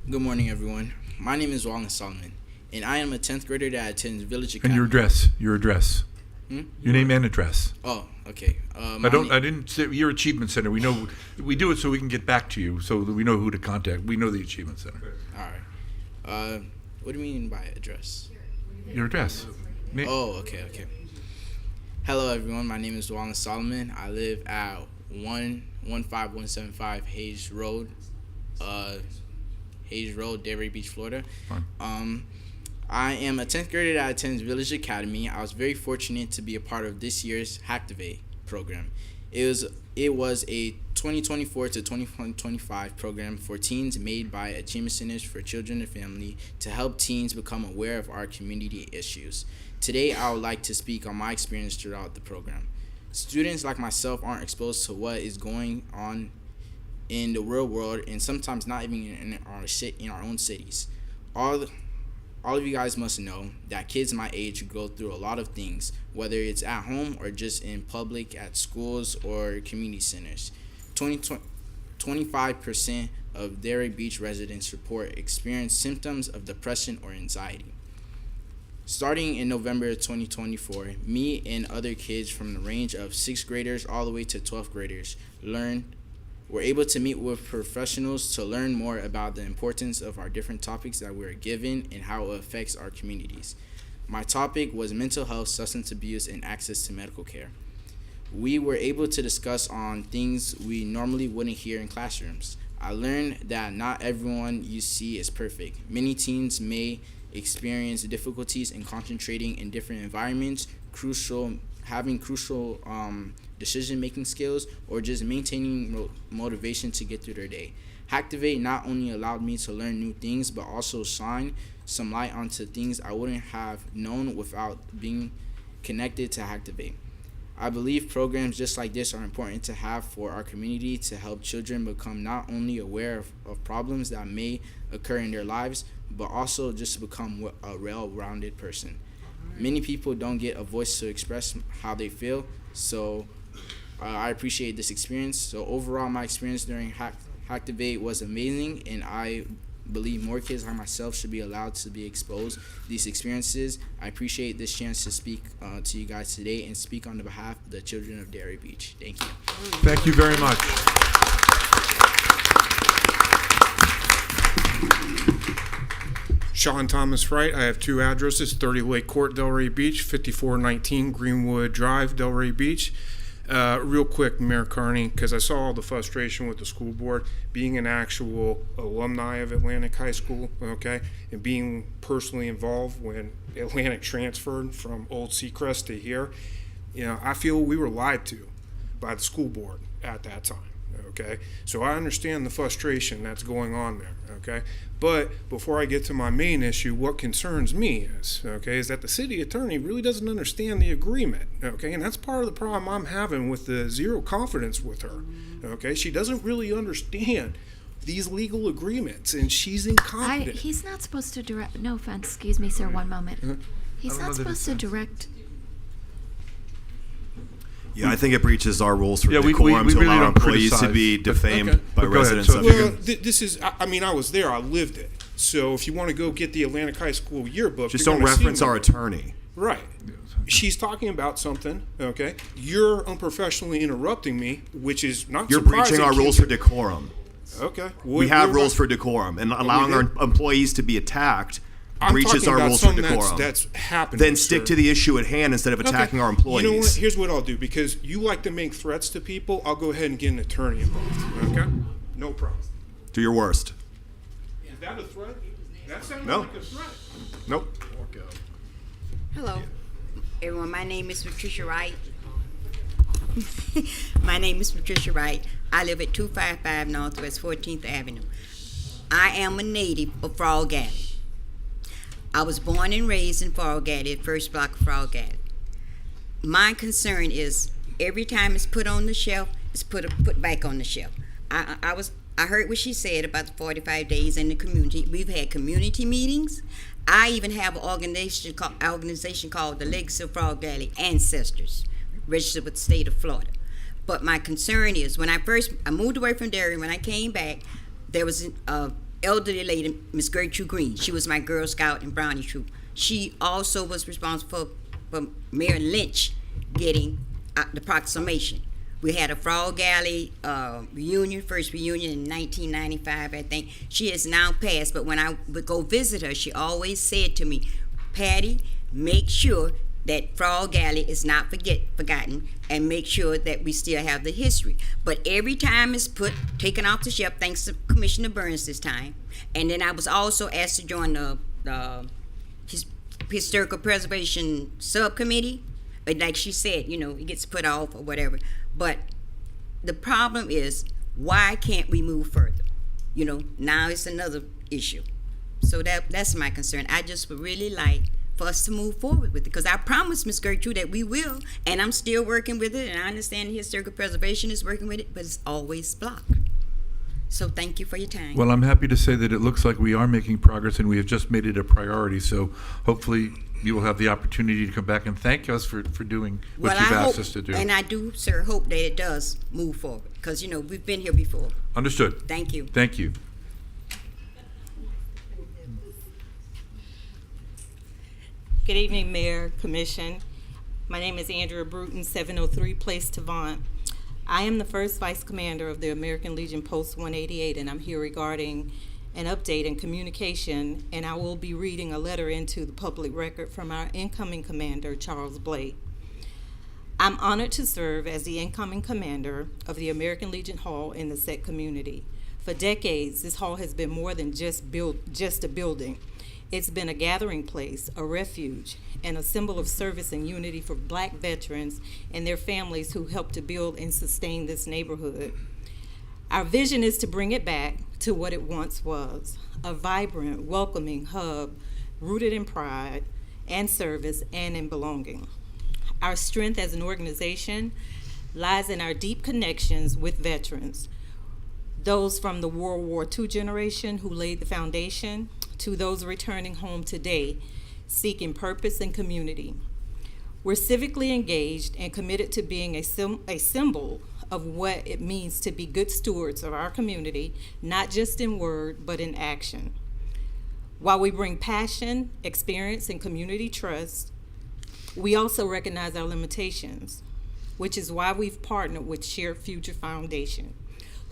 Good morning, everyone. My name is Wallace Solomon, and I am a 10th grader that attends Village Academy. And your address. Your name and address. Oh, okay. I didn't say your achievement center. We know we do it so we can get back to you, so that we know who to contact. We know the achievement center. All right. What do you mean by address? Your address. Oh, okay. Hello, everyone. My name is Wallace Solomon. I live at 15175 Hayes Road, Delray Beach, Florida. I am a 10th grader that attends Village Academy. I was very fortunate to be a part of this year's Hacktivate program. It was a 2024 to 2025 program for teens made by Achievement Centers for Children and Family to help teens become aware of our community issues. Today, I would like to speak on my experience throughout the program. Students like myself aren't exposed to what is going on in the real world, and sometimes not even in our own cities. All of you guys must know that kids my age go through a lot of things, whether it's at home or just in public, at schools or community centers. 25% of Delray Beach residents report experience symptoms of depression or anxiety. Starting in November of 2024, me and other kids from the range of 6th graders all the way to 12th graders were able to meet with professionals to learn more about the importance of our different topics that we are given and how it affects our communities. My topic was mental health, substance abuse, and access to medical care. We were able to discuss on things we normally wouldn't hear in classrooms. I learned that not everyone you see is perfect. Many teens may experience difficulties in concentrating in different environments, having crucial decision-making skills, or just maintaining motivation to get through their day. Hacktivate not only allowed me to learn new things, but also shine some light onto things I wouldn't have known without being connected to Hacktivate. I believe programs just like this are important to have for our community to help children become not only aware of problems that may occur in their lives, but also just to become a well-rounded person. Many people don't get a voice to express how they feel, so I appreciate this experience. So overall, my experience during Hacktivate was amazing, and I believe more kids like myself should be allowed to be exposed to these experiences. I appreciate this chance to speak to you guys today and speak on the behalf of the children of Delray Beach. Thank you. Thank you very much. Sean Thomas Wright. I have two addresses: 30 Lake Court, Delray Beach, 5419 Greenwood Drive, Delray Beach. Real quick, Mayor Carney, because I saw all the frustration with the school board, being an actual alumni of Atlantic High School, okay, and being personally involved when Atlantic transferred from Old Seacrest to here. I feel we were lied to by the school board at that time, okay? So I understand the frustration that's going on there, okay? But before I get to my main issue, what concerns me is that the city attorney really doesn't understand the agreement, okay? And that's part of the problem I'm having with the zero confidence with her, okay? She doesn't really understand these legal agreements, and she's incompetent. He's not supposed to direct, no offense, excuse me, sir, one moment. He's not supposed to direct. Yeah, I think it breaches our rules for decorum we to really allow don't employees to criticize. be defamed Okay. by But go ahead. residents So of if here. you This is, I mean, I was there, I lived it. So if you want to go get the Atlantic High School yearbook, Just you're don't gonna see reference me. our attorney. Right. she's talking about something, okay? You're unprofessionally interrupting me, which is not You're surprising. breaching our rules for decorum. Okay. We have rules for decorum, and allowing our employees to be attacked I'm breaches talking our about rules for something decorum. that's happening. Then stick sir. to the issue at hand instead of attacking our employees. You know what? Here's what I'll do. Because you like to make threats to people, I'll go ahead and get an attorney involved. Okay? No problem. Do your worst. Is that a threat? That sounds No. like a threat. Nope. Hello, everyone. My name is Patricia Wright. My name is Patricia Wright. I live at 255 Northwest 14th Avenue. I am a native of Frog Alley. I was born and raised in Frog Alley, the first block of Frog Alley. My concern is every time it's put on the shelf, it's put back on the shelf. I heard what she said about the 45 days in the community. We've had community meetings. I even have an organization called the Legacy of Frog Valley Ancestors, registered with the state of Florida. But my concern is when I moved away from Derry, when I came back, there was an elderly lady, Miss Gertrude Green. She was my Girl Scout and Brownie troop. She also was responsible for Mayor Lynch getting the proclamation. We had a Frog Alley reunion, first reunion in 1995, I think. She has now passed, but when I would go visit her, she always said to me, Patty, make sure that Frog Alley is not forgotten, and make sure that we still have the history. But every time it's taken off the shelf, thanks to Commissioner Burns this time. And then I was also asked to join the Historical Preservation Subcommittee. But like she said, it gets put off or whatever. But the problem is, why can't we move further? Now it's another issue. So that's my concern. I just would really like for us to move forward with it, because I promised Ms. Gertrude that we will, and I'm still working with it, and I understand the Historical Preservation is working with it, but it's always blocked. So thank you for your time. Well, I'm happy to say that it looks like we are making progress, and we have just made it a priority. So hopefully you will have the opportunity to come back and thank us for doing what you've asked us to do. And I do, sir, hope that it does move forward, because, we've been here before. Understood. Thank you. Thank you. Good evening, Mayor, Commission. My name is Andrea Bruton, 703 Place Tavant. I am the first Vice Commander of the American Legion Post 188, and I'm here regarding an update in communication, and I will be reading a letter into the public record from our incoming commander, Charles Blake. I'm honored to serve as the incoming commander of the American Legion Hall in the Set community. For decades, this hall has been more than just a building. It's been a gathering place, a refuge, and a symbol of service and unity for Black veterans and their families who helped to build and sustain this neighborhood. Our vision is to bring it back to what it once was, a vibrant, welcoming hub rooted in pride and service and in belonging. Our strength as an organization lies in our deep connections with veterans, those from the World War II generation who laid the foundation, to those returning home today, seeking purpose and community. We're civically engaged and committed to being a symbol of what it means to be good stewards of our community, not just in word, but in action. While we bring passion, experience, and community trust, we also recognize our limitations, which is why we've partnered with Shared Future Foundation,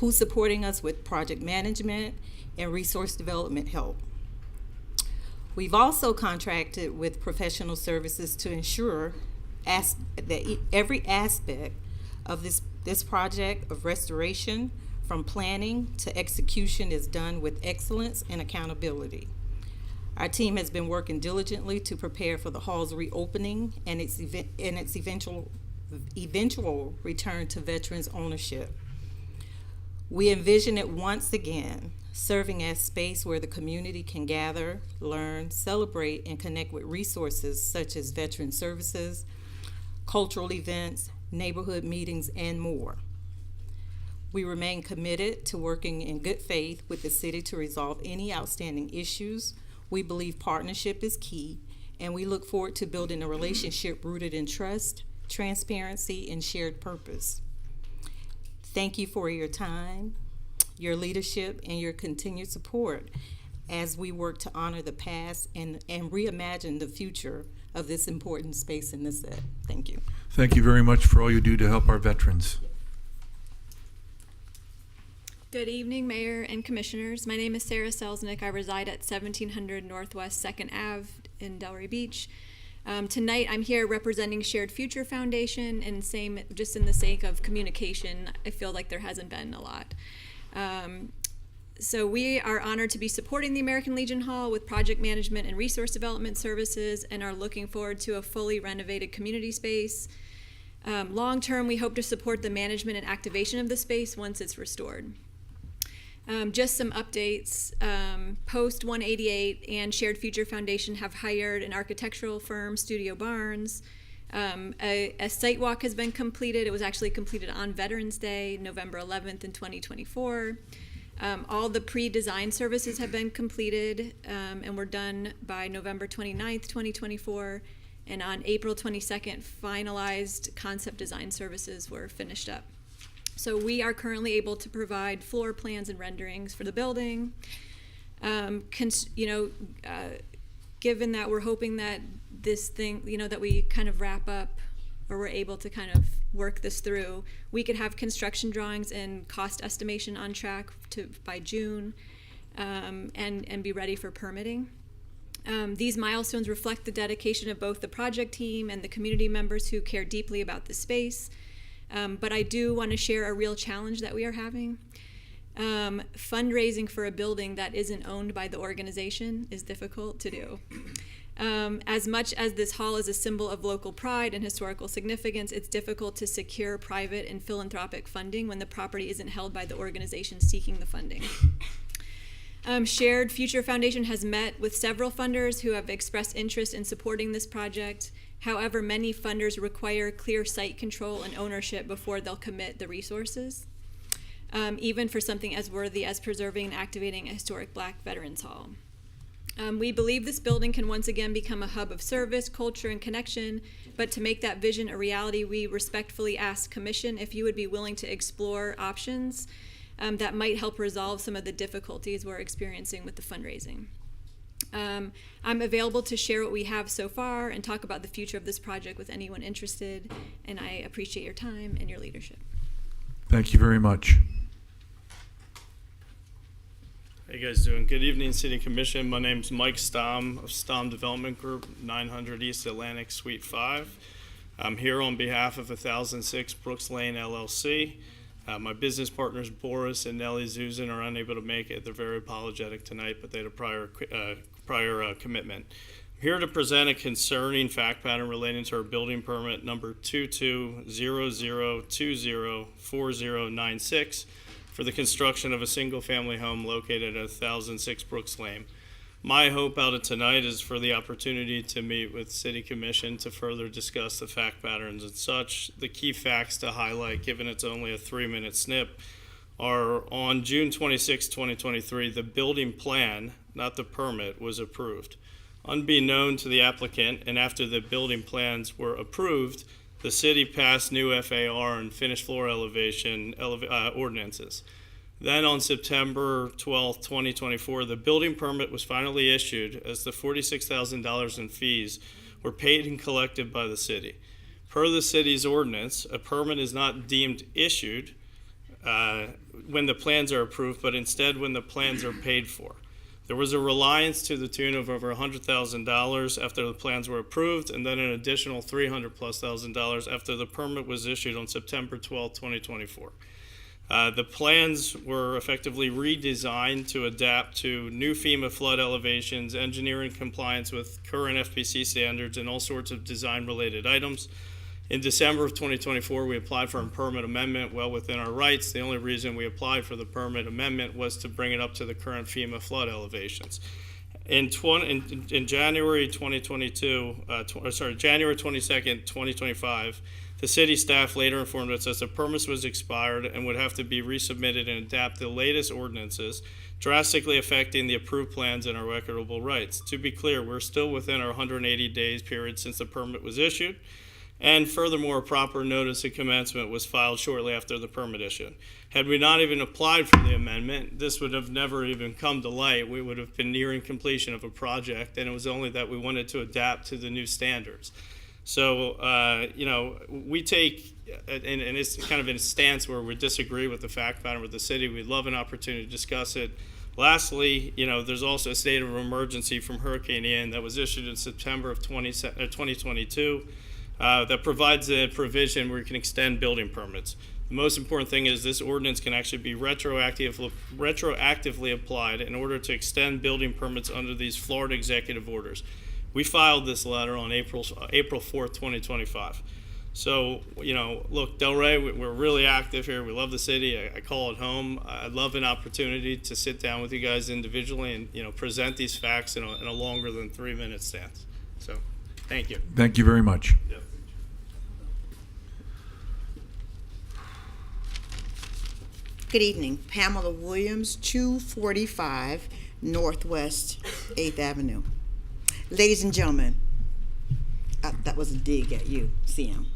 who's supporting us with project management and resource development help. We've also contracted with professional services to ensure that every aspect of this project of restoration, from planning to execution, is done with excellence and accountability. Our team has been working diligently to prepare for the hall's reopening and its eventual return to veterans' ownership. We envision it once again serving as space where the community can gather, learn, celebrate, and connect with resources such as veteran services, cultural events, neighborhood meetings, and more. We remain committed to working in good faith with the city to resolve any outstanding issues. We believe partnership is key, and we look forward to building a relationship rooted in trust, transparency, and shared purpose. Thank you for your time, your leadership, and your continued support as we work to honor the past and reimagine the future of this important space in the set. Thank you. Thank you very much for all you do to help our veterans. Good evening, Mayor and Commissioners. My name is Sarah Selznick. I reside at 1700 Northwest 2nd Ave in Delray Beach. Tonight, I'm here representing Shared Future Foundation, and just in the sake of communication, I feel like there hasn't been a lot. So we are honored to be supporting the American Legion Hall with project management and resource development services, and are looking forward to a fully renovated community space. Long term, we hope to support the management and activation of the space once it's restored. Just some updates. Post 188 and Shared Future Foundation have hired an architectural firm, Studio Barnes. A site walk has been completed. It was actually completed on Veterans Day, November 11th in 2024. All the pre-design services have been completed and were done by November 29th, 2024. And on April 22nd, finalized concept design services were finished up. So we are currently able to provide floor plans and renderings for the building. Given that we're hoping that this thing, that we kind of wrap up, or we're able to kind of work this through, we could have construction drawings and cost estimation on track by June, and be ready for permitting. These milestones reflect the dedication of both the project team and the community members who care deeply about the space. But I do want to share a real challenge that we are having. Fundraising for a building that isn't owned by the organization is difficult to do. As much as this hall is a symbol of local pride and historical significance, it's difficult to secure private and philanthropic funding when the property isn't held by the organization seeking the funding. Shared Future Foundation has met with several funders who have expressed interest in supporting this project. However, many funders require clear site control and ownership before they'll commit the resources, even for something as worthy as preserving and activating a historic Black Veterans Hall. We believe this building can once again become a hub of service, culture, and connection, but to make that vision a reality, we respectfully ask Commission if you would be willing to explore options that might help resolve some of the difficulties we're experiencing with the fundraising. I'm available to share what we have so far and talk about the future of this project with anyone interested, and I appreciate your time and your leadership. Thank you very much. How you guys doing? Good evening, City Commission. My name's Mike Stom of Stom Development Group, 900 East Atlantic, Suite 5. I'm here on behalf of 1006 Brooks Lane, LLC. My business partners, Boris and Nellie Zuzan, are unable to make it. They're very apologetic tonight, but they had a prior commitment. I'm here to present a concerning fact pattern relating to our building permit number 2200204096 for the construction of a single-family home located at 1006 Brooks Lane. My hope out of tonight is for the opportunity to meet with City Commission to further discuss the fact patterns and such. The key facts to highlight, given it's only a 3-minute snip, are on June 26, 2023, the building plan, not the permit, was approved. Unbeknown to the applicant, and after the building plans were approved, the city passed new FAR and finished floor elevation ordinances. Then on September 12, 2024, the building permit was finally issued as the $46,000 in fees were paid and collected by the city. Per the city's ordinance, a permit is not deemed issued when the plans are approved, but instead when the plans are paid for. There was a reliance to the tune of over $100,000 after the plans were approved, and then an additional $300,000+ after the permit was issued on September 12, 2024. The plans were effectively redesigned to adapt to new FEMA flood elevations, engineering compliance with current FPC standards, and all sorts of design-related items. In December of 2024, we applied for a permit amendment well within our rights. The only reason we applied for the permit amendment was to bring it up to the current FEMA flood elevations. In January 2022, January 22nd, 2025, the city staff later informed us that the permit was expired and would have to be resubmitted and adapt the latest ordinances, drastically affecting the approved plans and our equitable rights. To be clear, we're still within our 180 days period since the permit was issued. And furthermore, a proper notice of commencement was filed shortly after the permit issue. Had we not even applied for the amendment, this would have never even come to light. We would have been nearing completion of a project, and it was only that we wanted to adapt to the new standards. So, we take, and it's kind of in a stance where we disagree with the fact pattern with the city. We'd love an opportunity to discuss it. Lastly, there's also a state of emergency from Hurricane Ian that was issued in September of 2022 that provides a provision where you can extend building permits. The most important thing is this ordinance can actually be retroactively applied in order to extend building permits under these Florida executive orders. We filed this letter on April 4th, 2025. So, look, Delray, we're really active here. We love the city. I call it home. I'd love an opportunity to sit down with you guys individually and, present these facts in a longer than 3-minute stance. So, thank you. Thank you very much. Yep. Good evening. Pamela Williams, 245 Northwest 8th Avenue. Ladies and gentlemen, that was a dig at you, CM.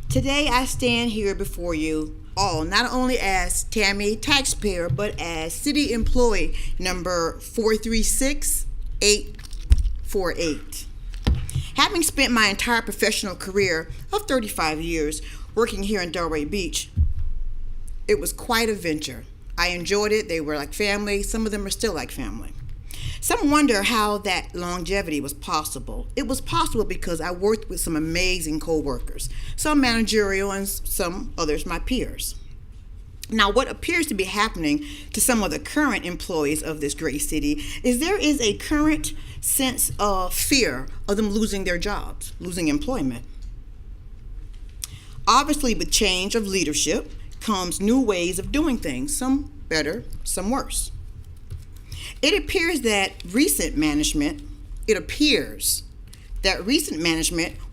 Today I stand here before you all, not only as Tammy taxpayer, but as city employee number 436848. Having spent my entire professional career of 35 years working here in Delray Beach, it was quite a venture. I enjoyed it. They were like family. Some of them are still like family. Some wonder how that longevity was possible. It was possible because I worked with some amazing co-workers, some managerial and some others my peers. Now, what appears to be happening to some of the current employees of this great city is there is a current sense of fear of them losing their jobs, losing employment. Obviously, with change of leadership comes new ways of doing things, some better, some worse. It appears that recent management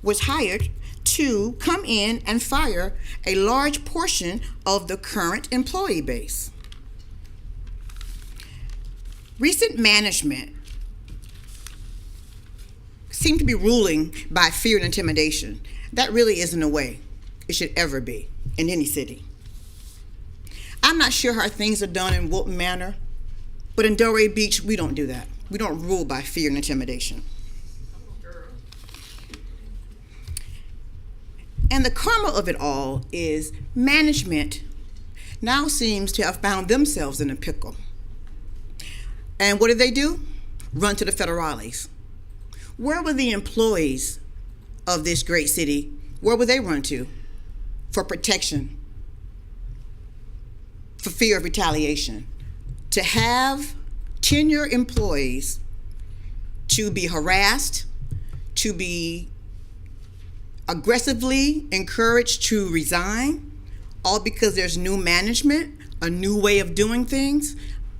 was hired to come in and fire a large portion of the current employee base. Recent management seemed to be ruling by fear and intimidation. That really isn't a way it should ever be in any city. I'm not sure how things are done in Wilton Manor, but in Delray Beach, we don't do that. We don't rule by fear and intimidation. And the karma of it all is management now seems to have found themselves in a pickle. And what do? Run to the federales. Where were the employees of this great city? Where would they run to for protection, for fear of retaliation? To have tenured employees to be harassed, to be aggressively encouraged to resign, all because there's new management, a new way of doing things.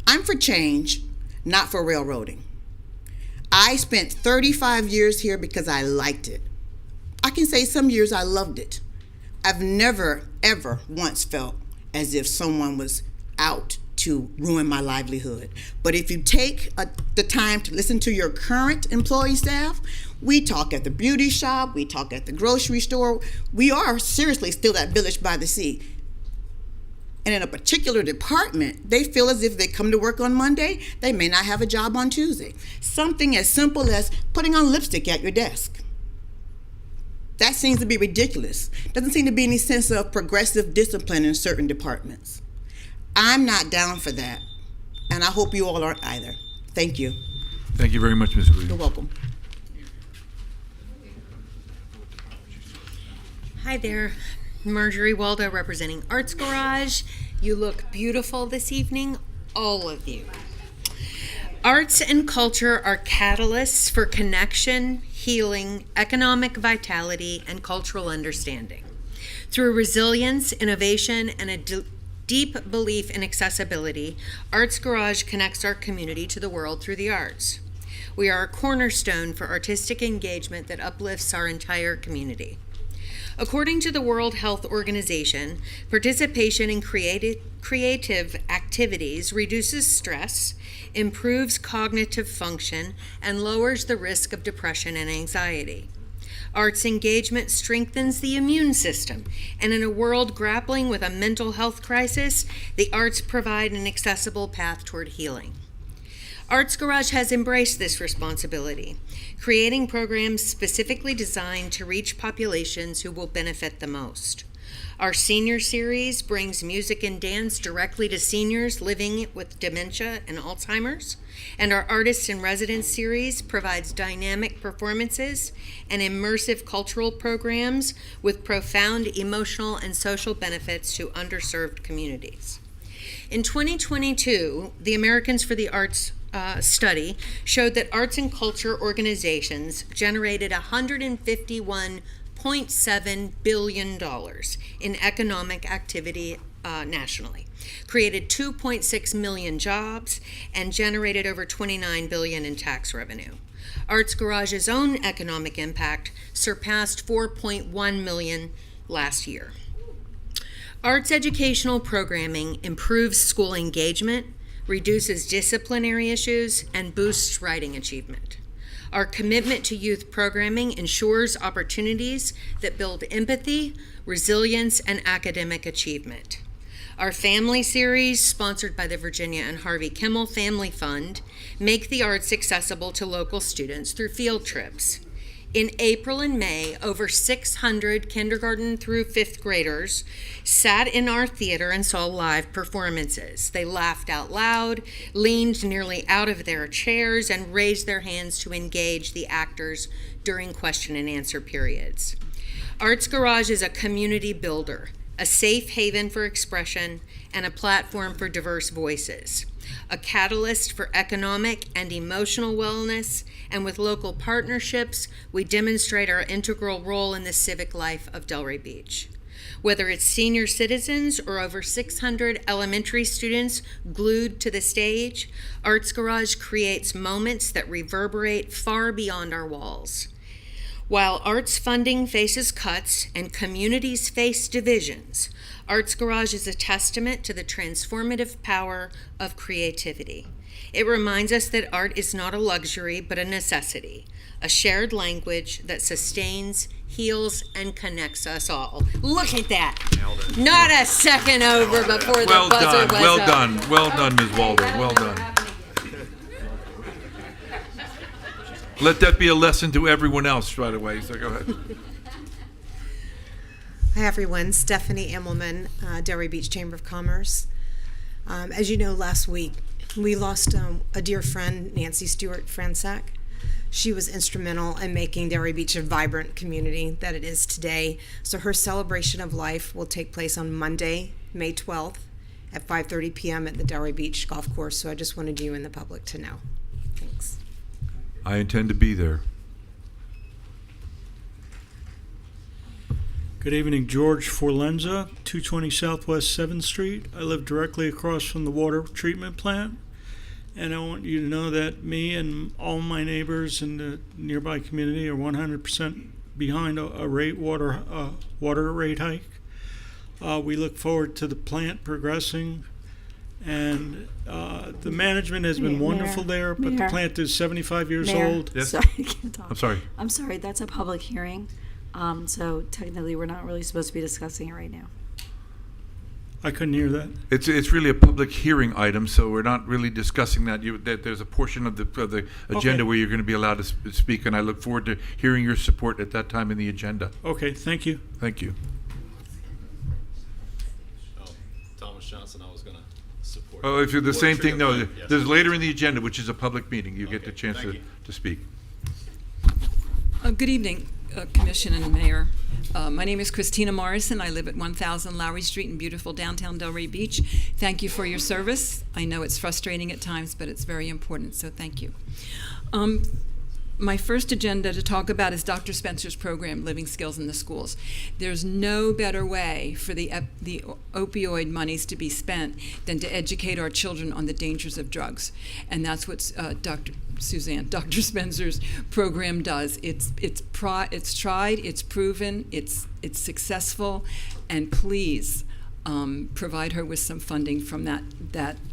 I'm for change, not for railroading. I spent 35 years here because I liked it. I can say some years I loved it. I've never, ever once felt as if someone was out to ruin my livelihood. But if you take the time to listen to your current employee staff, we talk at the beauty shop, we talk at the grocery store. We are seriously still that village by the sea. And in a particular department, they feel as if they come to work on Monday, they may not have a job on Tuesday. Something as simple as putting on lipstick at your desk. That seems to be ridiculous. Doesn't seem to be any sense of progressive discipline in certain departments. I'm not down for that, and I hope you all aren't either. Thank you. Thank you very much, Ms. Williams. You're welcome. Hi there, Marjorie Waldo representing Arts Garage. You look beautiful this evening, all of you. Arts and culture are catalysts for connection, healing, economic vitality, and cultural understanding. Through resilience, innovation, and a deep belief in accessibility, Arts Garage connects our community to the world through the arts. We are a cornerstone for artistic engagement that uplifts our entire community. According to the World Health Organization, participation in creative activities reduces stress, improves cognitive function, and lowers the risk of depression and anxiety. Arts engagement strengthens the immune system, and in a world grappling with a mental health crisis, the arts provide an accessible path toward healing. Arts Garage has embraced this responsibility, creating programs specifically designed to reach populations who will benefit the most. Our senior series brings music and dance directly to seniors living with dementia and Alzheimer's, and our Artists in Residence series provides dynamic performances and immersive cultural programs with profound emotional and social benefits to underserved communities. In 2022, the Americans for the Arts study showed that arts and culture organizations generated $151.7 billion in economic activity nationally, created 2.6 million jobs, and generated over $29 billion in tax revenue. Arts Garage's own economic impact surpassed $4.1 million last year. Arts educational programming improves school engagement, reduces disciplinary issues, and boosts writing achievement. Our commitment to youth programming ensures opportunities that build empathy, resilience, and academic achievement. Our family series, sponsored by the Virginia and Harvey Kimmel Family Fund, make the arts accessible to local students through field trips. In April and May, over 600 kindergarten through fifth graders sat in our theater and saw live performances. They laughed out loud, leaned nearly out of their chairs, and raised their hands to engage the actors during question and answer periods. Arts Garage is a community builder, a safe haven for expression, and a platform for diverse voices, a catalyst for economic and emotional wellness, and with local partnerships, we demonstrate our integral role in the civic life of Delray Beach. Whether it's senior citizens or over 600 elementary students glued to the stage, Arts Garage creates moments that reverberate far beyond our walls. While arts funding faces cuts and communities face divisions, Arts Garage is a testament to the transformative power of creativity. It reminds us that art is not a luxury, but a necessity, a shared language that sustains, heals, and connects us all. Look at that. Not a second over before the buzzer was Well up. done. Well done, Ms. Waldo. Well done. Let that be a lesson to everyone else right away. So go ahead. Hi, everyone. Stephanie Immelman, Delray Beach Chamber of Commerce. As you know, last week we lost a dear friend, Nancy Stewart Fransack. She was instrumental in making Delray Beach a vibrant community that it is today. So her celebration of life will take place on Monday, May 12th at 5:30 p.m. at the Delray Beach Golf Course. So I just wanted you and the public to know. Thanks. I intend to be there. Good evening, George Forlenza, 220 Southwest 7th Street. I live directly across from the water treatment plant, and I want you to know that me and all my neighbors in the nearby community are 100% behind a water rate hike. We look forward to the plant progressing, and the management has been wonderful there, but the plant is 75 years old. Yes? Sorry, I can't talk. I'm sorry. I'm sorry, that's a public hearing. So technically, we're not really supposed to be discussing it right now. I couldn't hear that. It's really a public hearing item, so we're not really discussing that. There's a portion of the agenda Okay. where you're going to be allowed to speak, and I look forward to hearing your support at that time in the agenda. Okay, thank you. Thank you. Thomas Johnson, I was going to support. Oh, if you're the Water same thing, no, treatment plant, yes. there's later in the agenda, which is a public meeting. You get the chance thank you. to speak. Good evening, Commission and Mayor. My name is Christina Morrison. I live at 1000 Lowry Street in beautiful downtown Delray Beach. Thank you for your service. I know it's frustrating at times, but it's very important, so thank you. My first agenda to talk about is Dr. Spencer's program, Living Skills in the Schools. There's no better way for the opioid monies to be spent than to educate our children on the dangers of drugs. And that's what Dr. Spencer's program does. It's tried, it's proven, it's successful, and please provide her with some funding from that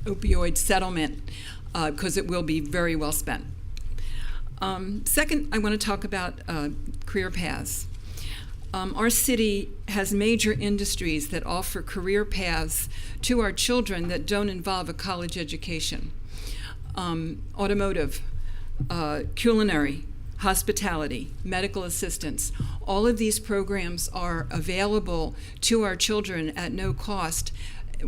opioid settlement because it will be very well spent. Second, I want to talk about career paths. Our city has major industries that offer career paths to our children that don't involve a college education. Automotive, culinary, hospitality, medical assistance. All of these programs are available to our children at no cost,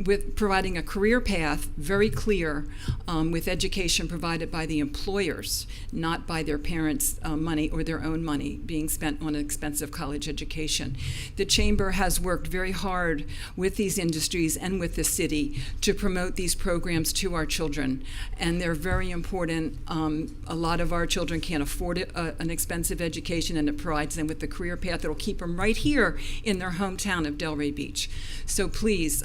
with providing a career path, very clear, with education provided by the employers, not by their parents' money or their own money being spent on an expensive college education. The Chamber has worked very hard with these industries and with the city to promote these programs to our children, and they're very important. A lot of our children can't afford an expensive education, and it provides them with the career path that will keep them right here in their hometown of Delray Beach. So please,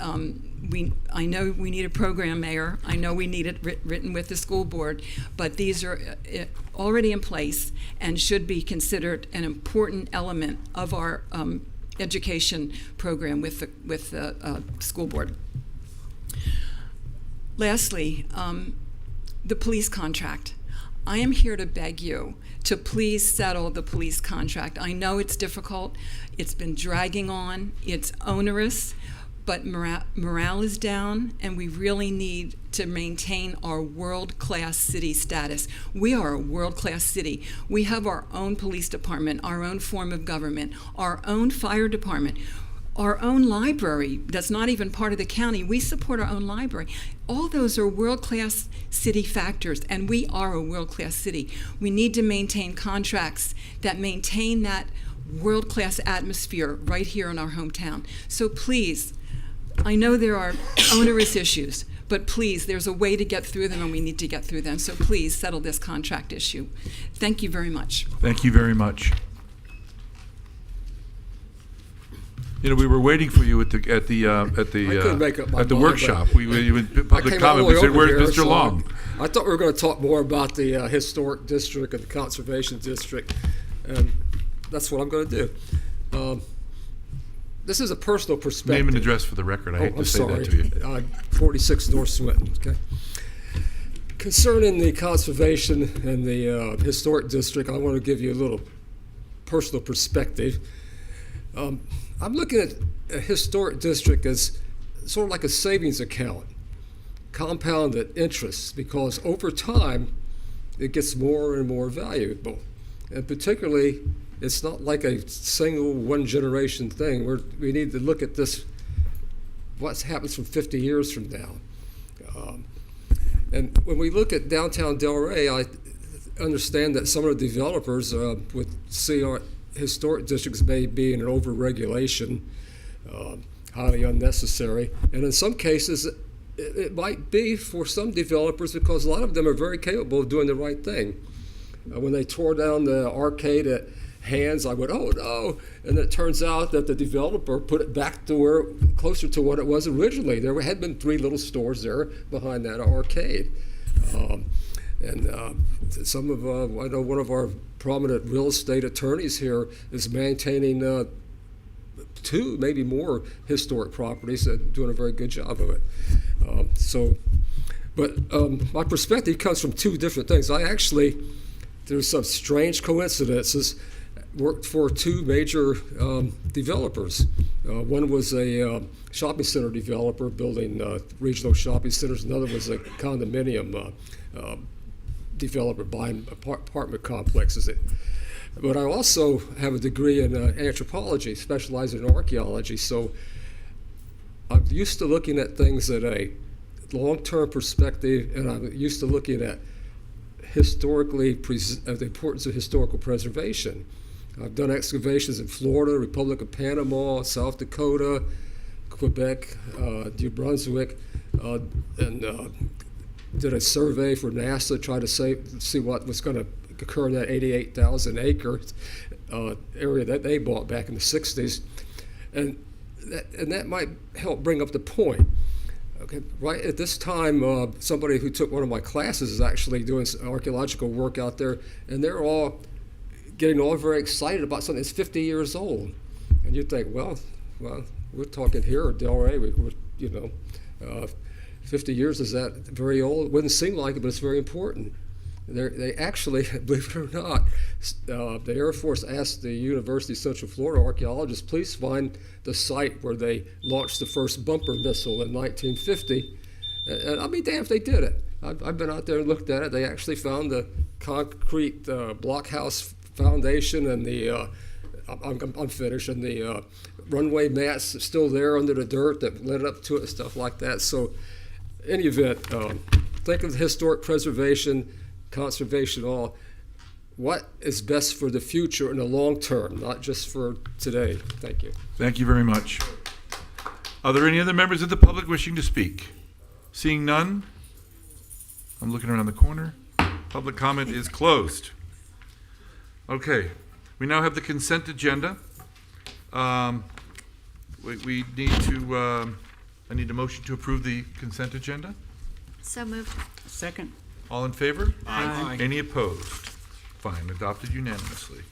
I know we need a program, Mayor. I know we need it written with the school board, but these are already in place and should be considered an important element of our education program with the school board. Lastly, the police contract. I am here to beg you to please settle the police contract. I know it's difficult. It's been dragging on. It's onerous. But morale is down, and we really need to maintain our world-class city status. We are a world-class city. We have our own police department, our own form of government, our own fire department, our own library that's not even part of the county. We support our own library. All those are world-class city factors, and we are a world-class city. We need to maintain contracts that maintain that world-class atmosphere right here in our hometown. So please, I know there are onerous issues, but please, there's a way to get through them, and we need to get through them. So please settle this contract issue. Thank you very much. Thank you very much. You know, we were waiting for you at the workshop. We would public comment. We said, "Where's Mr. Long?" I thought we were going to talk more about the historic district and the conservation district, and that's what I'm going to do. This is a personal perspective. Name and address for the record. I hate to say that to you. 46 North Swinton. Okay. Concerning the conservation and the historic district, I want to give you a little personal perspective. I'm looking at a historic district as sort of like a savings account, compounded interest, because over time it gets more and more valuable. And particularly, it's not like a single one generation thing. We need to look at this, what happens from 50 years from now. And when we look at downtown Delray, I understand that some of the developers would see our historic districts may be in an over-regulation, highly unnecessary. And in some cases, it might be for some developers, because a lot of them are very capable of doing the right thing. When they tore down the arcade at Hands, I went, oh no, and it turns out that the developer put it back to closer to what it was originally. There had been 3 little stores there behind that arcade. Some of, I know one of our prominent real estate attorneys here is maintaining 2, maybe more historic properties and doing a very good job of it. My perspective comes from 2 different things. There's some strange coincidences. Worked for 2 major developers. One was a shopping center developer building regional shopping centers. Another was a condominium developer buying apartment complexes. But I also have a degree in anthropology, specializing in archaeology. So I'm used to looking at things at a long-term perspective, and I'm used to looking at the importance of historical preservation. I've done excavations in Florida, Republic of Panama, South Dakota, Quebec, New Brunswick, and did a survey for NASA, try to see what was going to occur in that 88,000 acre area that they bought back in the 60s. And that might help bring up the point. Okay, right at this time, somebody who took one of my classes is actually doing some archaeological work out there, and they're all getting all very excited about something that's 50 years old. And you think, well, we're talking here at Delray, 50 years, is that very old? It wouldn't seem like it, but it's very important. They actually, believe it or not, the Air Force asked the University of Central Florida archaeologists, please find the site where they launched the first bumper missile in 1950. And I'll be damned if they did it. I've been out there and looked at it. They actually found the concrete blockhouse foundation and the unfinished, and the runway mats still there under the dirt that led up to it and stuff like that. So, in any event, think of historic preservation, conservation, all. What is best for the future in the long term, not just for today? Thank you. Thank you very much. Are there any other members of the public wishing to speak? Seeing none, I'm looking around the corner. Public comment is closed. Okay, we now have the consent agenda. We need to, I need a motion to approve the consent agenda. So moved. Second. All in favor? Aye. Any opposed? Fine, adopted unanimously.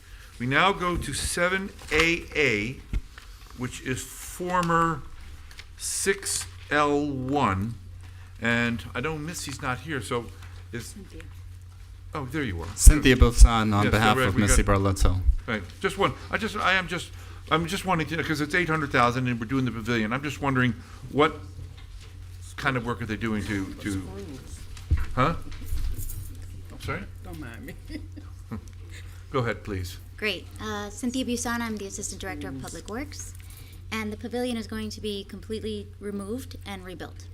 We now go to 7AA, which is former 6L1. And I know Missy's not here, so is, oh, there you are. Cynthia Bosan on Yes, behalf right, of we Missy got- Barlotto. Right, just one, I'm just wanting to, because it's 800,000 and we're doing the pavilion, I'm just wondering what kind of work are they doing to, huh? I'm sorry? Don't mind me. Go ahead, please. Great. Cynthia Busana, I'm the Assistant Director of Public Works, and the pavilion is going to be completely removed and rebuilt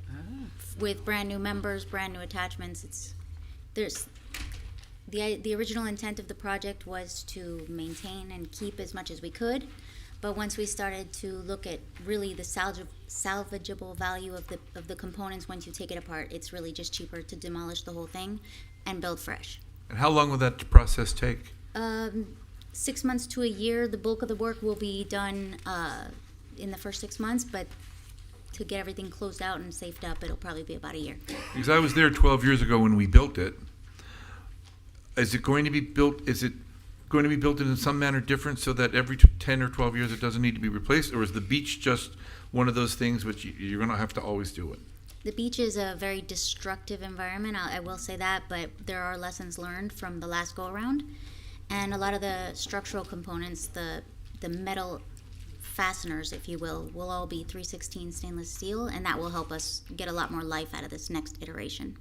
with brand new members, brand new attachments. The original intent of the project was to maintain and keep as much as we could, but once we started to look at really the salvageable value of the components, once you take it apart, it's really just cheaper to demolish the whole thing and build fresh. And how long will that process take? 6 months to a year. The bulk of the work will be done in the first 6 months, but to get everything closed out and safed up, it'll probably be about a year. Because I was there 12 years ago when we built it. Is it going to be built in some manner different so that every 10 or 12 years it doesn't need to be replaced? Or is the beach just one of those things which you're going to have to always do it? The beach is a very destructive environment, I will say that, but there are lessons learned from the last go-around. And a lot of the structural components, the metal fasteners, if you will all be 316 stainless steel, and that will help us get a lot more life out of this next iteration.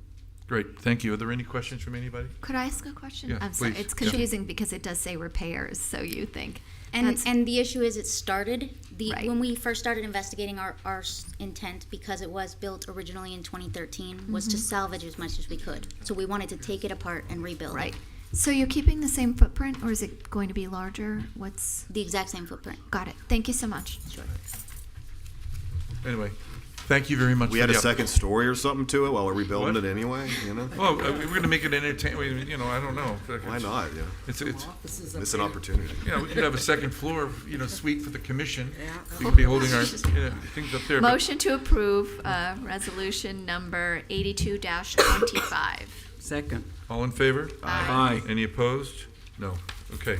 Great, thank you. Are there any questions from anybody? Could I ask a question? Yeah, I'm sorry, please. it's confusing because it does say repairs, so you think. And the issue is it started, Right. when we first started investigating our intent, because it was built originally in 2013, was to salvage as much as we could. So we wanted to take it apart and rebuild. Right. So you're keeping the same footprint, or is it going to be larger? What's the exact same footprint? Got it. Thank you so much. Sure. Anyway, thank you very much. We for had a the second story or something to it while we're rebuilding What? it anyway, you know? Well, we're going to make it entertaining, I don't know. Why not, yeah? It's Miss an opportunity. we could have a second floor, suite for the commission. We could be holding our things up there. but- Motion to approve resolution number 82-25. Second. All in favor? Aye. Any opposed? No. Okay.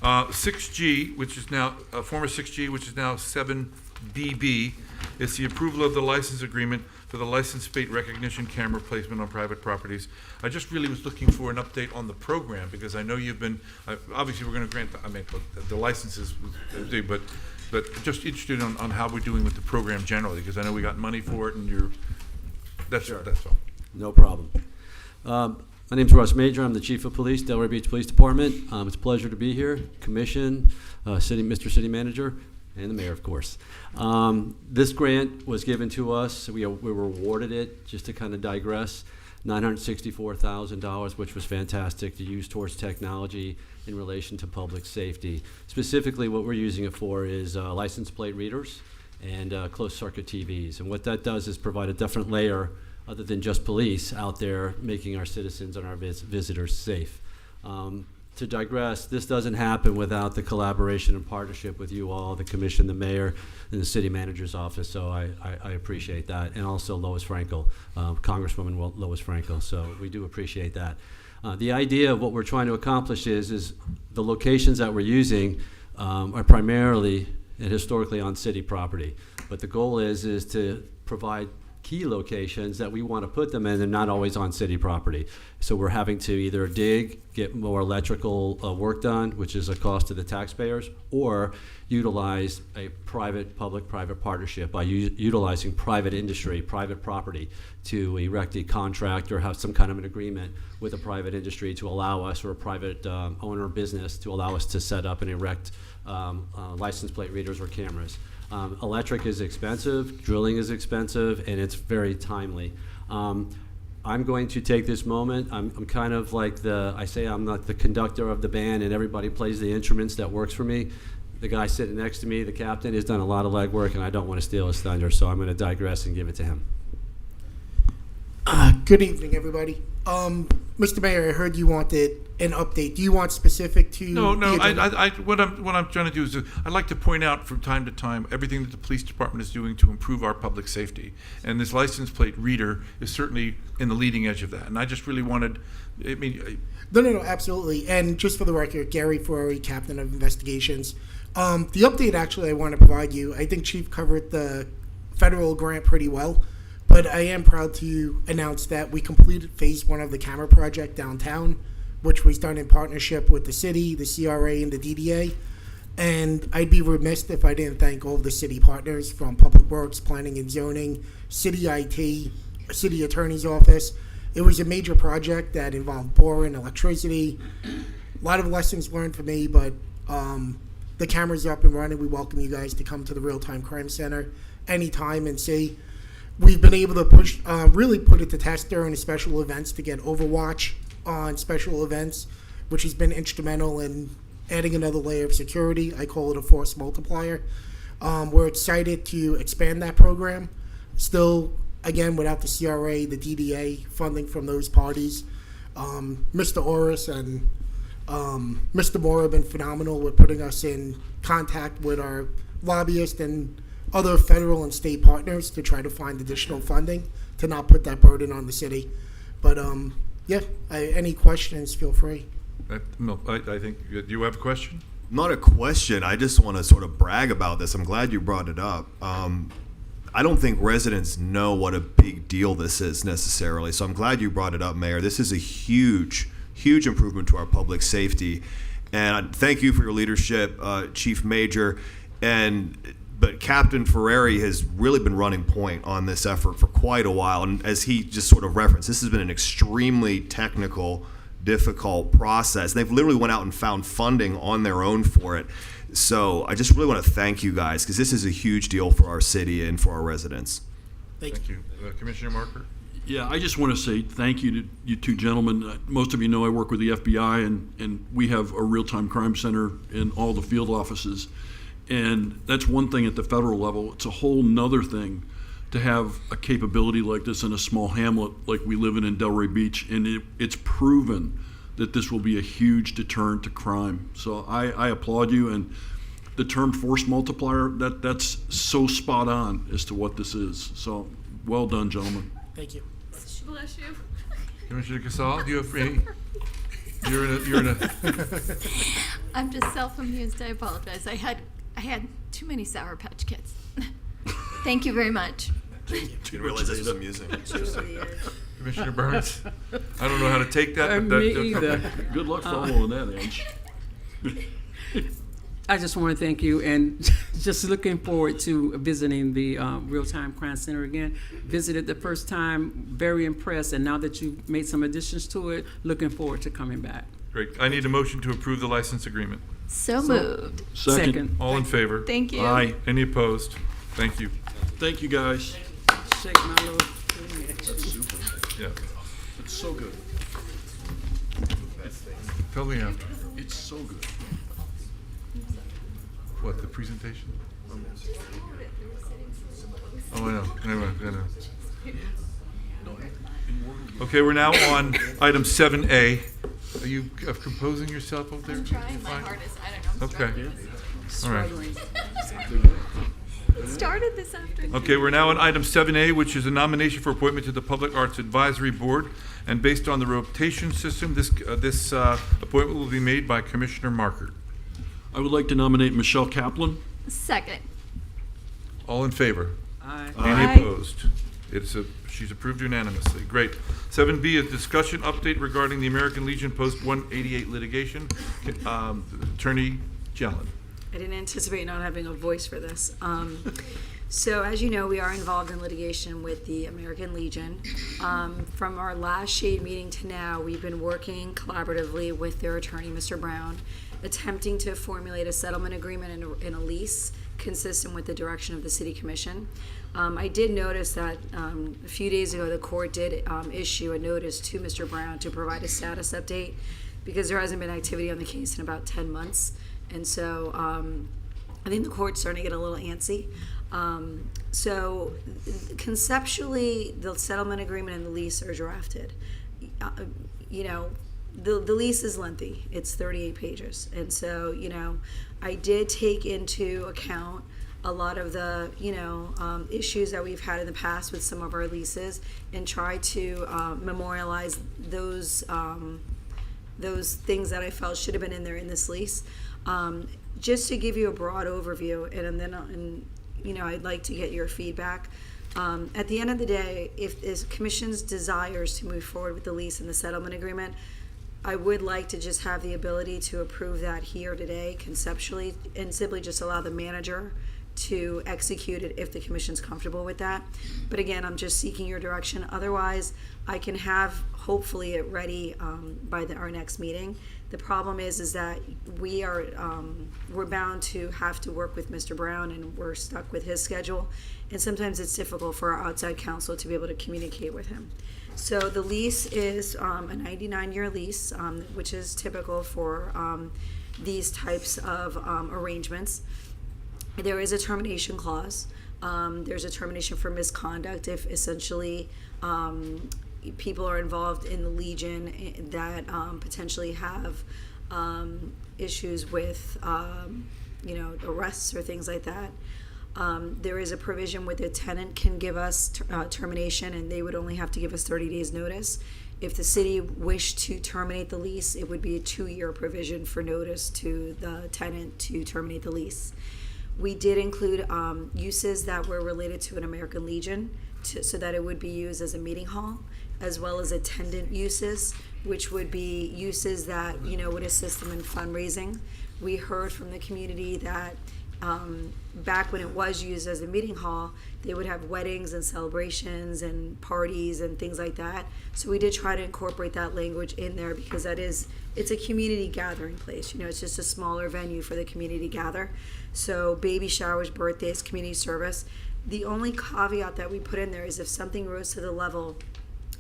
6G, which is now, former 6G, which is now 7BB, is the approval of the license agreement for the license plate recognition camera placement on private properties. I just really was looking for an update on the program, because I know you've been, obviously we're going to grant, the licenses, but just interested on how we're doing with the program generally, because I know we got money for it, and that's all. No problem. My name's Russ Major. I'm the Chief of Police, Delray Beach Police Department. It's a pleasure to be here. Commission, Mr. City Manager, and the Mayor, of course. This grant was given to us. We were awarded it, just to kind of digress, $964,000, which was fantastic to use towards technology in relation to public safety. Specifically, what we're using it for is license plate readers and closed-circuit TVs. And what that does is provide a different layer other than just police out there making our citizens and our visitors safe. To digress, this doesn't happen without the collaboration and partnership with you all, the commission, the mayor, and the city manager's office, so I appreciate that. And also Lois Frankel, Congresswoman Lois Frankel, so we do appreciate that. The idea of what we're trying to accomplish is the locations that we're using are primarily and historically on city property. But the goal is to provide key locations that we want to put them in, they're not always on city property. So we're having to either dig, get more electrical work done, which is a cost to the taxpayers, or utilize a public-private partnership by utilizing private industry, private property, to erect a contract or have some kind of an agreement with a private industry to allow us, or a private owner business, to allow us to set up and erect license plate readers or cameras. Electric is expensive, drilling is expensive, and it's very timely. I'm going to take this moment. I'm kind of like I'm not the conductor of the band and everybody plays the instruments. That works for me. The guy sitting next to me, the captain, has done a lot of legwork, and I don't want to steal his thunder, so I'm going to digress and give it to him. Good evening, everybody. Mr. Mayor, I heard you wanted an update. Do you want specific to? No. the agenda? What I'm trying to do is I'd like to point out from time to time everything that the police department is doing to improve our public safety, and this license plate reader is certainly in the leading edge of that. And I just really wanted, No, absolutely. And just for the record, Gary Ferrari, Captain of Investigations. The update actually I want to provide you, I think Chief covered the federal grant pretty well, but I am proud to announce that we completed phase 1 of the camera project downtown, which was done in partnership with the city, the CRA, and the DDA. And I'd be remiss if I didn't thank all of the city partners from Public Works, Planning and Zoning, City IT, City Attorney's Office. It was a major project that involved boring, electricity, a lot of lessons learned for me, but the camera's up and running. We welcome you guys to come to the Real-Time Crime Center anytime and see. We've been able to really put it to test during the special events to get Overwatch on special events, which has been instrumental in adding another layer of security. I call it a force multiplier. We're excited to expand that program. Still, again, without the CRA, the DDA, funding from those parties. Mr. Orris and Mr. Moore have been phenomenal with putting us in contact with our lobbyists and other federal and state partners to try to find additional funding to not put that burden on the city. But any questions, feel free. I think, do you have a question? Not a question. I just want to sort of brag about this. I'm glad you brought it up. I don't think residents know what a big deal this is necessarily, so I'm glad you brought it up, Mayor. This is a huge improvement to our public safety, and thank you for your leadership, Chief Major. But Captain Ferrari has really been running point on this effort for quite a while, and as he just sort of referenced, this has been an extremely technical, difficult process. They've literally went out and found funding on their own for it. So I just really want to thank you guys, because this is a huge deal for our city and for our residents. Thank you. Commissioner Marker? Yeah, I just want to say thank you to you two gentlemen. Most of you know I work with the FBI, and we have a real-time crime center in all the field offices. And that's one thing at the federal level. It's a whole nother thing to have a capability like this in a small hamlet like we live in Delray Beach. And it's proven that this will be a huge deterrent to crime. So I applaud you. And the term force multiplier, that's so spot on as to what this is. So well done, gentlemen. Thank you. Bless you. Commissioner Casal, do you have any? You're in a. I'm just self-amused. I apologize. I had too many Sour Patch Kids. Thank you very much. Didn't realize this was amusing. Commissioner Burns, I don't know how to take that. But Me either. Good luck following that, Edge. I just want to thank you, and just looking forward to visiting the Real-Time Crime Center again. Visited the first time, very impressed, and now that you've made some additions to it, looking forward to coming back. Great. I need a motion to approve the license agreement. So moved. Second. All in favor? Thank you. Aye. Any opposed? Thank you. Thank you, guys. Shake my little. That's super. Yeah. It's so good. Tell me after. It's so good. What, the presentation? Oh, I know. I know. Okay, we're now on item 7A. Are you composing yourself over there? I'm trying You my fine? hardest. I don't know. Okay. All right. It started this afternoon. Okay, we're now on item 7A, which is a nomination for appointment to the Public Arts Advisory Board. And based on the rotation system, this appointment will be made by Commissioner Marker. I would like to nominate Michelle Kaplan. Second. All in favor? Aye. Any opposed? She's approved unanimously. Great. 7B is discussion update regarding the American Legion Post 188 litigation. Attorney Jelen. I didn't anticipate not having a voice for this. So as you know, we are involved in litigation with the American Legion. From our last shade meeting to now, we've been working collaboratively with their attorney, Mr. Brown, attempting to formulate a settlement agreement and a lease consistent with the direction of the City Commission. I did notice that a few days ago, the court did issue a notice to Mr. Brown to provide a status update because there hasn't been activity on the case in about 10 months. And so I think the court's starting to get a little antsy. So conceptually, the settlement agreement and the lease are drafted. The lease is lengthy. It's 38 pages. And so, I did take into account a lot of the, issues that we've had in the past with some of our leases and try to memorialize those things that I felt should have been in there in this lease. Just to give you a broad overview, and then I'd like to get your feedback. At the end of the day, if the Commission's desires to move forward with the lease and the settlement agreement, I would like to just have the ability to approve that here today conceptually and simply just allow the manager to execute it if the Commission's comfortable with that. But again, I'm just seeking your direction. Otherwise, I can have hopefully it ready by our next meeting. The problem is that we're bound to have to work with Mr. Brown, and we're stuck with his schedule. And sometimes it's difficult for our outside counsel to be able to communicate with him. So the lease is a 99-year lease, which is typical for these types of arrangements. There is a termination clause. There's a termination for misconduct if essentially people are involved in the Legion that potentially have issues with arrests or things like that. There is a provision where the tenant can give us termination, and they would only have to give us 30 days notice. If the city wished to terminate the lease, it would be a 2-year provision for notice to the tenant to terminate the lease. We did include uses that were related to an American Legion so that it would be used as a meeting hall, as well as attendant uses, which would be uses that would assist them in fundraising. We heard from the community that back when it was used as a meeting hall, they would have weddings and celebrations and parties and things like that. So we did try to incorporate that language in there because it's a community gathering place. It's just a smaller venue for the community to gather. So baby showers, birthdays, community service. The only caveat that we put in there is if something rose to the level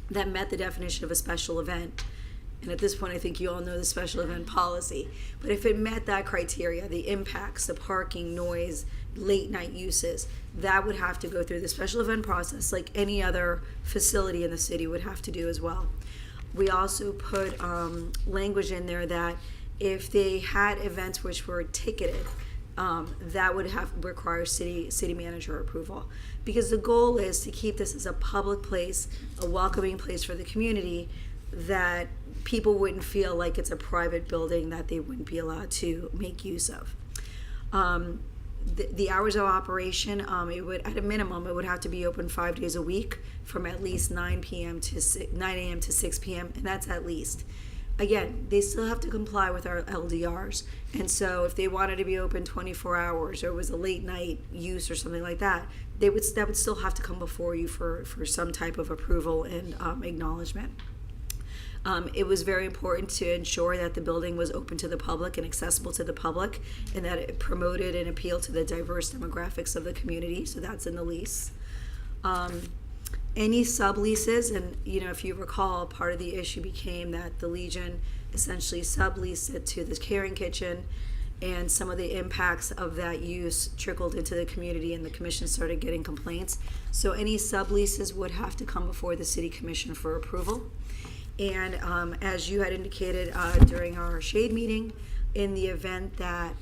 that met the definition of a special event. And at this point, I think you all know the special event policy. But if it met that criteria, the impacts, the parking, noise, late night uses, that would have to go through the special event process like any other facility in the city would have to do as well. We also put language in there that if they had events which were ticketed, that would require city manager approval. Because the goal is to keep this as a public place, a welcoming place for the community, that people wouldn't feel like it's a private building that they wouldn't be allowed to make use of. The hours of operation, it would, at a minimum, it would have to be open 5 days a week from at least 9 a.m. to 6 p.m., and that's at least. Again, they still have to comply with our LDRs, and so if they wanted to be open 24 hours or it was a late night use or something like that, that would still have to come before you for some type of approval and acknowledgement. It was very important to ensure that the building was open to the public and accessible to the public, and that it promoted and appealed to the diverse demographics of the community, so that's in the lease. Any subleases, and if you recall, part of the issue became that the Legion essentially subleased it to the Caring Kitchen, and some of the impacts of that use trickled into the community, and the commission started getting complaints. So any subleases would have to come before the City Commission for approval. And as you had indicated during our shade meeting, in the event that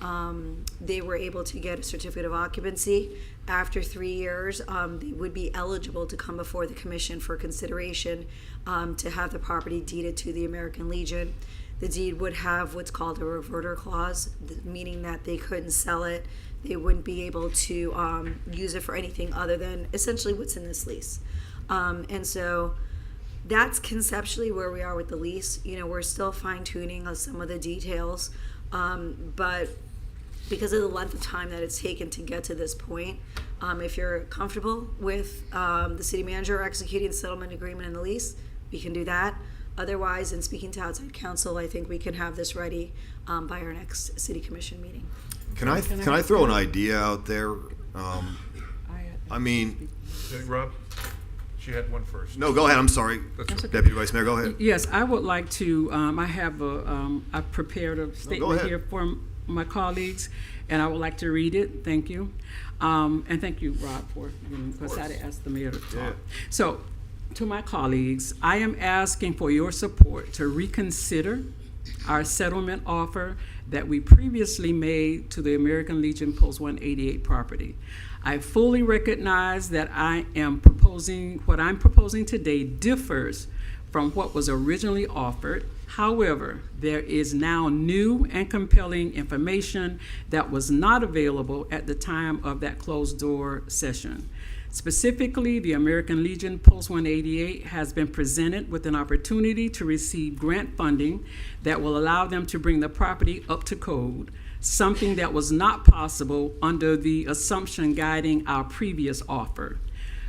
they were able to get a certificate of occupancy after 3 years, they would be eligible to come before the commission for consideration to have the property deeded to the American Legion. The deed would have what's called a reverter clause, meaning that they couldn't sell it. They wouldn't be able to use it for anything other than essentially what's in this lease. And so that's conceptually where we are with the lease. You know, we're still fine tuning on some of the details, but because of the length of time that it's taken to get to this point, if you're comfortable with the city manager executing the settlement agreement and the lease, we can do that. Otherwise, in speaking to outside counsel, I think we can have this ready by our next city commission meeting. Can I throw an idea out there? I mean, Rob, she had one first. No, go ahead. I'm sorry, Deputy Vice Mayor. Go ahead. Yes, I would like to. I have I've prepared a statement here for my colleagues, and I would like to read it. Thank you, and thank you, Rob, for because I had asked the mayor to talk. Yeah. So, to my colleagues, I am asking for your support to reconsider our settlement offer that we previously made to the American Legion Post 188 property. I fully recognize that what I'm proposing today differs from what was originally offered. However, there is now new and compelling information that was not available at the time of that closed door session. Specifically, the American Legion Post 188 has been presented with an opportunity to receive grant funding that will allow them to bring the property up to code, something that was not possible under the assumption guiding our previous offer.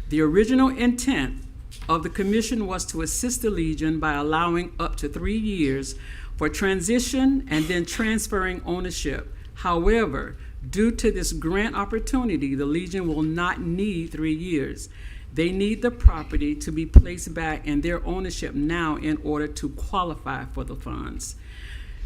The original intent of the commission was to assist the Legion by allowing up to 3 years for transition and then transferring ownership. However, due to this grant opportunity, the Legion will not need 3 years. They need the property to be placed back in their ownership now in order to qualify for the funds.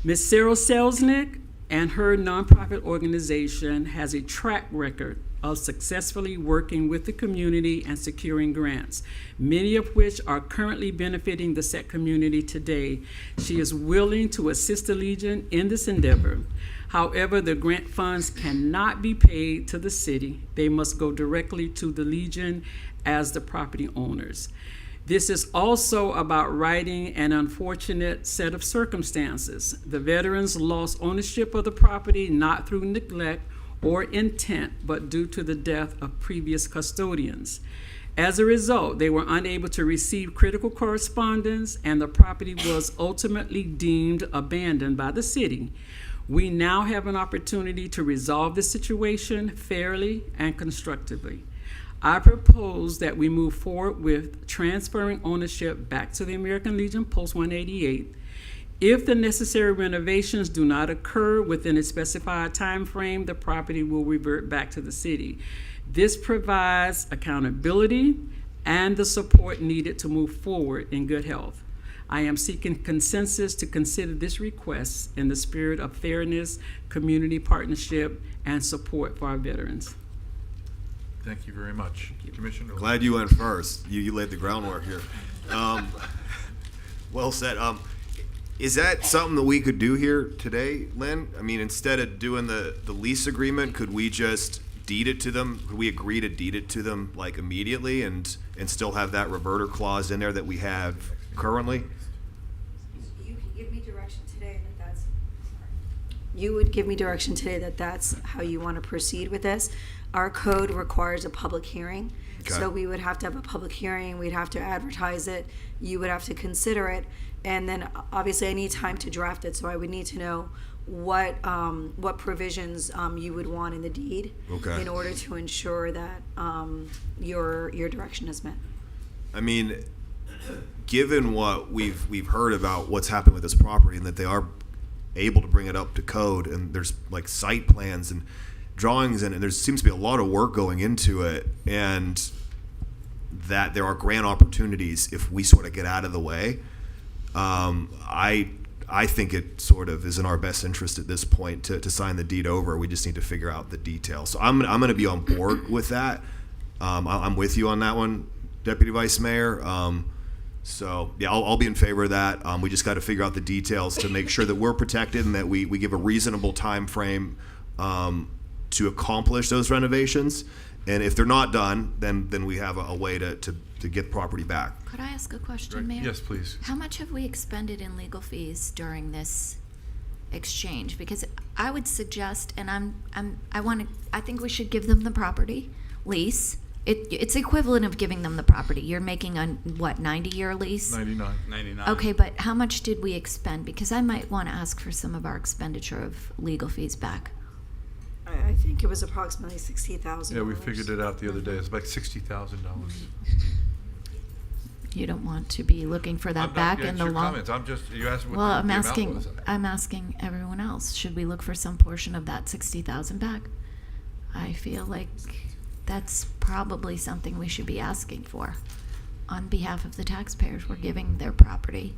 Ms. Sarah Selznick and her nonprofit organization has a track record of successfully working with the community and securing grants, many of which are currently benefiting the SEC community today. She is willing to assist the Legion in this endeavor. However, the grant funds cannot be paid to the city. They must go directly to the Legion as the property owners. This is also about righting an unfortunate set of circumstances. The veterans lost ownership of the property not through neglect or intent, but due to the death of previous custodians. As a result, they were unable to receive critical correspondence, and the property was ultimately deemed abandoned by the city. We now have an opportunity to resolve this situation fairly and constructively. I propose that we move forward with transferring ownership back to the American Legion Post 188. If the necessary renovations do not occur within a specified time frame, the property will revert back to the city. This provides accountability and the support needed to move forward in good health. I am seeking consensus to consider this request in the spirit of fairness, community partnership, and support for our veterans. Thank you very much. Commissioner. Glad you went first. You laid the groundwork here. Well said. Is that something that we could do here today, Lynn? I mean, instead of doing the lease agreement, could we just deed it to them? Could we agree to deed it to them like immediately and still have that reverter clause in there that we have currently? You could give me direction today that that's. You would give me direction today that that's how you want to proceed with this. Our code requires a public hearing. Okay. So we would have to have a public hearing, we'd have to advertise it, you would have to consider it, and then obviously I need time to draft it, so I would need to know what provisions you would want in the deed Okay. in order to ensure that your direction is met. I mean, given what we've heard about what's happened with this property and that they are able to bring it up to code and there's like site plans and drawings and there seems to be a lot of work going into it and that there are grant opportunities if we sort of get out of the way. I think it sort of is in our best interest at this point to sign the deed over. We just need to figure out the details. So I'm going to be on board with that. I'm with you on that one, Deputy Vice Mayor. So yeah, I'll be in favor of that. We just got to figure out the details to make sure that we're protected and that we give a reasonable time frame to accomplish those renovations. And if they're not done, then we have a way to get property back. Could I ask a question, Mayor? Yes, please. How much have we expended in legal fees during this exchange? Because I would suggest, and I think we should give them the property lease it's equivalent of giving them the property. You're making a, what, 90-year lease? 99. Okay, but how much did we expend? Because I might want to ask for some of our expenditure of legal fees back. I think it was approximately $60,000. Yeah, we figured it out the other day. It's like $60,000. You don't want to be looking for that back in the long. Comments. I'm just, you asked what Well, the I'm amount asking. was. I'm asking everyone else. Should we look for some portion of that 60,000 back? I feel like that's probably something we should be asking for, on behalf of the taxpayers. We're giving their property.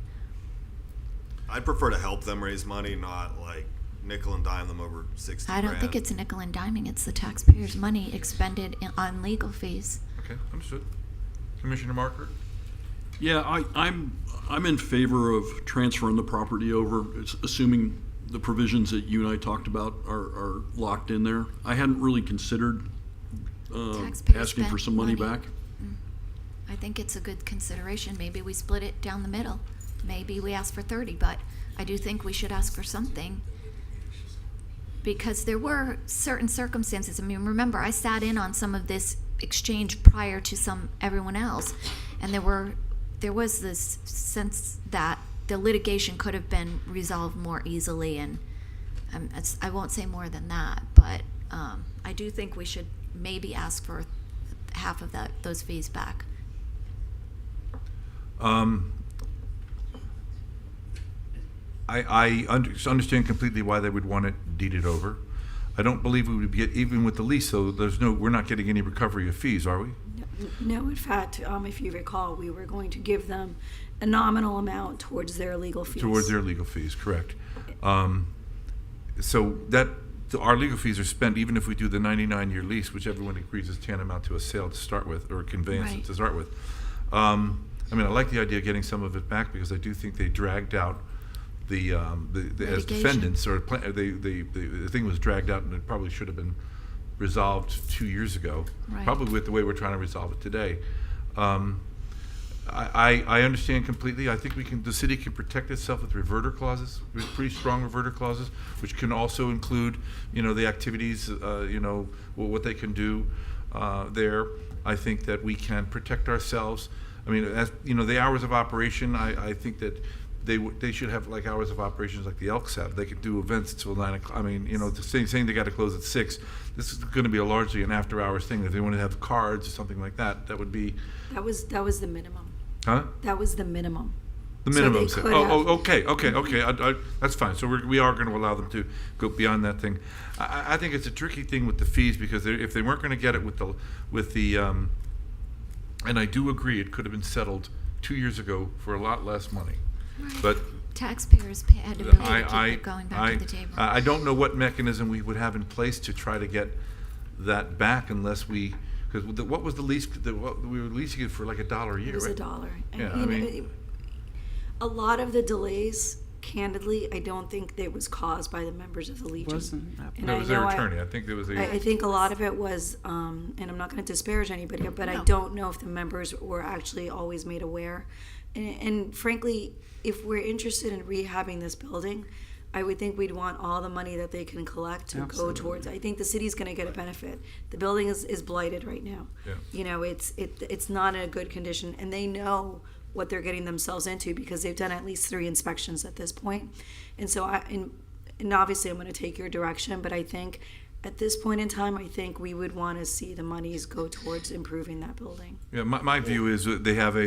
I'd prefer to help them raise money, not like nickel and dime them over 60 I don't grand. think it's a nickel and diming. It's the taxpayers' money expended on legal fees. Okay, understood. Commissioner Marker? Yeah, I'm in favor of transferring the property over, assuming the provisions that you and I talked about are locked in there. I hadn't really considered Taxpayers asking for spent some money back. I think it's a good consideration. Maybe we split it down the middle. Maybe we ask for 30, but I do think we should ask for something. Because there were certain circumstances. I mean, remember, I sat in on some of this exchange prior to everyone else, and there was this sense that the litigation could have been resolved more easily, and I won't say more than that, but I do think we should maybe ask for half of those fees back. I understand completely why they would want it deeded over. I don't believe we would get, even with the lease, though, we're not getting any recovery of fees, are we? No, in fact, if you recall, we were going to give them a nominal amount towards their legal fees. Towards their legal fees, correct. So our legal fees are spent even if we do the 99-year lease, which everyone agrees is tantamount to a sale to start with, or a conveyance Right. to start with. I mean, I like the idea of getting some of it back because I do think they dragged out the as defendants, or the thing was dragged out, and it probably should have been resolved 2 years ago. Right. Probably with the way we're trying to resolve it today. I understand completely. I think the city can protect itself with reverter clauses, with pretty strong reverter clauses, which can also include, the activities, what they can do there. I think that we can protect ourselves. I mean, as the hours of operation, I think that they should have like hours of operations like the Elks have. They could do events until 9 o'clock. I mean, saying they got to close at 6. This is going to be largely an after-hours thing. If they want to have cards or something like that, that would be. That was the minimum. Huh? That was the minimum. The minimum. So they could have- Okay. That's fine. So we are going to allow them to go beyond that thing. I think it's a tricky thing with the fees because if they weren't going to get it with the, and I do agree it could have been settled 2 years ago for a lot less money, but. Taxpayers had the ability to keep it going back to the table. I don't know what mechanism we would have in place to try to get that back unless because what was the lease? We were leasing it for like $1 a year, It was right? $1. And, Yeah, you I know, mean, a lot of the delays, candidly, I don't think it was caused by the members of the Legion. Wasn't that- And that I was their know attorney. I think there was a. I think a lot of it was, and I'm not going to disparage anybody, but I No. don't know if the members were actually always made aware. And frankly, if we're interested in rehabbing this building, I would think we'd want all the money that they can collect to Absolutely. go towards. I think the city's going to get a benefit. The building is blighted right now. Yeah. It's not in a good condition, and they know what they're getting themselves into because they've done at least 3 inspections at this point. And so and obviously I'm going to take your direction, but I think at this point in time, I think we would want to see the monies go towards improving that building. Yeah, my view is that they have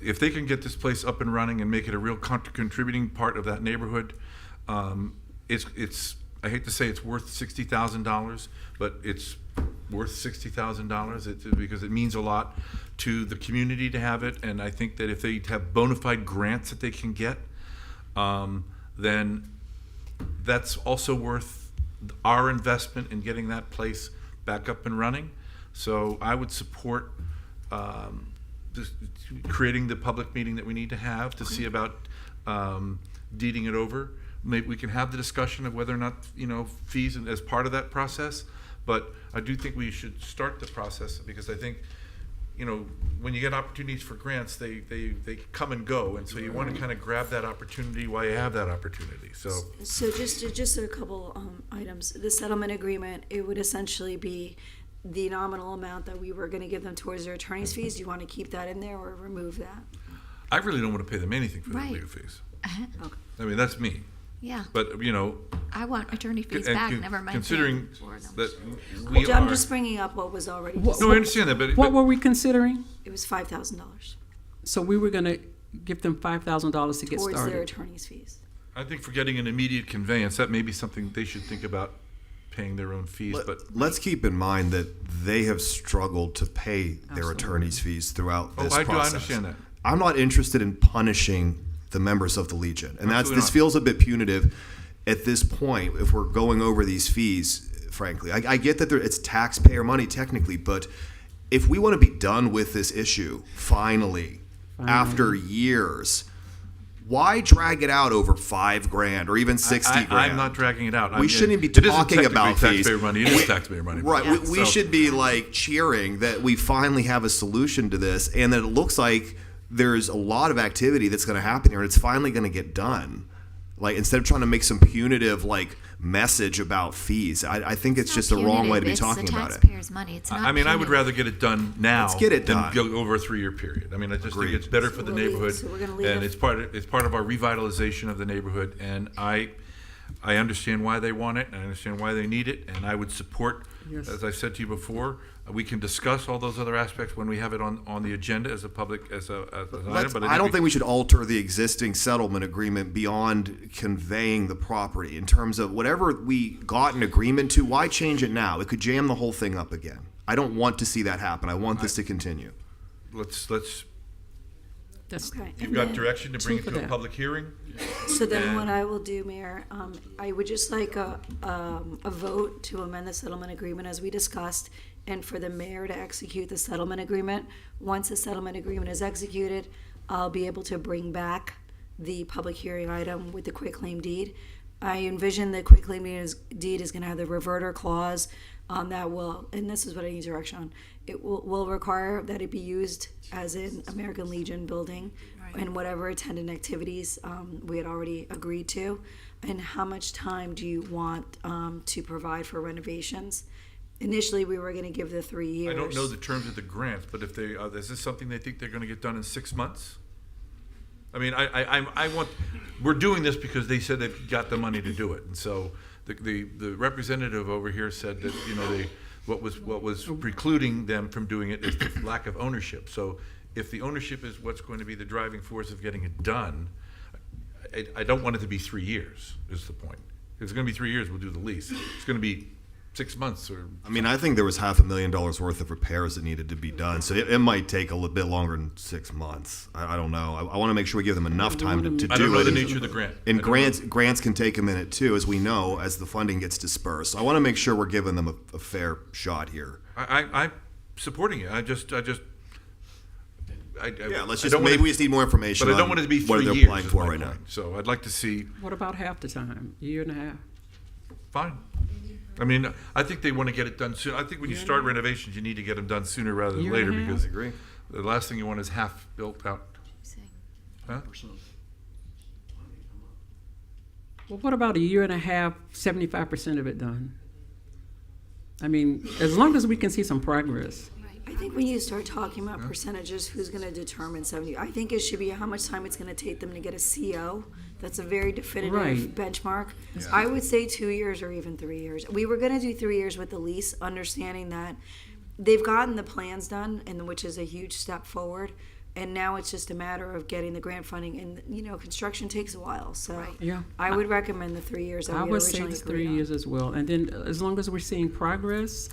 if they can get this place up and running and make it a real contributing part of that neighborhood, it's I hate to say it's worth $60,000, but it's worth $60,000 because it means a lot to the community to have it, and I think that if they have bona fide grants that they can get, then that's also worth our investment in getting that place back up and running. So I would support creating the public meeting that we need to have to see about deeding it over. Maybe we can have the discussion of whether or not fees as part of that process. But I do think we should start the process because I think when you get opportunities for grants, they come and go, and so you want to kind of grab that opportunity while you have that opportunity. So just a couple items. The settlement agreement, it would essentially be the nominal amount that we were gonna give them towards their attorney's fees, do you wanna keep that in there or remove that? I really don't want to pay them anything for their Right. legal fees. Okay. I mean, that's me. Yeah, But, you know, I want attorney fees and back, con- never mind. considering paying for them. that we I'm are. just bringing up what was already, No, I understand that, but. What were we considering? it was $5,000 So we were gonna give them $5,000 to get towards their started. attorney's fees. I think for getting an immediate conveyance, that may be something they should think about paying their own fees, but. Let's keep in mind that they have struggled to pay their Absolutely. attorney's fees throughout Oh, this I process. understand that. I'm not interested in punishing the members of the Legion, and Absolutely this not. feels a bit punitive at this point if we're going over these fees. Frankly, I get that it's taxpayer money technically, but if we want to be done with this issue finally after years, why drag it out over $5,000 or even $60,000? I'm not dragging it out. We shouldn't be it isn't talking about technically fees. taxpayer money. It is taxpayer money. Right. Yeah. We should be like cheering that we finally have a solution to this, and that it looks like there's a lot of activity that's going to happen here, and it's finally going to get done. Like, instead of trying to make some punitive message about fees, I think it's just the wrong way to be talking about It's it. the taxpayers' money. It's not. I mean, I would punitive. rather get it done now. Let's get it than done. go over a 3-year period. I mean, I just Agreed. think it's better for the we're leaving- neighborhood, so we're gonna leave and it- it's part of our revitalization of the neighborhood. And I understand why they want it, and I understand why they need it, and I would support. Yes. As I said to you before, we can discuss all those other aspects when we have it on the agenda as a public as an item. But I don't think we should alter the existing settlement agreement beyond conveying the property in terms of whatever we got an agreement to. Why change it now? It could jam the whole thing up again. I don't want to see that happen. I want this to continue. let's. That's, Okay. You've And got then- direction to bring it for to a that. public hearing. So then And- what I will do, Mayor, I would just like a vote to amend the settlement agreement as we discussed, and for the mayor to execute the settlement agreement. Once the settlement agreement is executed, I'll be able to bring back the public hearing item with the quitclaim deed. I envision the quitclaim deed is gonna have the reverter clause that will, and this is what I need direction on, it will require that it be used as an American Legion building and whatever attendant activities we had already agreed to. And how much time do you want to provide for renovations? Initially, we were gonna give the 3 years. I don't know the terms of the grant, but if they, is this something they think they're gonna get done in 6 months? I mean, I want, we're doing this because they said they've got the money to do it. And so the representative over here said that, you know, what was precluding them from doing it is the lack of ownership. So if the ownership is what's going to be the driving force of getting it done, I don't want it to be 3 years, is the point. If it's gonna be 3 years, we'll do the lease. It's gonna be 6 months or. I mean, I think there was $500,000 worth of repairs that needed to be done, so it might take a little bit longer than 6 months. I don't know. I want to make sure we give them enough time to do it. I don't know the nature of the grant. And I don't know. grants can take a minute too, as we know, as the funding gets dispersed. So I want to make sure we're giving them a fair shot here. I'm supporting it. Yeah, let's I just don't want maybe it- we just need more information. But I don't on want it to be what 3 they're years. applying is for my right now. point. So I'd like to see. what about half the time, year and a half? Fine. I mean, I think they want to get it done soon. I think when you start renovations, you need to get them done sooner rather than Year and later a half? because I agree. the last thing you want is half built out. Huh? Well, what about a year and a half, 75% of it done? I mean, as long as we can see some progress. I think when you start talking about percentages, who's gonna determine 70? I think it should be how much time it's gonna take them to get a CO. That's a very definitive Right. benchmark. I would say 2 years or even 3 years. We were gonna do 3 years with the lease, understanding that they've gotten the plans done, and which is a huge step forward. And now it's just a matter of getting the grant funding, and construction takes a while. So Yeah. I would recommend the 3 years that I we would say originally it's agreed 3 on. years as well. And then as long as we're seeing progress,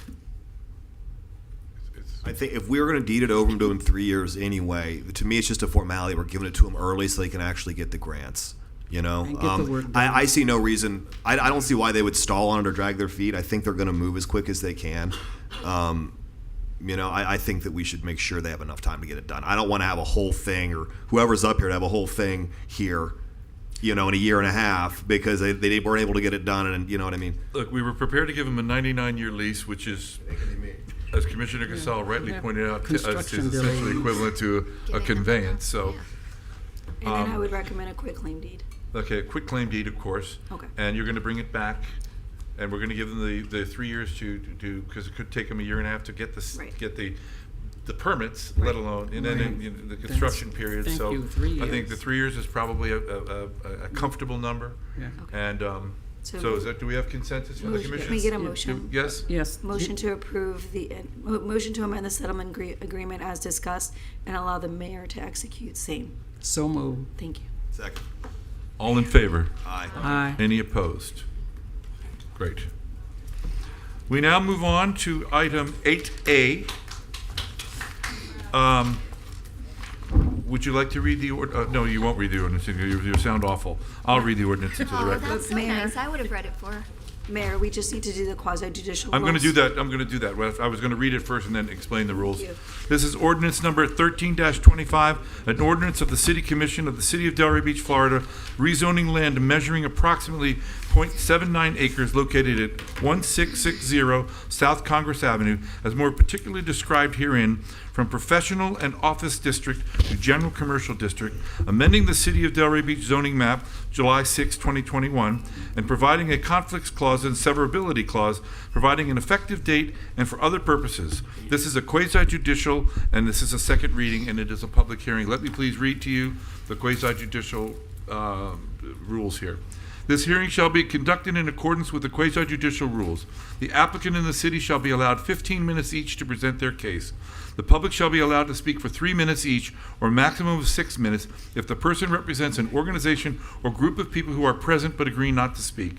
I think if we were going to deed it over them to them 3 years anyway, to me it's just a formality. We're giving it to them early so they can actually get the grants. You know, And get the work done. I see no reason. I don't see why they would stall on it or drag their feet. I think they're going to move as quick as they can. I think that we should make sure they have enough time to get it done. I don't want to have a whole thing, or whoever's up here to have a whole thing here, in a year and a half because they weren't able to get it done. And you know what I mean? Look, we were prepared to give them a 99-year lease, which is, as Commissioner Casal rightly Yeah. pointed out, is Construction essentially delays. equivalent to a conveyance. So, And then I would recommend a quitclaim deed. okay, a quick claim deed, of course. Okay. And you're going to bring it back and we're going to give them the 3 years to because it could take them a year and a half to get this Right. get the permits, let alone and then Right. you know, the construction period. thank So you, 3 I think the years. 3 years is probably a comfortable number. Yeah. And so is that, do we have consensus from the commission? Can we get a motion? Yes. Yes. Motion to approve motion to amend the settlement agreement as discussed and allow the mayor to execute same. So moved. Thank you. Second. All in favor? Aye. Aye. Any opposed? Great. We now move on to item 8A. Would you like to read the no, you won't read the ordinance. You sound awful. I'll read the ordinance into the Oh, record. that's so Mayor. nice. I would have read it for. Mayor, we just need to do the quasi-judicial I'm going to rules. do that. I'm going to do that. Well, I was going to read it first and then explain the rules. Thank you. This is ordinance number 13-25, an ordinance of the City Commission of the City of Delray Beach, Florida, rezoning land measuring approximately .79 acres located at 1660 South Congress Avenue, as more particularly described herein, from professional and office district to general commercial district, amending the City of Delray Beach zoning map July 6, 2021, and providing a conflicts clause and severability clause, providing an effective date and for other purposes. This is a quasi-judicial, and this is a second reading, and it is a public hearing. Let me please read to you the quasi-judicial rules here. This hearing shall be conducted in accordance with the quasi-judicial rules. The applicant and the city shall be allowed 15 minutes each to present their case. The public shall be allowed to speak for 3 minutes each, or a maximum of 6 minutes, if the person represents an organization or group of people who are present but agree not to speak.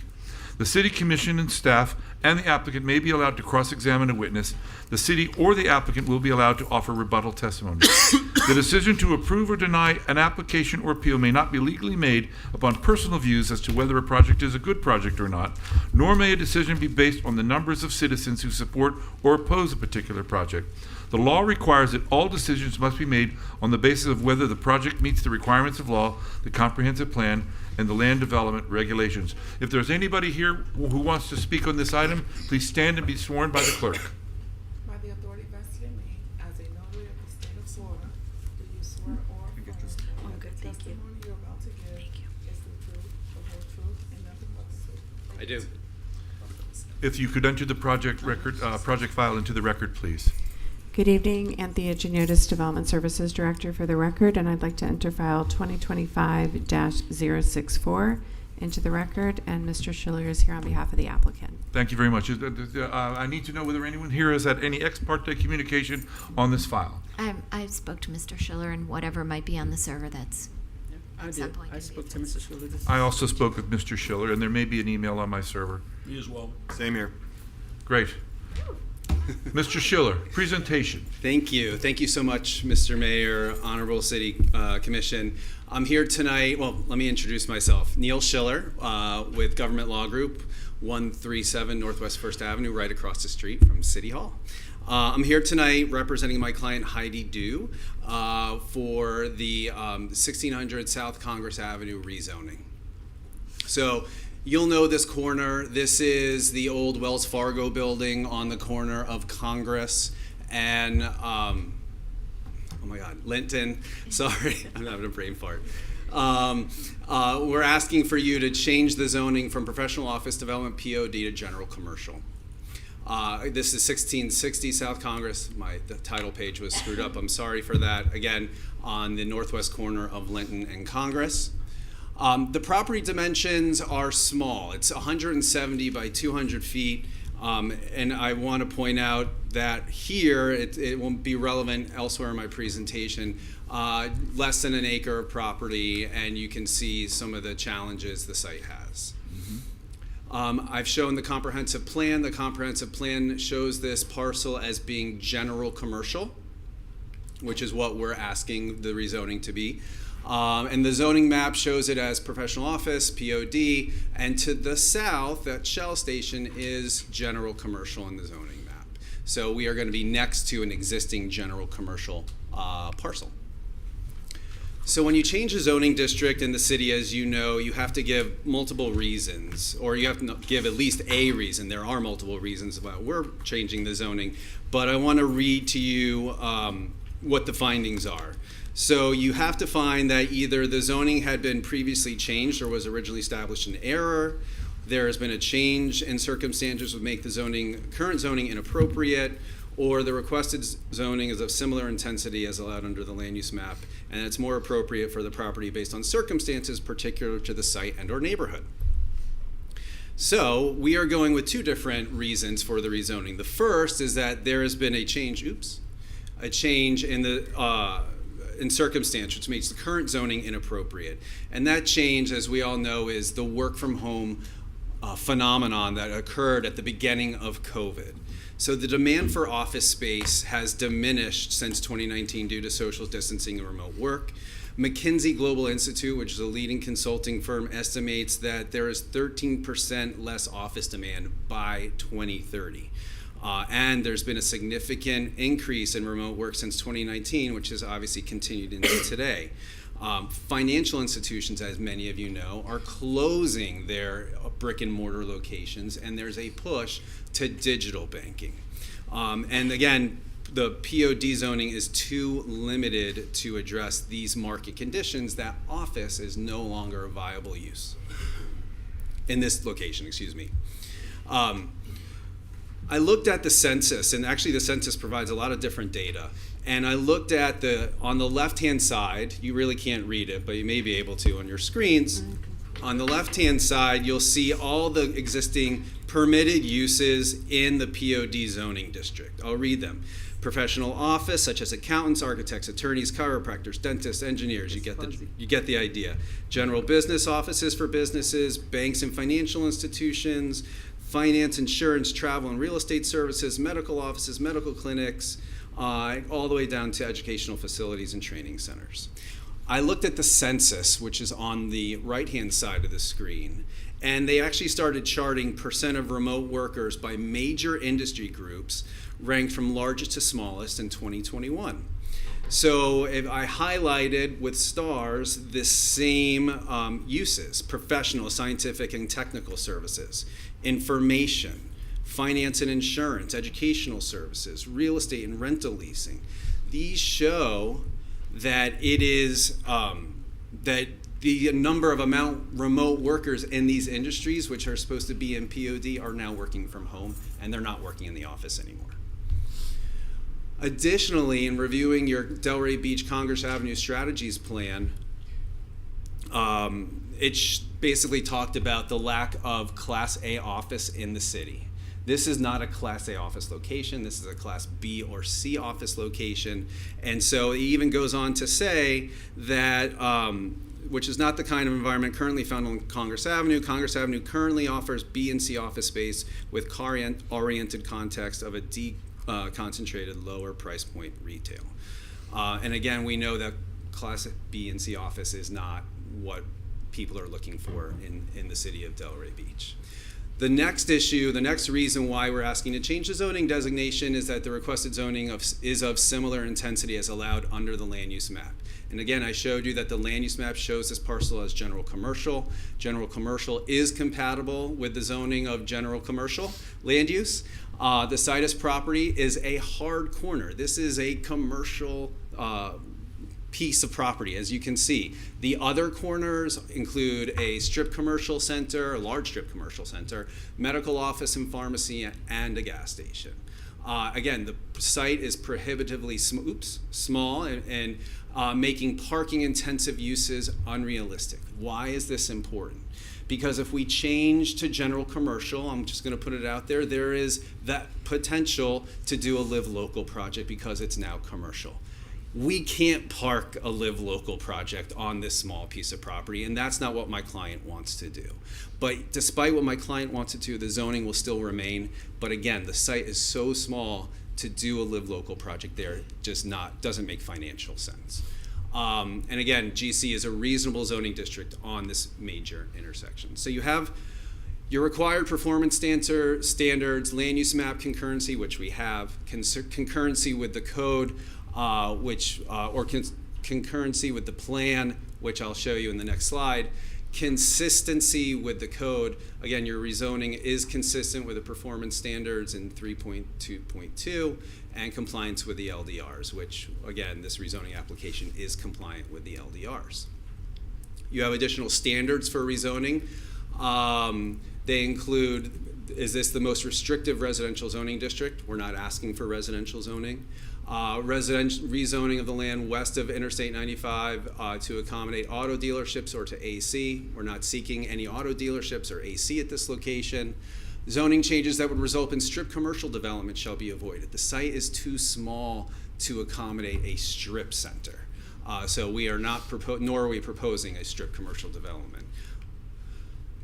The city commission and staff and the applicant may be allowed to cross-examine a witness. The city or the applicant will be allowed to offer rebuttal testimony. The decision to approve or deny an application or appeal may not be legally made upon personal views as to whether a project is a good project or not, nor may a decision be based on the numbers of citizens who support or oppose a particular project. The law requires that all decisions must be made on the basis of whether the project meets the requirements of law, the comprehensive plan, and the land development regulations. If there's anybody here who wants to speak on this item, please stand and be sworn by the clerk. By the authority vested in me as a notary of the state of Florida, do you swear or affirm that the testimony you're about to give is the truth, the whole truth, and nothing but the truth? I do. If you could enter the project record, project file into the record, please. Good evening, Anthea Janiotis, Development Services Director for the record, and I'd like to enter file 2025-064 into the record, and Mr. Schiller is here on behalf of the applicant. Thank you very much. I need to know whether anyone here has had any ex parte communication on this file. I spoke to Mr. Schiller and whatever might be on the server that's I at some did. point I can spoke be to Mr. Schiller. I also spoke with Mr. Schiller, and there may be an email on my server. Me as well. Same here. Great. Mr. Schiller, presentation. Thank you. Thank you so much, Mr. Mayor, Honorable City Commission. I'm here tonight. Well, let me introduce myself. Neil Schiller with Government Law Group, 137 Northwest First Avenue, right across the street from City Hall. I'm here tonight representing my client Heidi Dew for the 1600 South Congress Avenue rezoning. So you'll know this corner. This is the old Wells Fargo building on the corner of Congress and, oh my God, Linton. Sorry, I'm having a brain fart. We're asking for you to change the zoning from professional office development POD to general commercial. This is 1660 South Congress. The title page was screwed up. I'm sorry for that. Again, on the northwest corner of Linton and Congress. The property dimensions are small. It's 170 by 200 feet. And I want to point out that here, it won't be relevant elsewhere in my presentation, less than an acre of property, and you can see some of the challenges the site has. I've shown the comprehensive plan. The comprehensive plan shows this parcel as being general commercial, which is what we're asking the rezoning to be. And the zoning map shows it as professional office, POD, and to the south, that Shell station is general commercial in the zoning map. So we are going to be next to an existing general commercial parcel. So when you change a zoning district in the city, as you know, you have to give multiple reasons, or you have to give at least a reason. There are multiple reasons about we're changing the zoning, but I want to read to you what the findings are. So you have to find that either the zoning had been previously changed or was originally established in error, there has been a change in circumstances would make the current zoning inappropriate, or the requested zoning is of similar intensity as allowed under the land use map, and it's more appropriate for the property based on circumstances particular to the site and or neighborhood. So we are going with two different reasons for the rezoning. The first is that there has been a change in the in circumstance which makes the current zoning inappropriate. And that change, as we all know, is the work from home phenomenon that occurred at the beginning of COVID. So the demand for office space has diminished since 2019 due to social distancing and remote work. McKinsey Global Institute, which is a leading consulting firm, estimates that there is 13% less office demand by 2030. And there's been a significant increase in remote work since 2019, which has obviously continued into today. Financial institutions, as many of you know, are closing their brick and mortar locations, and there's a push to digital banking. And again, the POD zoning is too limited to address these market conditions that office is no longer a viable use in this location, excuse me. I looked at the census, and actually the census provides a lot of different data. And I looked at on the left-hand side, you really can't read it, but you may be able to on your screens. On the left-hand side, you'll see all the existing permitted uses in the POD zoning district. I'll read them. Professional office, such as accountants, architects, attorneys, chiropractors, dentists, engineers, you get the idea. General business offices for businesses, banks and financial institutions, finance, insurance, travel and real estate services, medical offices, medical clinics, all the way down to educational facilities and training centers. I looked at the census, which is on the right-hand side of the screen, and they actually started charting percent of remote workers by major industry groups, ranked from largest to smallest in 2021. So if I highlighted with stars the same uses: professional, scientific, and technical services, information, finance and insurance, educational services, real estate and rental leasing. These show that it is that the number of remote workers in these industries, which are supposed to be in POD, are now working from home, and they're not working in the office anymore. Additionally, in reviewing your Delray Beach Congress Avenue strategies plan, it basically talked about the lack of Class A office in the city. This is not a Class A office location. This is a Class B or C office location. And so it even goes on to say that, which is not the kind of environment currently found on Congress Avenue. Congress Avenue currently offers B and C office space with car-oriented context of a concentrated lower price point retail. And again, we know that Class B and C office is not what people are looking for in the city of Delray Beach. The next issue, the next reason why we're asking to change the zoning designation is that the requested zoning is of similar intensity as allowed under the land use map. And again, I showed you that the land use map shows this parcel as general commercial. General commercial is compatible with the zoning of general commercial land use. The Citus property is a hard corner. This is a commercial piece of property, as you can see. The other corners include a strip commercial center, a large strip commercial center, medical office and pharmacy, and a gas station. Again, the site is prohibitively small and making parking intensive uses unrealistic. Why is this important? Because if we change to general commercial, I'm just going to put it out there, there is that potential to do a live local project because it's now commercial. We can't park a live local project on this small piece of property, and that's not what my client wants to do. But despite what my client wants to do, the zoning will still remain. But again, the site is so small, to do a live local project there just doesn't make financial sense. And again, GC is a reasonable zoning district on this major intersection. So you have your required performance standards, land use map concurrency, which we have, concurrency with the code, concurrency with the plan, which I'll show you in the next slide. Consistency with the code. Again, your rezoning is consistent with the performance standards in 3.2.2 and compliance with the LDRs, which again, this rezoning application is compliant with the LDRs. You have additional standards for rezoning. They include, is this the most restrictive residential zoning district? We're not asking for residential zoning. Rezoning of the land west of Interstate 95 to accommodate auto dealerships or to AC. We're not seeking any auto dealerships or AC at this location. Zoning changes that would result in strip commercial development shall be avoided. The site is too small to accommodate a strip center. So we are not nor are we proposing a strip commercial development.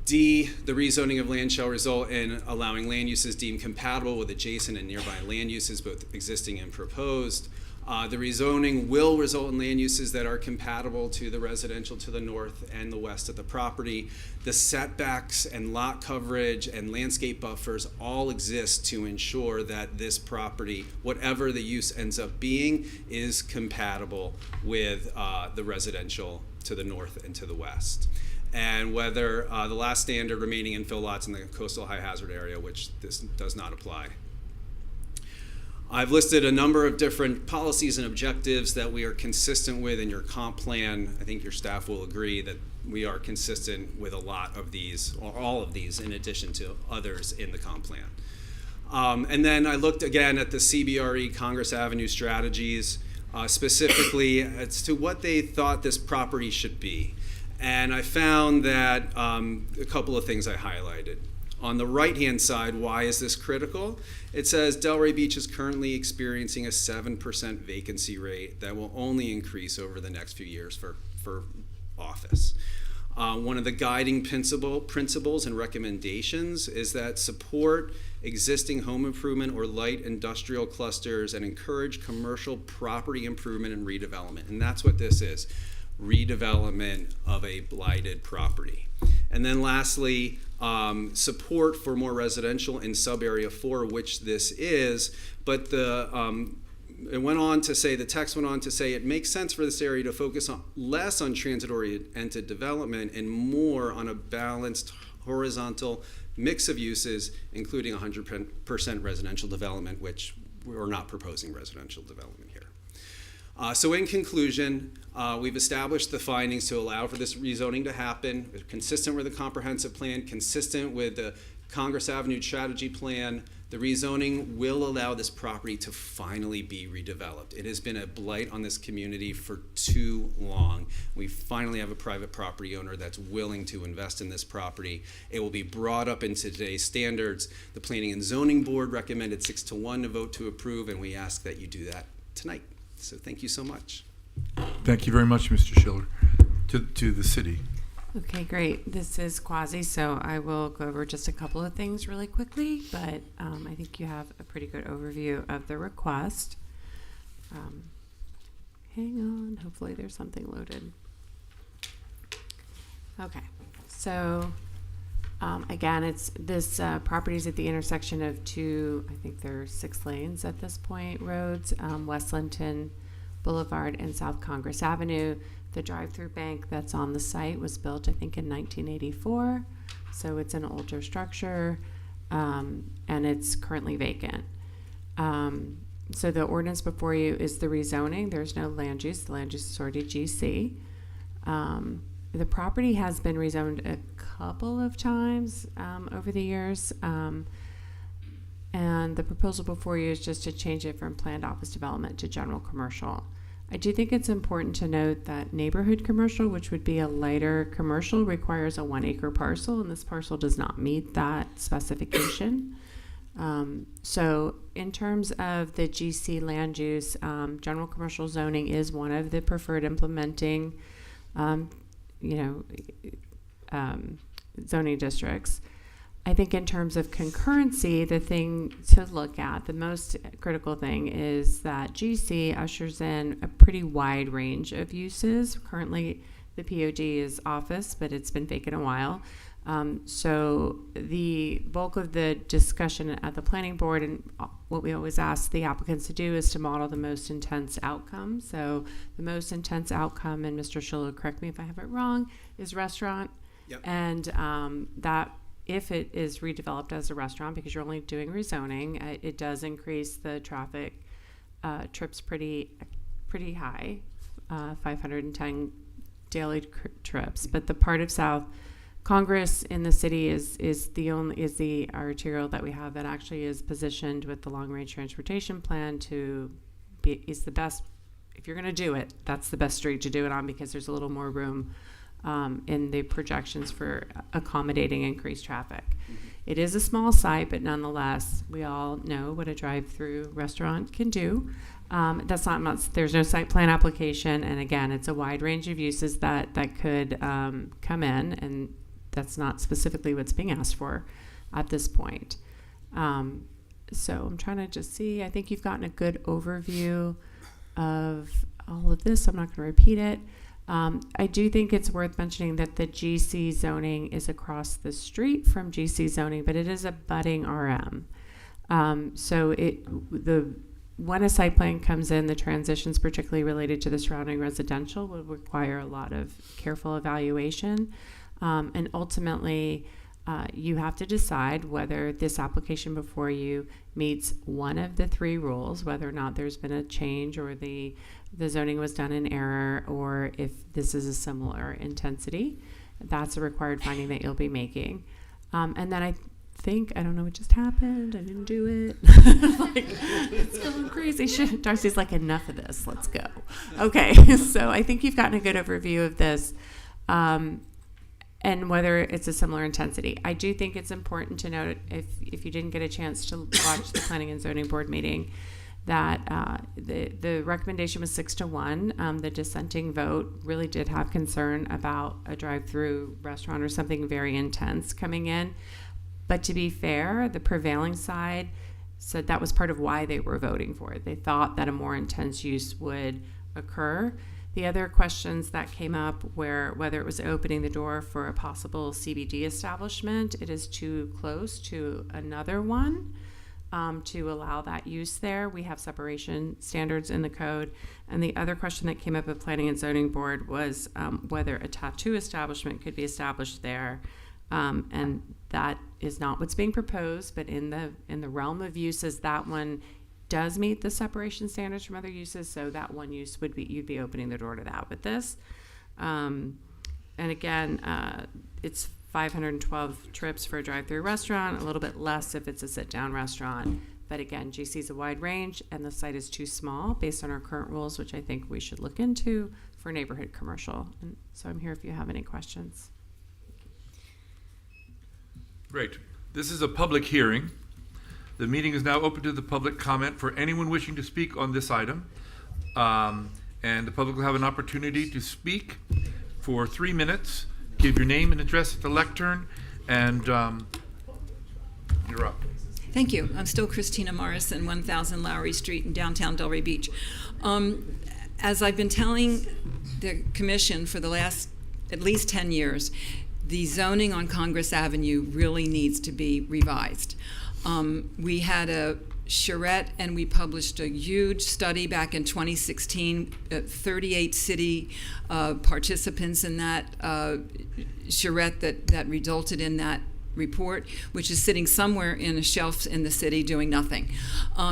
D, the rezoning of land shall result in allowing land uses deemed compatible with adjacent and nearby land uses, both existing and proposed. The rezoning will result in land uses that are compatible to the residential to the north and the west of the property. The setbacks and lot coverage and landscape buffers all exist to ensure that this property, whatever the use ends up being, is compatible with the residential to the north and to the west. And whether the last standard remaining infill lots in the coastal high hazard area, which this does not apply. I've listed a number of different policies and objectives that we are consistent with in your comp plan. I think your staff will agree that we are consistent with a lot of these, or all of these, in addition to others in the comp plan. And then I looked again at the CBRE Congress Avenue strategies, specifically as to what they thought this property should be. And I found that a couple of things I highlighted. On the right-hand side, why is this critical? It says Delray Beach is currently experiencing a 7% vacancy rate that will only increase over the next few years for office. One of the guiding principles and recommendations is that support existing home improvement or light industrial clusters and encourage commercial property improvement and redevelopment. And that's what this is. Redevelopment of a blighted property. And then lastly, support for more residential in sub-area 4, which this is, but it went on to say, the text went on to say, it makes sense for this area to focus less on transit-oriented development and more on a balanced horizontal mix of uses, including 100% residential development, which we're not proposing residential development here. So in conclusion, we've established the findings to allow for this rezoning to happen, consistent with the comprehensive plan, consistent with the Congress Avenue strategy plan. The rezoning will allow this property to finally be redeveloped. It has been a blight on this community for too long. We finally have a private property owner that's willing to invest in this property. It will be brought up into today's standards. The Planning and Zoning Board recommended 6-1 to vote to approve, and we ask that you do that tonight. So thank you so much. Thank you very much, Mr. Schiller. To the city. Okay, great. This is Quasi, so I will go over just a couple of things really quickly, but I think you have a pretty good overview of the request. Hang on, hopefully there's something loaded. Okay, so again, it's this property is at the intersection of two, I think there's 6 lanes at this point, roads, West Linton Boulevard and South Congress Avenue. The drive-through bank that's on the site was built, I think, in 1984, so it's an older structure, and it's currently vacant. So the ordinance before you is the rezoning. There's no land use. The land use is already GC. The property has been rezoned a couple of times over the years, and the proposal before you is just to change it from planned office development to general commercial. I do think it's important to note that neighborhood commercial, which would be a lighter commercial, requires a 1-acre parcel, and this parcel does not meet that specification. So in terms of the GC land use, general commercial zoning is one of the preferred implementing zoning districts. I think in terms of concurrency, the thing to look at, the most critical thing, is that GC ushers in a pretty wide range of uses. Currently, the POD is office, but it's been vacant a while. So the bulk of the discussion at the planning board, and what we always ask the applicants to do, is to model the most intense outcome. So the most intense outcome, and Mr. Schiller, correct me if I have it wrong, is restaurant. Yep. And that, if it is redeveloped as a restaurant, because you're only doing rezoning, it does increase the traffic trips pretty high, 510 daily trips. But the part of South Congress in the city is the arterial that we have that actually is positioned with the long range transportation plan is the best. If you're going to do it, that's the best street to do it on, because there's a little more room in the projections for accommodating increased traffic. It is a small site, but nonetheless, we all know what a drive-through restaurant can do. There's no site plan application, and again, it's a wide range of uses that could come in, and that's not specifically what's being asked for at this point. So I'm trying to just see. I think you've gotten a good overview of all of this. I'm not going to repeat it. I do think it's worth mentioning that the GC zoning is across the street from GC zoning, but it is a budding RM. So when a site plan comes in, the transitions, particularly related to the surrounding residential, will require a lot of careful evaluation. And ultimately, you have to decide whether this application before you meets one of the three rules, whether or not there's been a change or the zoning was done in error, or if this is a similar intensity. That's a required finding that you'll be making. And then I don't know what just happened. I didn't do it. It's going crazy. Darcy's like, enough of this. Let's go. Okay. So I think you've gotten a good overview of this. And whether it's a similar intensity. I do think it's important to note, if you didn't get a chance to watch the Planning and Zoning Board meeting, that the recommendation was 6-1. The dissenting vote really did have concern about a drive-through restaurant or something very intense coming in. But to be fair, the prevailing side said that was part of why they were voting for it. They thought that a more intense use would occur. The other questions that came up were whether it was opening the door for a possible CBD establishment. It is too close to another one to allow that use there. We have separation standards in the code. And the other question that came up at Planning and Zoning Board was whether a tattoo establishment could be established there. And that is not what's being proposed, but in the realm of uses, that one does meet the separation standards from other uses, so that one use you'd be opening the door to that with this. And again, it's 512 trips for a drive-through restaurant, a little bit less if it's a sit-down restaurant. But again, GC is a wide range, and the site is too small based on our current rules, which I think we should look into for neighborhood commercial. And so I'm here if you have any questions. Great. This is a public hearing. The meeting is now open to the public comment for anyone wishing to speak on this item. And the public will have an opportunity to speak for 3 minutes. Give your name and address at the lectern, and you're up. Thank you. I'm still Christina Morrison, 1000 Lowry Street in downtown Delray Beach. As I've been telling the commission for the last at least 10 years, the zoning on Congress Avenue really needs to be revised. We had a charrette, and we published a huge study back in 2016, 38 city participants in that charrette that resulted in that report, which is sitting somewhere in a shelf in the city doing nothing.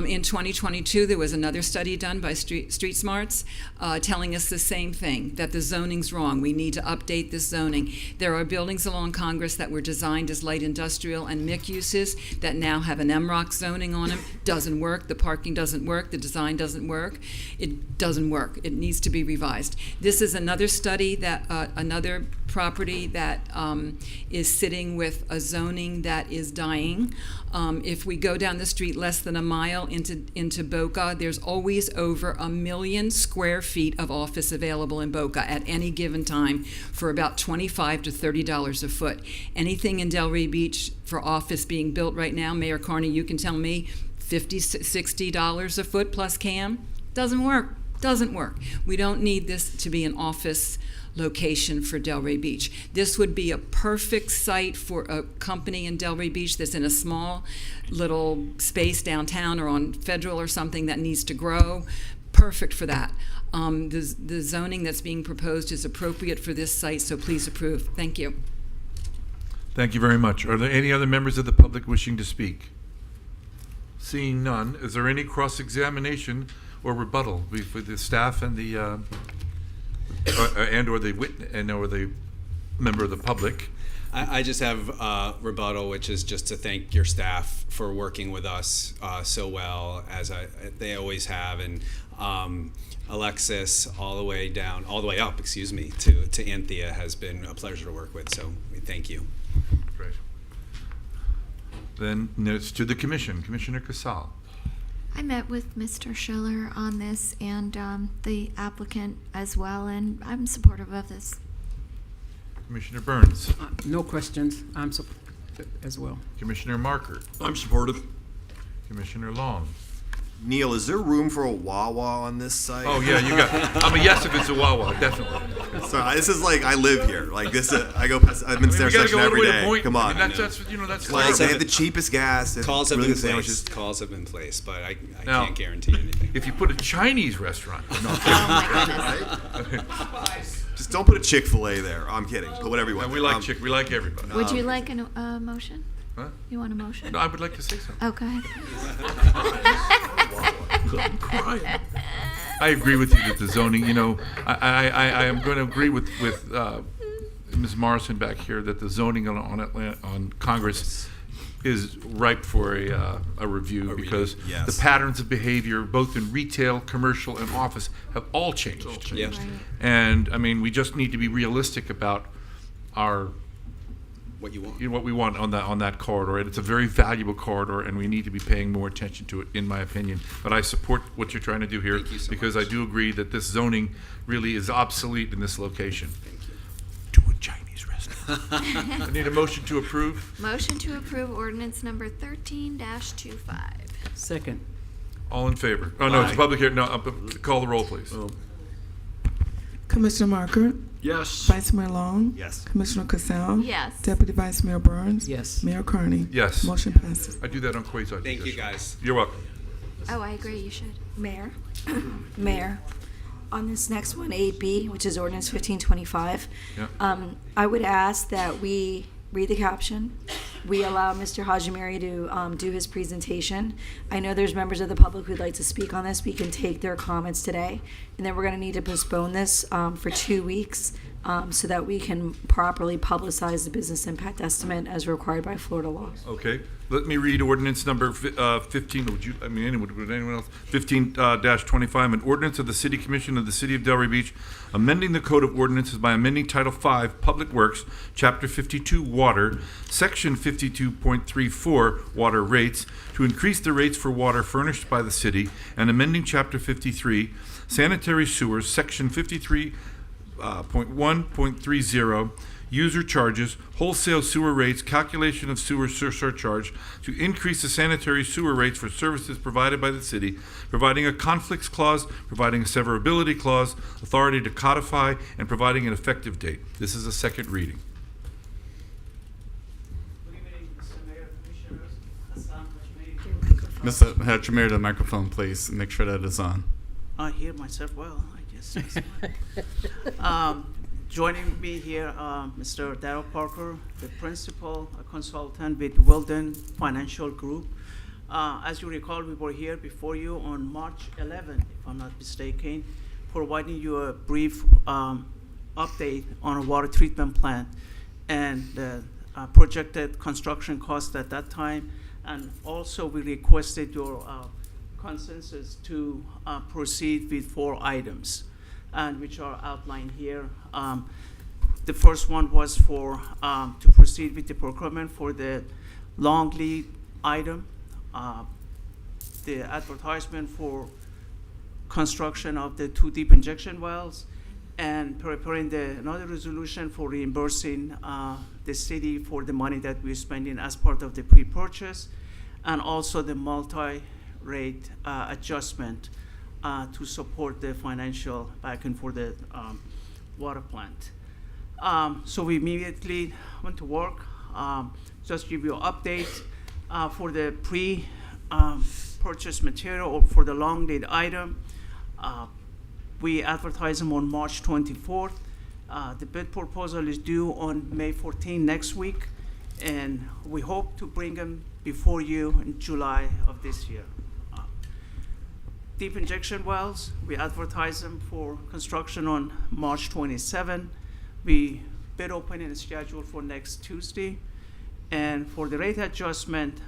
In 2022, there was another study done by Street Smarts telling us the same thing, that the zoning's wrong. We need to update this zoning. There are buildings along Congress that were designed as light industrial and MIC uses that now have an MROC zoning on them. Doesn't work. The parking doesn't work. The design doesn't work. It doesn't work. It needs to be revised. This is another study that another property that is sitting with a zoning that is dying. If we go down the street less than a mile into Boca, there's always over 1 million square feet of office available in Boca at any given time for about $25 to $30 a foot. Anything in Delray Beach for office being built right now, Mayor Carney, you can tell me, $50, $60 a foot plus CAM? Doesn't work. Doesn't work. We don't need this to be an office location for Delray Beach. This would be a perfect site for a company in Delray Beach that's in a small little space downtown or on Federal or something that needs to grow. Perfect for that. The zoning that's being proposed is appropriate for this site, so please approve. Thank you. Thank you very much. Are there any other members of the public wishing to speak? Seeing none, is there any cross-examination or rebuttal with the staff and the or the member of the public? I just have rebuttal, which is just to thank your staff for working with us so well, as they always have, and Alexis all the way up, to Anthea has been a pleasure to work with. So we thank you. Great. Then it's to the commission. Commissioner Casal. I met with Mr. Schiller on this and the applicant as well, and I'm supportive of this. Commissioner Burns. No questions. I'm supportive as well. Commissioner Marker. I'm supportive. Commissioner Long. Neil, is there room for a Wawa on this site? Oh yeah, you got. I'm a yes if it's a Wawa, definitely. Sorry, this is like I live here. Like this, I go past. I'm in the intersection every day. Come on, that's like they have the cheapest gas. Calls have really been good placed. sandwiches. Calls have been placed, but I Now, can't guarantee anything. If you put a Chinese restaurant, no, Just don't put a Chick-fil-A there. I'm kidding. Put whatever you want. we like we like everybody. Would you like a motion? Huh? You want a motion? No, I would like to say something. Oh, go ahead. I'm crying. I agree with you that the zoning, I am going to agree with Ms. Morrison back here that the zoning on Congress is ripe for a review because yes. the patterns of behavior, both in retail, commercial, and office, have all changed. Yeah. Right. And I mean, we just need to be realistic about What you want. what we want on that corridor. And it's a very valuable corridor, and we need to be paying more attention to it, in my opinion. But I support what you're trying to do here Thank you so because much. I do agree that this zoning really is obsolete in this location. To a Chinese restaurant. I need a motion to approve. Motion to approve ordinance number 13-25. Second. All in favor? Oh, no, it's a public hearing. No, call the roll, please. Commissioner Marker, Yes. Vice Mayor Long, Yes. Commissioner Casal, Yes. Deputy Vice Mayor Burns, Yes. Mayor Carney. Yes. Motion passes. I do that on quasi. Thank you, guys. You're welcome. Oh, I agree, you should. Mayor, Mayor, on this next one, 8B, which is ordinance 1525, Yeah. I would ask that we read the caption. We allow Mr. Hajimiri to do his presentation. I know there's members of the public who'd like to speak on this. We can take their comments today. And then we're going to need to postpone this for 2 weeks so that we can properly publicize the business impact estimate as required by Florida law. Okay, let me read ordinance number 15, would anyone else? 15-25, an ordinance of the City Commission of the City of Delray Beach, amending the Code of Ordinances by amending Title 5, Public Works, Chapter 52, Water, Section 52.34, Water Rates, to increase the rates for water furnished by the city, and amending Chapter 53, Sanitary Sewers, Section 53.1.30, user charges, wholesale sewer rates, calculation of sewer surcharge, to increase the sanitary sewer rates for services provided by the city, providing a conflicts clause, providing a severability clause, authority to codify, and providing an effective date. This is a second reading. Mr. Hajimiri, the microphone, please. Make sure that is on. I hear myself well, I guess. Joining me here, Mr. Darrell Parker, the principal consultant with Weldon Financial Group. As you recall, we were here before you on March 11, if I'm not mistaken, providing you a brief update on a water treatment plant and the projected construction cost at that time. And also, we requested your consensus to proceed with 4 items, and which are outlined here. The first one was for to proceed with the procurement for the long lead item, the advertisement for construction of the 2 deep injection wells, and preparing another resolution for reimbursing the city for the money that we're spending as part of the pre-purchase, and also the multi-rate adjustment to support the financial backing for the water plant. So we immediately went to work. Just give you an update for the pre-purchase material or for the long lead item. We advertise them on March 24th. The bid proposal is due on May 14 next week, and we hope to bring them before you in July of this year. Deep injection wells, we advertise them for construction on March 27. We bid opening is scheduled for next Tuesday. And for the rate adjustment,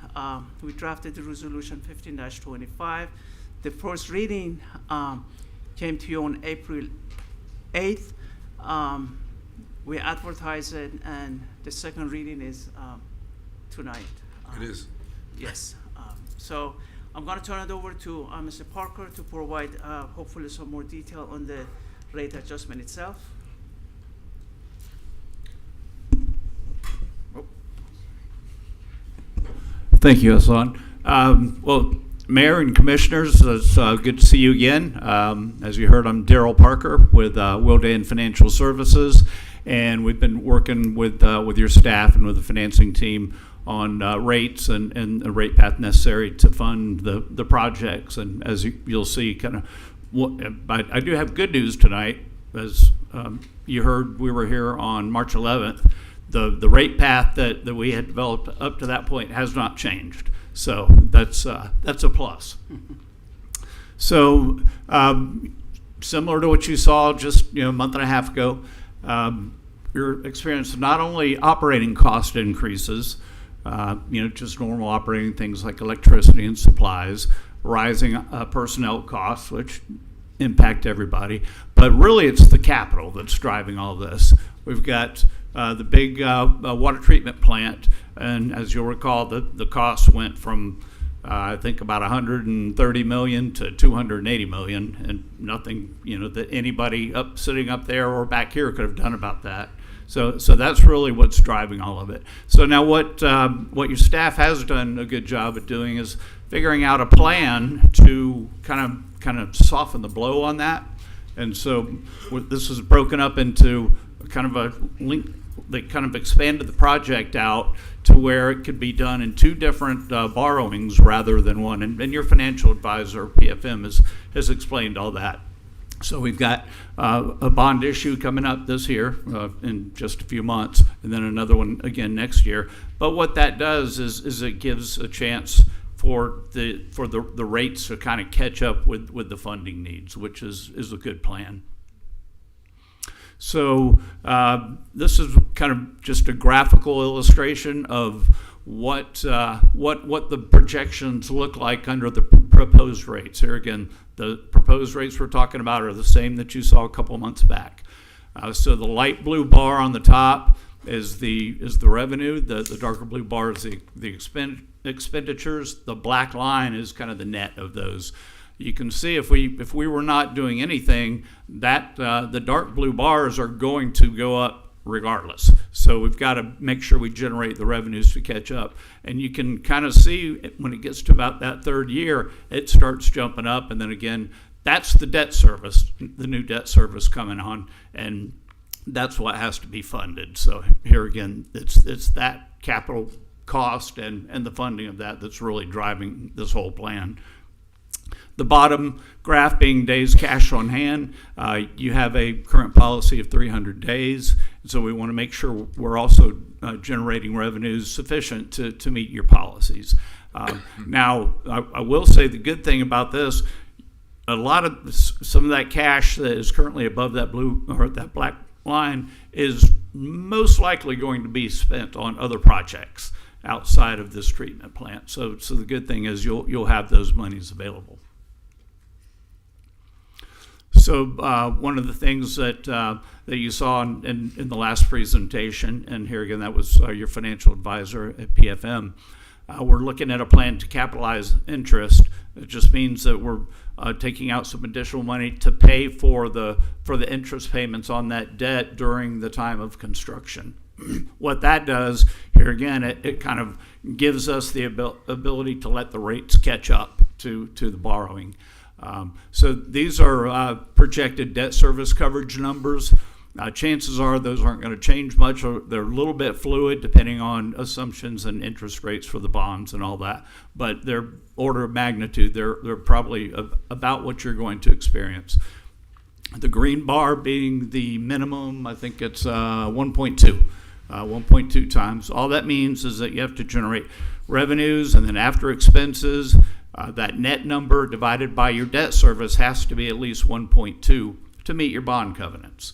we drafted the resolution 15-25. The first reading came to you on April 8th. We advertised it, and the second reading is tonight. It is. Yes. So I'm going to turn it over to Mr. Parker to provide hopefully some more detail on the rate adjustment itself. Thank you, Hassan. Well, Mayor and Commissioners, it's good to see you again. As you heard, I'm Darrell Parker with Wildan Financial Services, and we've been working with your staff and with the financing team on rates and the rate path necessary to fund the projects. And as you'll see, I do have good news tonight. As you heard, we were here on March 11th. The rate path that we had developed up to that point has not changed. So that's a plus. So similar to what you saw just a month and a half ago, you're experiencing not only operating cost increases, just normal operating things like electricity and supplies, rising personnel costs, which impact everybody, but really it's the capital that's driving all this. We've got the big water treatment plant, and as you'll recall, the cost went from I think about 130 million to 280 million, and nothing that anybody sitting up there or back here could have done about that. So that's really what's driving all of it. So now what your staff has done a good job of doing is figuring out a plan to kind of soften the blow on that. And so this is broken up into kind of a link. They kind of expanded the project out to where it could be done in two different borrowings rather than one. And your financial advisor, PFM, has explained all that. So we've got a bond issue coming up this year in just a few months, and then another one again next year. But what that does is it gives a chance for the rates to kind of catch up with the funding needs, which is a good plan. So this is kind of just a graphical illustration of what the projections look like under the proposed rates. Here again, the proposed rates we're talking about are the same that you saw a couple months back. So the light blue bar on the top is the revenue. The darker blue bar is the expenditures. The black line is kind of the net of those. You can see if we were not doing anything, that the dark blue bars are going to go up regardless. So we've got to make sure we generate the revenues to catch up. And you can kind of see when it gets to about that third year, it starts jumping up. And then again, that's the debt service, the new debt service coming on, and that's what has to be funded. So here again, it's that capital cost and the funding of that's really driving this whole plan. The bottom graph being days cash on hand. You have a current policy of 300 days, so we want to make sure we're also generating revenues sufficient to meet your policies. Now, I will say the good thing about this, some of that cash that is currently above that blue or that black line is most likely going to be spent on other projects outside of this treatment plant. So the good thing is you'll have those monies available. So one of the things that you saw in the last presentation, and here again that was your financial advisor at PFM, we're looking at a plan to capitalize interest. It just means that we're taking out some additional money to pay for the interest payments on that debt during the time of construction. What that does, here again, it kind of gives us the ability to let the rates catch up to the borrowing. So these are projected debt service coverage numbers. Chances are those aren't going to change much. They're a little bit fluid depending on assumptions and interest rates for the bonds and all that. But their order of magnitude, they're probably about what you're going to experience. The green bar being the minimum, I think it's 1.2 times. All that means is that you have to generate revenues, and then after expenses, that net number divided by your debt service has to be at least 1.2 to meet your bond covenants.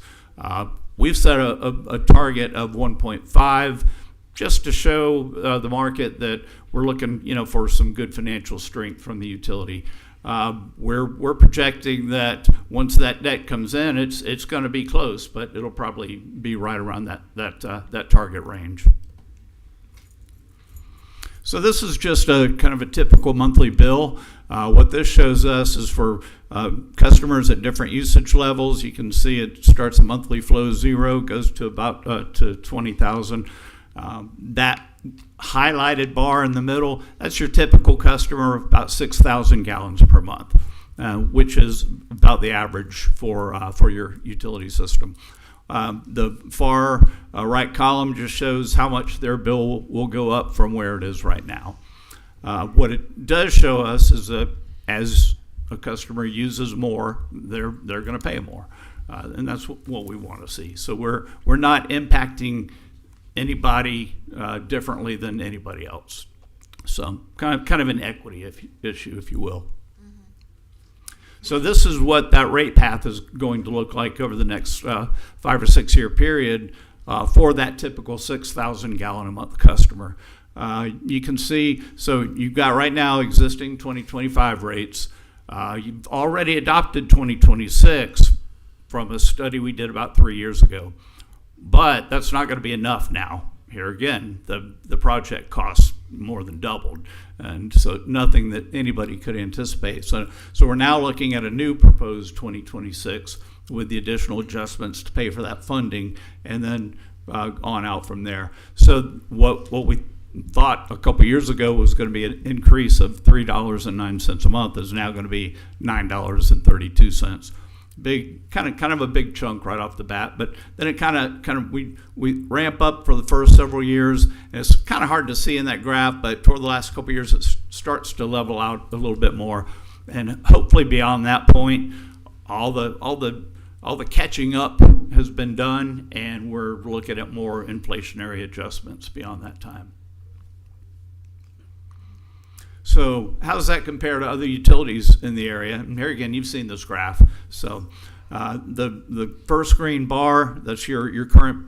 we've set a target of 1.5 just to show the market that we're looking, for some good financial strength from the utility. We're projecting that once that debt comes in, it's going to be close, but it'll probably be right around that target range. So this is just a kind of a typical monthly bill. What this shows us is for customers at different usage levels. You can see it starts at monthly flow 0, goes to about to 20,000. That highlighted bar in the middle, that's your typical customer of about 6,000 gallons per month, which is about the average for your utility system. The far right column just shows how much their bill will go up from where it is right now. What it does show us is that as a customer uses more, they're going to pay more, and that's what we want to see. So we're not impacting anybody differently than anybody else. So kind of an equity issue, if you will. So this is what that rate path is going to look like over the next 5 or 6 year period for that typical 6,000 gallon a month customer. You can see, so you've got right now existing 2025 rates. You've already adopted 2026 from a study we did about 3 years ago. But that's not going to be enough now. Here again, the project costs more than doubled, and so nothing that anybody could anticipate. So we're now looking at a new proposed 2026 with the additional adjustments to pay for that funding, and then on out from there. So what we thought a couple years ago was going to be an increase of $3.09 a month is now going to be $9.32. Big kind of a big chunk right off the bat, but then it kind of we ramp up for the first several years, and it's kind of hard to see in that graph, but toward the last couple of years it starts to level out a little bit more, and hopefully beyond that point all the catching up has been done, and we're looking at more inflationary adjustments beyond that time. So how does that compare to other utilities in the area? And here again, you've seen this graph. So the first green bar, that's your current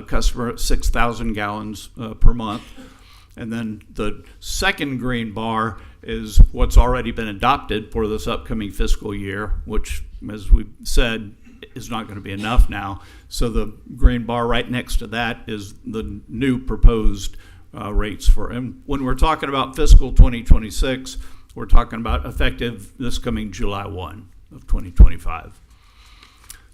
customer at 6,000 gallons per month. And then the second green bar is what's already been adopted for this upcoming fiscal year, which, as we said, is not going to be enough now. So the green bar right next to that is the new proposed rates for, and when we're talking about fiscal 2026, we're talking about effective this coming July 1 of 2025.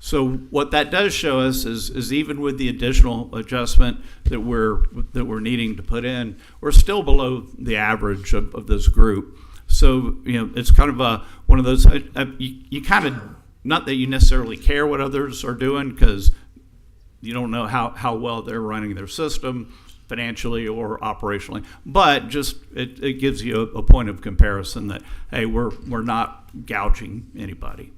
So what that does show us is even with the additional adjustment that we're needing to put in, we're still below the average of this group. So it's kind of one of those you kind of, not that you necessarily care what others are doing because you don't know how well they're running their system financially or operationally, but just it gives you a point of comparison that, hey, we're not gouging anybody.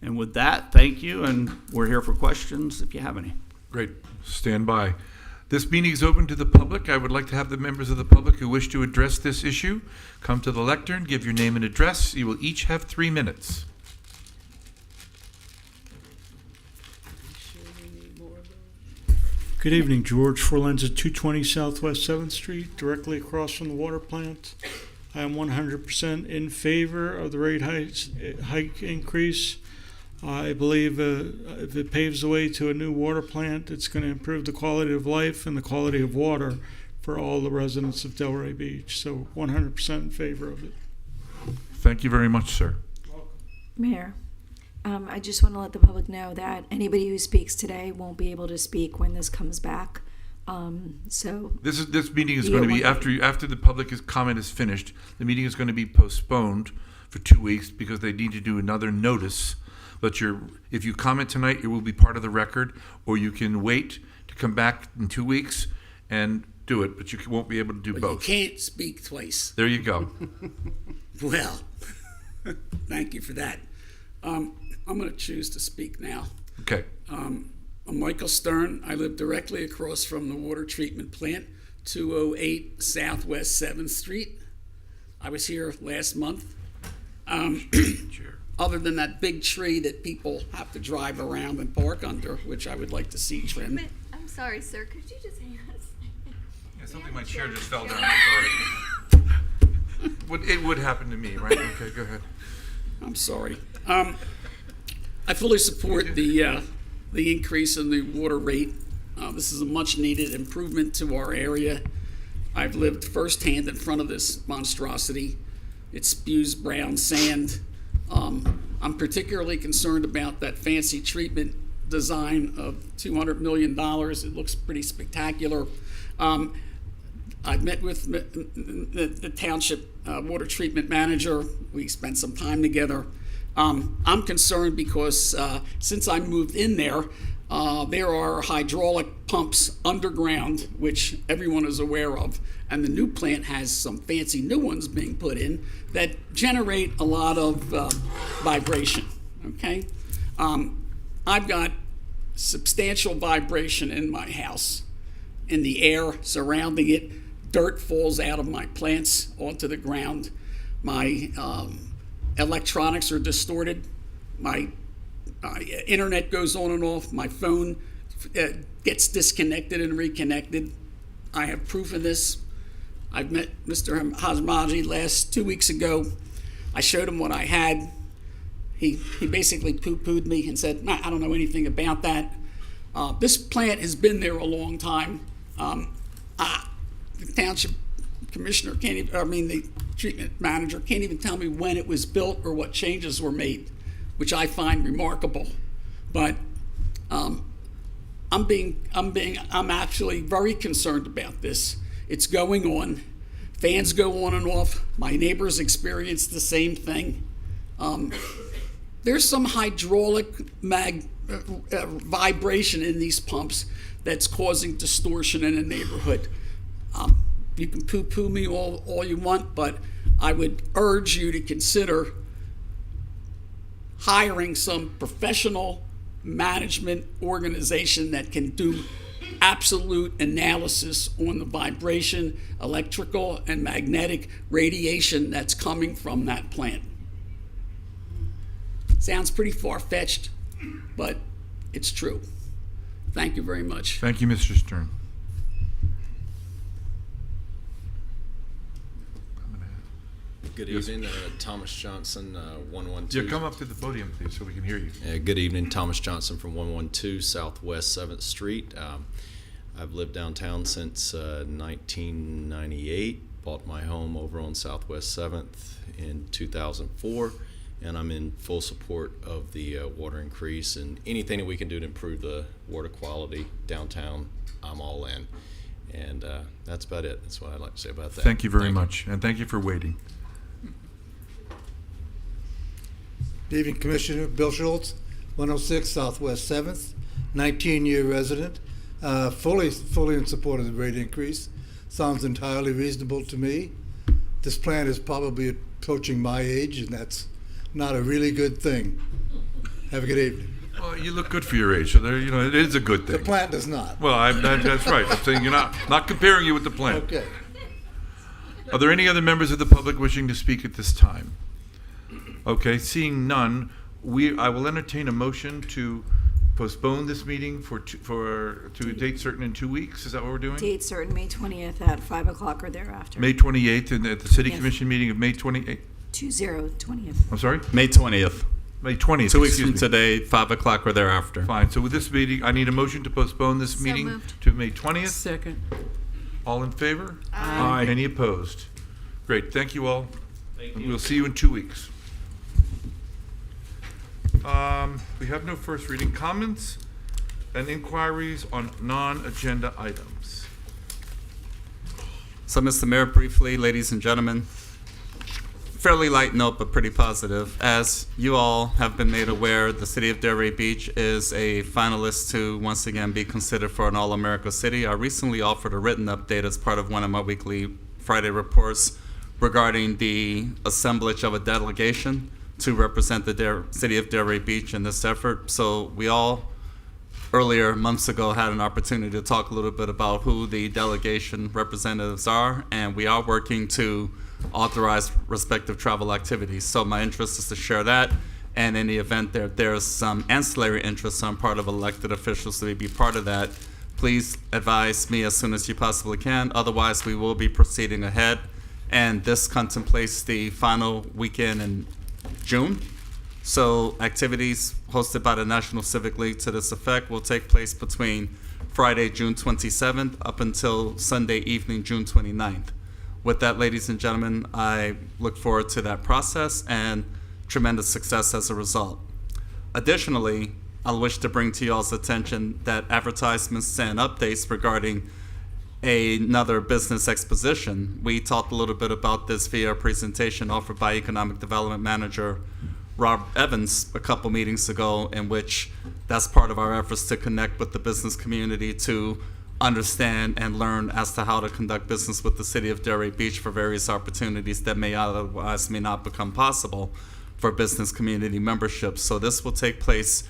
And with that, thank you, and we're here for questions if you have any. Great. Stand by. This meeting is open to the public. I would like to have the members of the public who wish to address this issue come to the lectern, give your name and address. You will each have 3 minutes. Good evening, George Forlenza, 220 Southwest 7th Street, directly across from the water plant. I am 100% in favor of the rate hike increase. I believe if it paves the way to a new water plant, it's going to improve the quality of life and the quality of water for all the residents of Delray Beach. So 100% in favor of it. Thank you very much, sir. Mayor, I just want to let the public know that anybody who speaks today won't be able to speak when this comes back. So this meeting is going to be after the public comment is finished. The meeting is going to be postponed for 2 weeks because they need to do another notice. But if you comment tonight, it will be part of the record, or you can wait to come back in 2 weeks and do it. But you won't be able to do both. You can't speak twice. There you go. Well, thank you for that. I'm going to choose to speak now. Okay. I'm Michael Stern. I live directly across from the water treatment plant, 208 Southwest 7th Street. I was here last month. other than that big tree that people have to drive around and park under, which I would like to see trimmed. I'm sorry, sir. Could you just hang on a second? Yeah, something my chair just fell down. I'm sorry. It would happen to me, right? Okay, go ahead. I'm sorry. I fully support the increase in the water rate. This is a much-needed improvement to our area. I've lived firsthand in front of this monstrosity. It spews brown sand. I'm particularly concerned about that fancy treatment design of $200 million. It looks pretty spectacular. I've met with the township water treatment manager. We spent some time together. I'm concerned because since I moved in there are hydraulic pumps underground, which everyone is aware of, and the new plant has some fancy new ones being put in that generate a lot of vibration, okay? I've got substantial vibration in my house, in the air surrounding it. Dirt falls out of my plants onto the ground. My electronics are distorted. My internet goes on and off. My phone gets disconnected and reconnected. I have proof of this. I've met Mr. Hazmaji 2 weeks ago. I showed him what I had. He basically poo-pooed me and said, "Nah, I don't know anything about that." This plant has been there a long time. The township commissioner the treatment manager can't even tell me when it was built or what changes were made, which I find remarkable. But I'm actually very concerned about this. It's going on. Fans go on and off. My neighbors experience the same thing. There's some hydraulic vibration in these pumps that's causing distortion in a neighborhood. You can poo-poo me all you want, but I would urge you to consider hiring some professional management organization that can do absolute analysis on the vibration, electrical, and magnetic radiation that's coming from that plant. Sounds pretty far-fetched, but it's true. Thank you very much. Thank you, Mr. Stern. Good evening, Thomas Johnson, 112. Yeah, come up to the podium, please, so we can hear you. Good evening, Thomas Johnson from 112 Southwest 7th Street. I've lived downtown since 1998, bought my home over on Southwest 7th in 2004, and I'm in full support of the water increase, and anything that we can do to improve the water quality downtown, I'm all in. And that's about it. That's what I'd like to say about that. Thank you very much, and thank you for waiting. Good evening, Commissioner. Bill Schultz, 106 Southwest 7th, 19-year resident, fully in support of the rate increase. Sounds entirely reasonable to me. This plant is probably approaching my age, and that's not a really good thing. Have a good evening. Well, you look good for your age, so there, it is a good thing. The plant does not. Well, that's right. I'm saying you're not comparing you with the plant. Okay. Are there any other members of the public wishing to speak at this time? Okay, seeing none, I will entertain a motion to postpone this meeting to a date certain in 2 weeks. Is that what we're doing? Date certain, May 20th at 5 o'clock or thereafter. May 28th, and at the City Yes. Commission meeting of May 28th. 20th. I'm sorry? May 20th. May 20th. 2 weeks excuse from me. today, 5 o'clock or thereafter. Fine. So with this meeting, I need a motion to postpone this So meeting moved. to May 20th. Second. All in favor? Aye. Any opposed? Great. Thank you all. And we'll see you in 2 weeks. We have no first reading comments and inquiries on non-agenda items. So, Mr. Mayor, briefly, ladies and gentlemen, fairly light note, but pretty positive. As you all have been made aware, the city of Delray Beach is a finalist to once again be considered for an All-America City. I recently offered a written update as part of one of my weekly Friday reports regarding the assemblage of a delegation to represent the city of Delray Beach in this effort. So we all, earlier months ago, had an opportunity to talk a little bit about who the delegation representatives are, and we are working to authorize respective travel activities. So my interest is to share that And in the event there's some ancillary interest on part of elected officials to be part of that, please advise me as soon as you possibly can. Otherwise, we will be proceeding ahead. And this contemplates the final weekend in June. So activities hosted by the National Civic League to this effect will take place between Friday, June 27th up until Sunday evening, June 29th. With that, ladies and gentlemen, I look forward to that process and tremendous success as a result. Additionally, I wish to bring to y'all's attention that advertisements and updates regarding another business exposition. We talked a little bit about this via a presentation offered by Economic Development Manager Rob Evans a couple meetings ago, in which that's part of our efforts to connect with the business community to understand and learn as to how to conduct business with the city of Delray Beach for various opportunities that may otherwise may not become possible for business community membership. So this will take place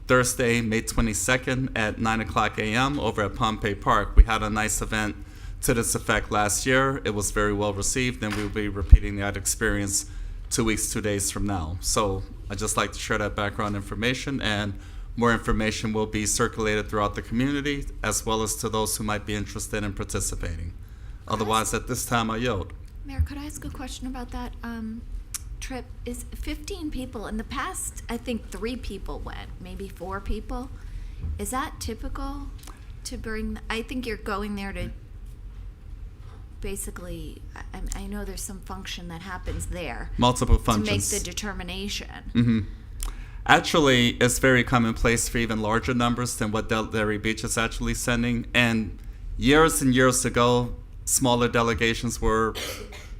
Thursday, May 22nd at 9 o'clock a.m. over at Pompey Park. We had a nice event to this effect last year. It was very well received, and we'll be repeating that experience 2 weeks, 2 days from now. So I'd just like to share that background information, and more information will be circulated throughout the community, as well as to those who might be interested in participating. Otherwise, at this time, I yield. Mayor, could I ask a question about that trip? Is 15 people? In the past, I think 3 people went, maybe 4 people. Is that typical to bring? I think you're going there to basically, I know there's some function that happens there. Multiple functions. To make the determination. Mm-hmm. Actually, it's very commonplace for even larger numbers than what Delray Beach is actually sending. And years ago, smaller delegations were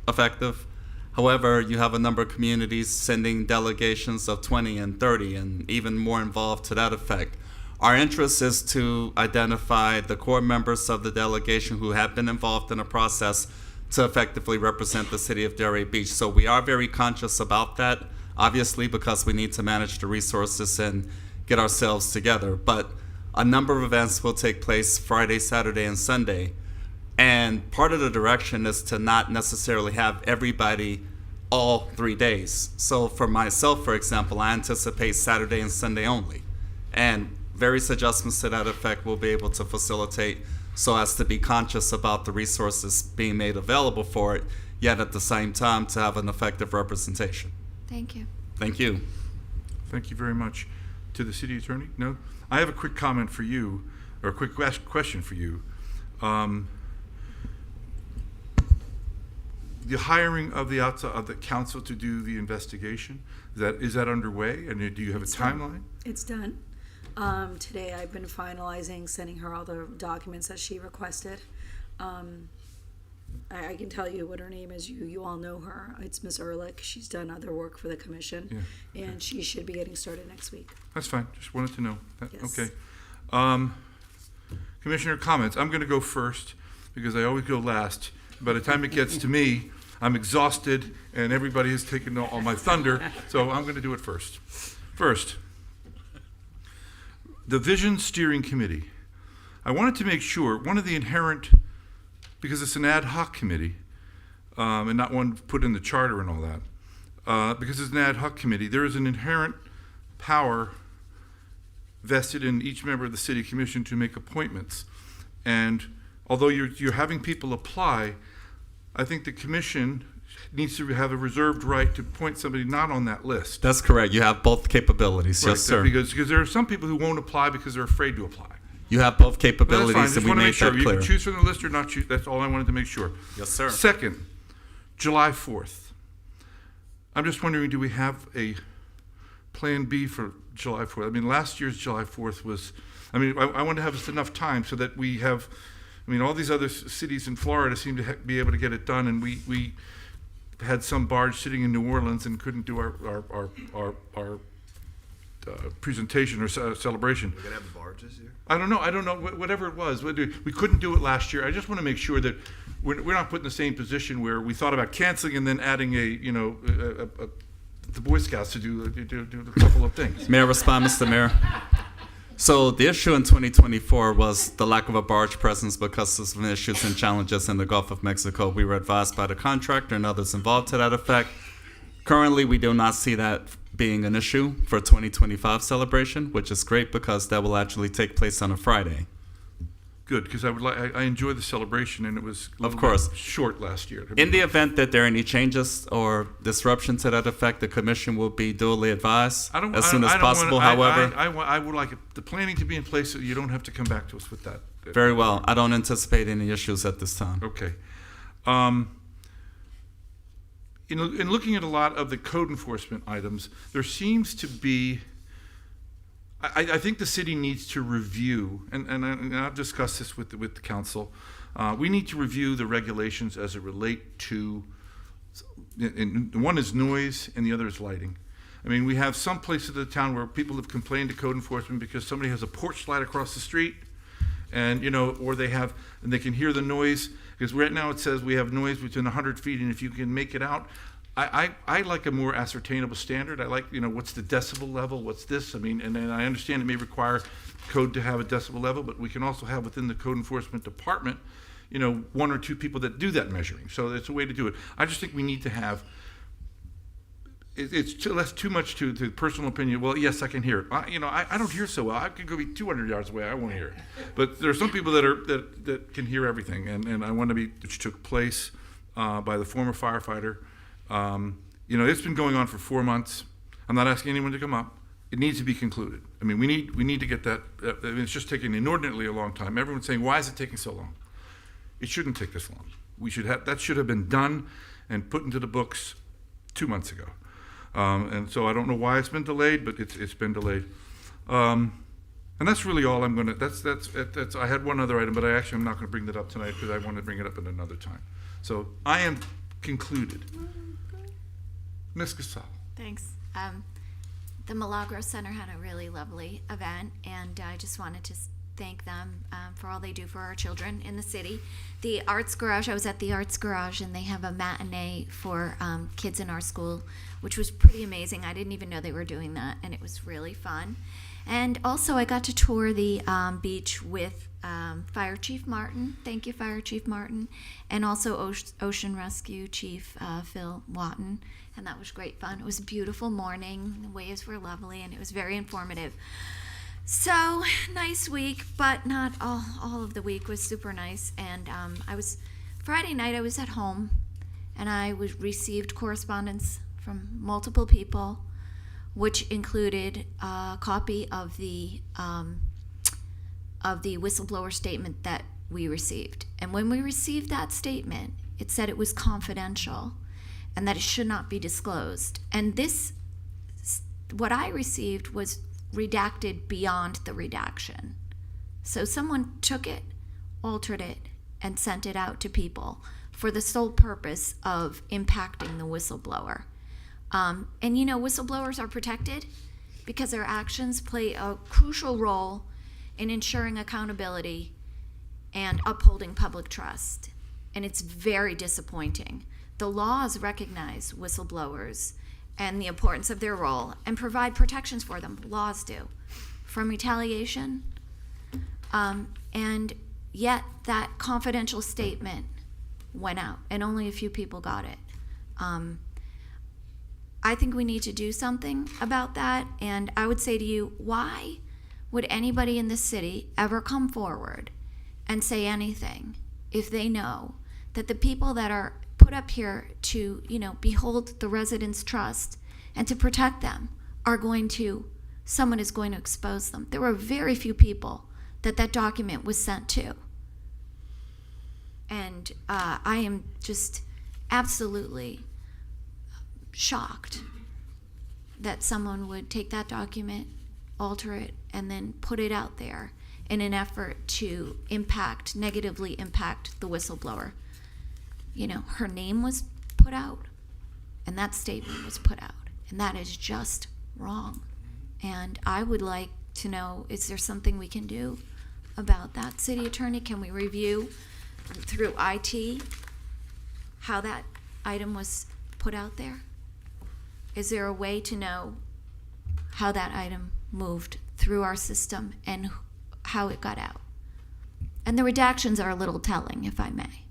effective. However, you have a number of communities sending delegations of 20 and 30 and even more involved to that effect. Our interest is to identify the core members of the delegation who have been involved in the process to effectively represent the city of Delray Beach. So we are very conscious about that, obviously, because we need to manage the resources and get ourselves together. But a number of events will take place Friday, Saturday, and Sunday. And part of the direction is to not necessarily have everybody all 3 days. So for myself, for example, I anticipate Saturday and Sunday only. And various adjustments to that effect will be able to facilitate so as to be conscious about the resources being made available for it, yet at the same time to have an effective representation. Thank you. Thank you. Thank you very much. To the city attorney? No? I have a quick comment for you, or a quick question for you. The hiring of the outside of the council to do the investigation, is that underway? And do you have a timeline? It's done. Today I've been finalizing, sending her all the documents that she requested. I can tell you what her name is. You all know her. It's Ms. Ehrlich. She's done other work for the commission, and she should be getting started next week. That's fine. Just wanted to know that. Yes. Okay. Commissioner comments. I'm going to go first because I always go last. By the time it gets to me, I'm exhausted and everybody has taken all my thunder, so I'm going to do it first. First, the Vision Steering Committee. I wanted to make sure, one of the inherent, because it's an ad hoc committee, and not one put in the charter and all that, because it's an ad hoc committee, there is an inherent power vested in each member of the city commission to make appointments. And although you're having people apply, I think the commission needs to have a reserved right to appoint somebody not on that list. That's correct. You have both capabilities. Right, yes, sir. Because there are some people who won't apply because they're afraid to apply. You have both capabilities, and we made that You clear. can choose from the list or not choose. That's all I wanted to make sure. Yes, sir. Second, July 4th. I'm just wondering, do we have a plan B for July 4th? I mean, last year's July 4th was, I want to have us enough time so that we have, all these other cities in Florida seem to be able to get it done, and we had some barge sitting in New Orleans and couldn't do our presentation or celebration. We're gonna have the barge this year? I don't know. Whatever it was, we couldn't do it last year. I just want to make sure that we're not put in the same position where we thought about canceling and then adding the Boy Scouts to do a couple of things. May I respond, Mr. Mayor? So the issue in 2024 was the lack of a barge presence because of some issues and challenges in the Gulf of Mexico. We were advised by the contractor and others involved to that effect. Currently, we do not see that being an issue for 2025 celebration, which is great because that will actually take place on a Friday. Good, because I enjoy the celebration, and it was a Of little course. bit short last year. In the event that there are any changes or disruption to that effect, the commission will be duly advised as soon as possible. However, I would like the planning to be in place so you don't have to come back to us with that. very well. I don't anticipate any issues at this time. Okay. In looking at a lot of the code enforcement items, there seems to be, I think the city needs to review, and I've discussed this with the council, we need to review the regulations as it relate to, and one is noise and the other is lighting. I mean, we have some places of the town where people have complained to code enforcement because somebody has a porch light across the street, and or they can hear the noise, because right now it says we have noise within 100 feet, and if you can make it out, I like a more ascertainable standard. I like, what's the decibel level, what's this? I mean, and then I understand it may require code to have a decibel level, but we can also have within the code enforcement department, one or two people that do that measuring. So it's a way to do it. I just think we need to have, it's too much to personal opinion. Well, yes, I can hear it. I don't hear so well. I could go be 200 yards away. I won't hear it. But there are some people that can hear everything, and I want to be, which took place by the former firefighter. It's been going on for 4 months. I'm not asking anyone to come up. It needs to be concluded. I mean, we need to get that. It's just taking inordinately a long time. Everyone's saying, why is it taking so long? It shouldn't take this long. That should have been done and put into the books 2 months ago. And so I don't know why it's been delayed, but it's been delayed. And that's really all I'm going to. That's. I had one other item, but I'm not going to bring that up tonight because I want to bring it up at another time. So I am concluded. Ms. Gasol. Thanks. The Milagro Center had a really lovely event, and I just wanted to thank them for all they do for our children in the city. The Arts Garage, I was at the Arts Garage, and they have a matinee for kids in our school, which was pretty amazing. I didn't even know they were doing that, and it was really fun. And also, I got to tour the beach with Fire Chief Martin. Thank you, Fire Chief Martin. And also Ocean Rescue Chief Phil Watton. And that was great fun. It was a beautiful morning. The waves were lovely, and it was very informative. So, nice week, but not all of the week was super nice. And Friday night, I was at home, and I received correspondence from multiple people, which included a copy of the whistleblower statement that we received. And when we received that statement, it said it was confidential and that it should not be disclosed. And what I received was redacted beyond the redaction. So someone took it, altered it, and sent it out to people for the sole purpose of impacting the whistleblower. And whistleblowers are protected because their actions play a crucial role in ensuring accountability and upholding public trust. And it's very disappointing. The laws recognize whistleblowers and the importance of their role and provide protections for them. Laws do. From retaliation. And yet that confidential statement went out and only a few people got it. I think we need to do something about that. And I would say to you, why would anybody in this city ever come forward and say anything if they know that the people that are put up here to, behold the residents' trust and to protect them someone is going to expose them? There were very few people that document was sent to. And I am just absolutely shocked that someone would take that document, alter it, and then put it out there in an effort to negatively impact the whistleblower. Her name was put out, and that statement was put out, and that is just wrong. And I would like to know, is there something we can do about that? City Attorney, can we review through IT how that item was put out there? Is there a way to know how that item moved through our system and how it got out? And the redactions are a little telling, if I may.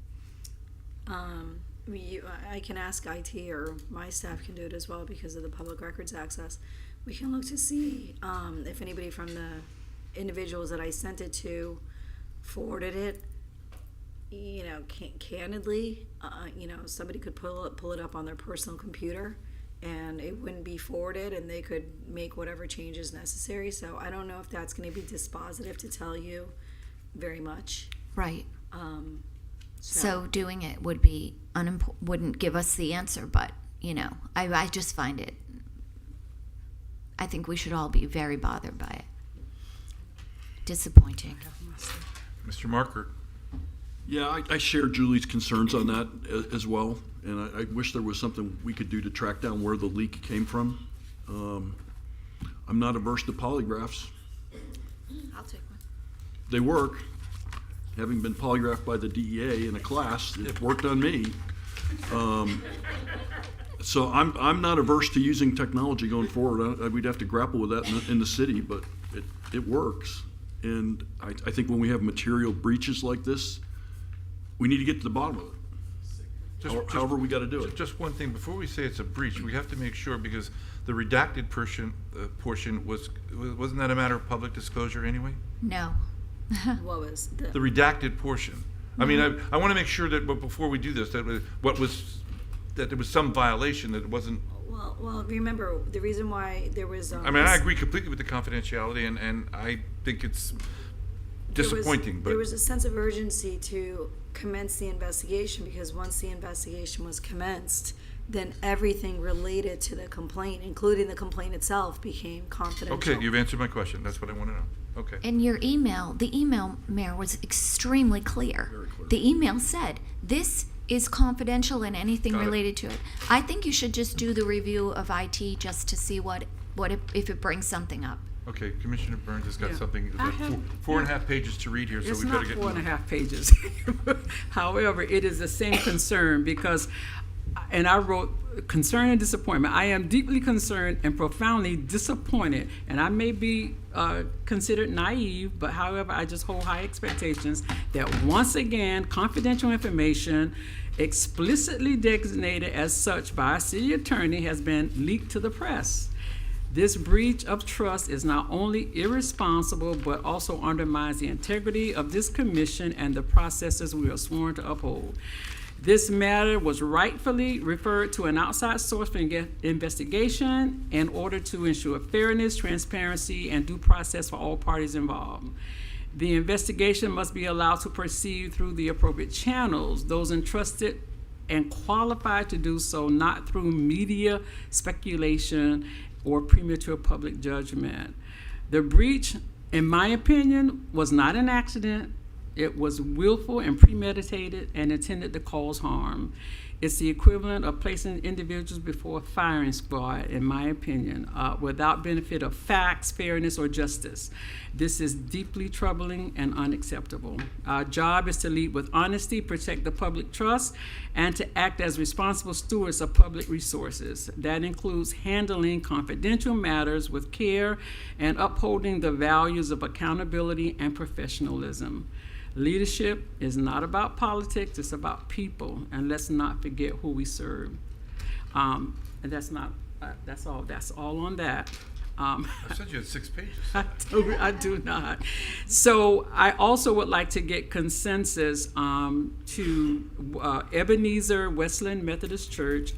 I can ask IT, or my staff can do it as well because of the public records access. We can look to see if anybody from the individuals that I sent it to forwarded it. You know, candidly, somebody could pull it up on their personal computer, and it wouldn't be forwarded, and they could make whatever changes necessary. So I don't know if that's going to be dispositive to tell you very much. Right. So So doing it would be wouldn't give us the answer, but I just find it. I think we should all be very bothered by it. Disappointing. Mr. Marker. Yeah, I share Julie's concerns on that as well, and I wish there was something we could do to track down where the leak came from. I'm not averse to polygraphs. I'll take one. They work. Having been polygraphed by the DEA in a class, it worked on me. So I'm not averse to using technology going forward. We'd have to grapple with that in the city, but it works. And I think when we have material breaches like this, we need to get to the bottom of it. However we got to do it. Just one thing, before we say it's a breach, we have to make sure, because the redacted portion wasn't that a matter of public disclosure anyway? No. What was The redacted portion. I mean, I want to make sure that before we do this, that there was some violation, that it wasn't. Well, remember the reason why there was. I mean, I agree completely with the confidentiality, and I think it's disappointing. There was a sense of urgency to commence the investigation, because once the investigation was commenced, then everything related to the complaint, including the complaint itself, became confidential. Okay, you've answered my question. That's what I want to know. Okay. And your email, the email, Mayor, was extremely clear. Very clear. The email said, this is confidential and anything Got it. related to it. I think you should just do the review of IT just to see if it brings something up. Okay, Commissioner Burns has got Yeah. something, I have- four and a half pages to read here, so It's we better not get. 4.5 pages. However, it is the same concern because, and I wrote concern and disappointment. I am deeply concerned and profoundly disappointed, and I may be considered naive, but however, I just hold high expectations that once again, confidential information explicitly designated as such by a city attorney has been leaked to the press. This breach of trust is not only irresponsible, but also undermines the integrity of this commission and the processes we are sworn to uphold. This matter was rightfully referred to an outside source for investigation in order to ensure fairness, transparency, and due process for all parties involved. The investigation must be allowed to proceed through the appropriate channels, those entrusted and qualified to do so, not through media speculation or premature public judgment. The breach, in my opinion, was not an accident. It was willful and premeditated and intended to cause harm. It's the equivalent of placing individuals before a firing squad, in my opinion, without benefit of facts, fairness, or justice. This is deeply troubling and unacceptable. Our job is to lead with honesty, protect the public trust, and to act as responsible stewards of public resources. That includes handling confidential matters with care and upholding the values of accountability and professionalism. Leadership is not about politics, it's about people, and let's not forget who we serve. And that's all on that. I said you had 6 pages. I do not. So I also would like to get consensus to Ebenezer Wesleyan Methodist Church,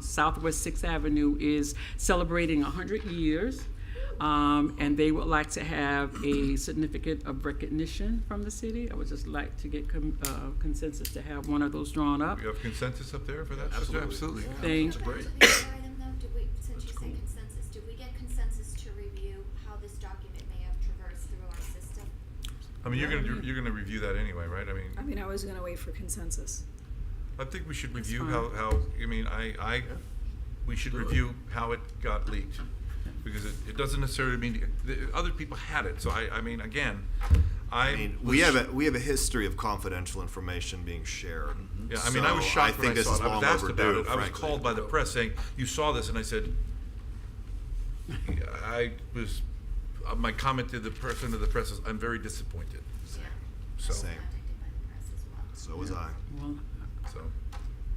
Southwest 6th Avenue is celebrating 100 years. And they would like to have a certificate of recognition from the city. I would just like to get consensus to have one of those drawn up. You have consensus up there for that? Absolutely. Thank Since you say consensus, did we get consensus to review how this document may have traversed through our system? I mean, you're gonna review that anyway, right? I mean, I was going to wait for consensus. I think we should review fine. how, I mean, we should review how it got leaked. Because it doesn't necessarily mean, other people had it, so I mean, again, we have a history of confidential information being shared. Yeah, I mean, I was shocked when I this saw is it. I was long asked about overdue, it. I was frankly. called by the press saying, you saw this, and I said, my comment to the person of the press is, I'm very disappointed. So, Same. So was I. Well, so.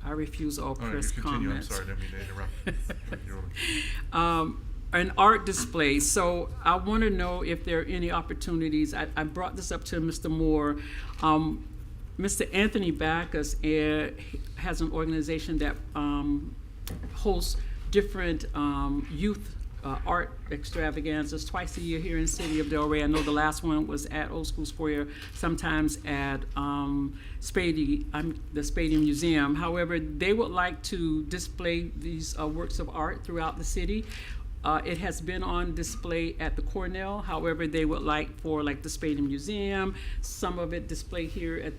I refuse all All right, press you continue. I'm comments. sorry, I didn't mean to interrupt. An art display. So I want to know if there are any opportunities. I brought this up to Mr. Moore. Mr. Anthony Backus has an organization that hosts different youth art extravaganzas twice a year here in the city of Delray. I know the last one was at Old School Square, sometimes at the Spady Museum. However, they would like to display these works of art throughout the city. It has been on display at the Cornell. However, they would like for like the Spady Museum, some of it displayed here at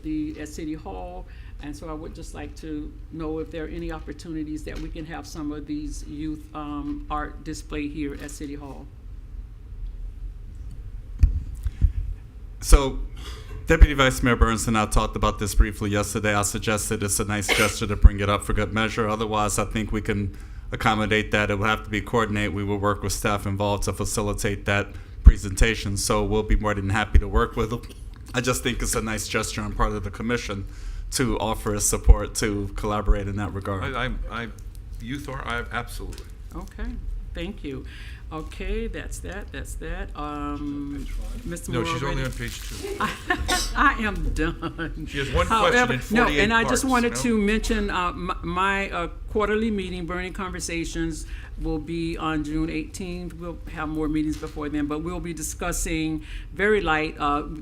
City Hall. And so I would just like to know if there are any opportunities that we can have some of these youth art displayed here at City Hall. So, Deputy Vice Mayor Burns and I talked about this briefly yesterday. I suggested it's a nice gesture to bring it up for good measure. Otherwise, I think we can accommodate that. It will have to be coordinated. We will work with staff involved to facilitate that presentation. So we'll be more than happy to work with them. I just think it's a nice gesture on part of the commission to offer support to collaborate in that regard. Youth art, absolutely. Okay, thank you. Okay, that's that. Mr. No, Moore she's already- only on page 2. I am done. She has one question in 48 and I just parts, wanted you know? to mention my quarterly meeting, Burning Conversations, will be on June 18th. We'll have more meetings before then, but we'll be discussing very light.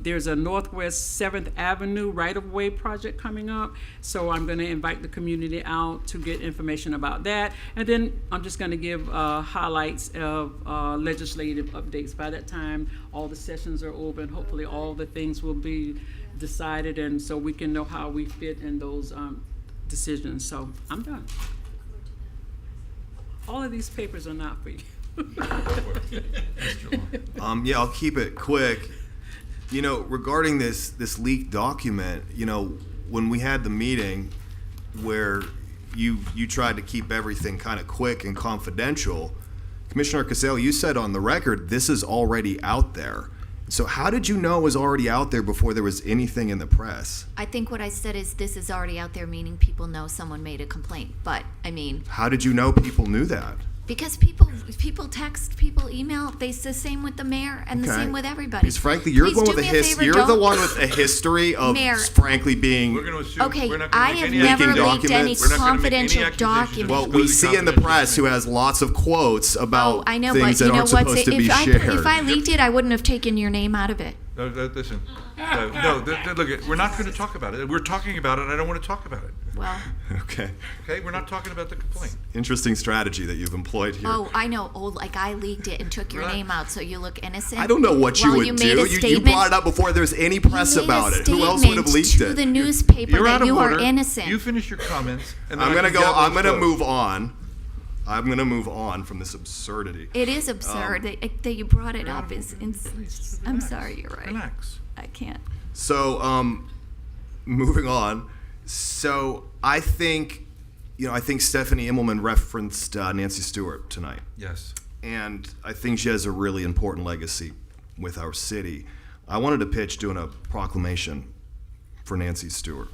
There's a Northwest 7th Avenue right-of-way project coming up, so I'm going to invite the community out to get information about that. And then I'm just going to give highlights of legislative updates. By that time, all the sessions are over, and hopefully all the things will be decided, and so we can know how we fit in those decisions. So I'm done. All of these papers are not for you. Yeah, I'll keep it quick. You know, regarding this leaked document, you know, when we had the meeting where you tried to keep everything kind of quick and confidential, Commissioner Cassell, you said on the record this is already out there. So how did you know it was already out there before there was anything in the press? I think what I said is this is already out there, meaning people know someone made a complaint. But, I mean, How did you know people knew that? because people text, people email, it's the same with the mayor and the Okay. same with everybody. Because frankly, you're Please the one do with a me a favor, You're the don't- one with a history of Mayor. frankly being. We're going to assume Okay, we're not gonna I make have any never leaking leaked any documents. We're not gonna make any confidential accusations. document. Well, Goes we to see in the confidential press who has lots of quotes about Oh, I know, things but you that know aren't what's supposed to be if shared. I leaked it, I wouldn't have taken your name out of it. No, listen. Look, we're not going to talk about it. We're talking about it, and I don't want to talk about it. Well, Okay. Okay, we're not talking about the complaint. Interesting strategy that you've employed here. oh, I know. Oh, like I leaked it and took your Right. name out, so you look innocent. I don't know what you While would you do. made a You statement, brought it up before there was any press you made about a it. Who else would have statement leaked to it? the newspaper You're out that of you order. are innocent. You finish your comments, and then I'm gonna I can go. gavel I'm gonna close. move on. I'm gonna move on from this absurdity. It is absurd that you brought it up. I'm sorry, you're right. Relax. I can't. So, moving on. So, I think Stephanie Immelman referenced Nancy Stewart tonight. Yes. And I think she has a really important legacy with our city. I wanted to pitch doing a proclamation for Nancy Stewart.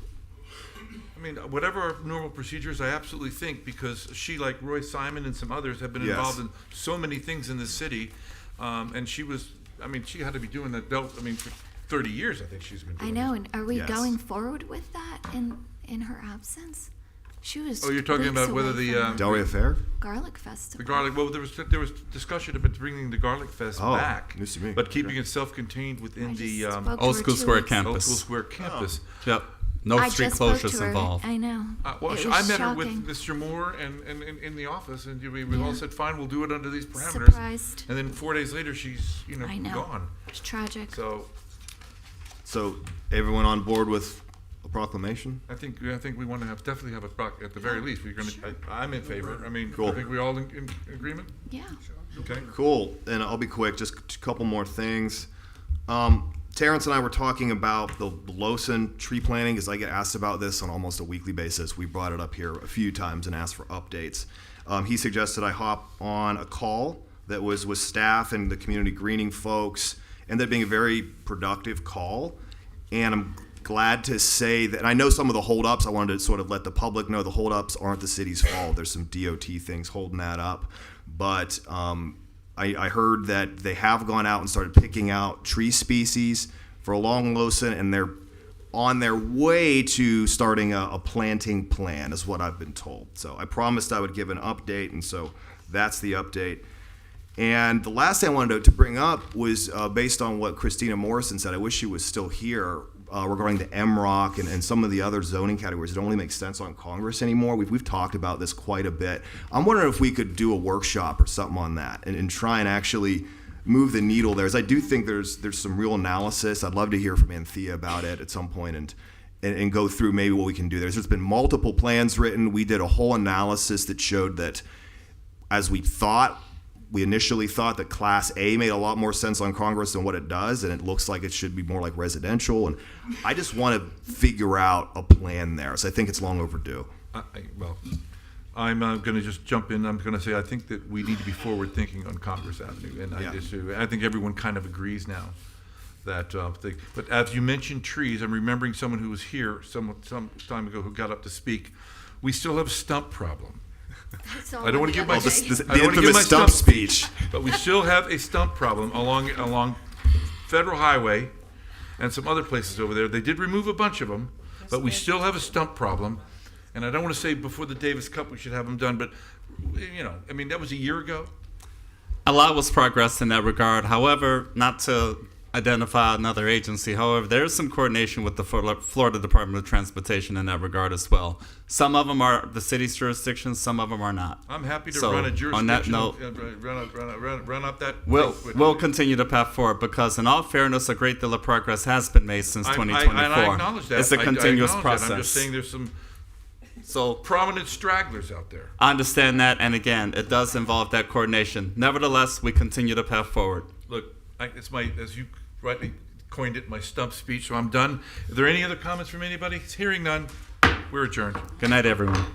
I mean, whatever our normal procedures, I absolutely think, because she, like Roy Simon and some others, have been Yes. involved in so many things in this city. And she had to be doing that, for 30 years, I think she's been doing I know. And are we Yes. going forward with that in her absence? She was. Oh, you're talking weeks about whether away the, from Delray Affair? Garlic Festival. The garlic. Well, there was discussion about bringing the Garlic Fest Oh, back, news to me. but keeping it self-contained within the spoke to Old her School 2 Square weeks ago. Old campus. School Square campus. Yep. No I street just spoke to closures her. involved. I know. Well, It I was met her shocking. with Mr. Moore and in the office, and we Yeah. all said, "Fine, we'll do it under these parameters." Surprised. And then 4 days later, she's I know. gone. It's tragic. So, everyone on board with a proclamation? I think we want to definitely have at the very least. We're going to. I'm in favor. I mean, Cool. I think we all in agreement. Yeah. Okay. Cool. And I'll be quick. Just a couple more things. Terrence and I were talking about the Lawson tree planting because I get asked about this on almost a weekly basis. We brought it up here a few times and asked for updates. He suggested I hop on a call that was with staff and the community greening folks, ended up being a very productive call. And I'm glad to say that, and I know some of the holdups, I wanted to sort of let the public know the holdups aren't the city's fault. There's some DOT things holding that up. But I heard that they have gone out and started picking out tree species for along Lawson, and they're on their way to starting a planting plan, is what I've been told. So I promised I would give an update, and so that's the update. And the last thing I wanted to bring up was based on what Christina Morrison said. I wish she was still here regarding the MROC and some of the other zoning categories that don't really make sense on Congress anymore. We've talked about this quite a bit. I'm wondering if we could do a workshop or something on that and try and actually move the needle there. As I do think there's some real analysis. I'd love to hear from Anthea about it at some point and go through maybe what we can do there. There's been multiple plans written. We did a whole analysis that showed that, as we initially thought that Class A made a lot more sense on Congress than what it does, and it looks like it should be more like residential. And I just want to figure out a plan there. So I think it's long overdue. I'm going to just jump in. I'm going to say I think that we need to be forward thinking on Congress Avenue, and I think everyone kind of agrees now that thing. But as you mentioned trees, I'm remembering someone who was here some time ago who got up to speak. We still have a stump problem. I don't want to give my the infamous stump speech, but we still have a stump problem along Federal Highway and some other places over there. They did remove a bunch of them, but we still have a stump problem. And I don't want to say before the Davis Cup we should have them done, but that was a year ago. A lot was progress in that regard. However, not to identify another agency, however, there is some coordination with the Florida Department of Transportation in that regard as well. Some of them are the city's jurisdiction, some of them are not. I'm happy to run a jurisdiction. On that note, run up that. We'll continue to path forward because, in all fairness, a great deal of progress has been made since 2024. I acknowledge that. It's a continuous process. I'm just saying there's some prominent stragglers out there. I understand that, and again, it does involve that coordination. Nevertheless, we continue to path forward. Look, it's as you rightly coined it, my stump speech, so I'm done. Are there any other comments from anybody? Hearing none, we're adjourned. Good night, everyone.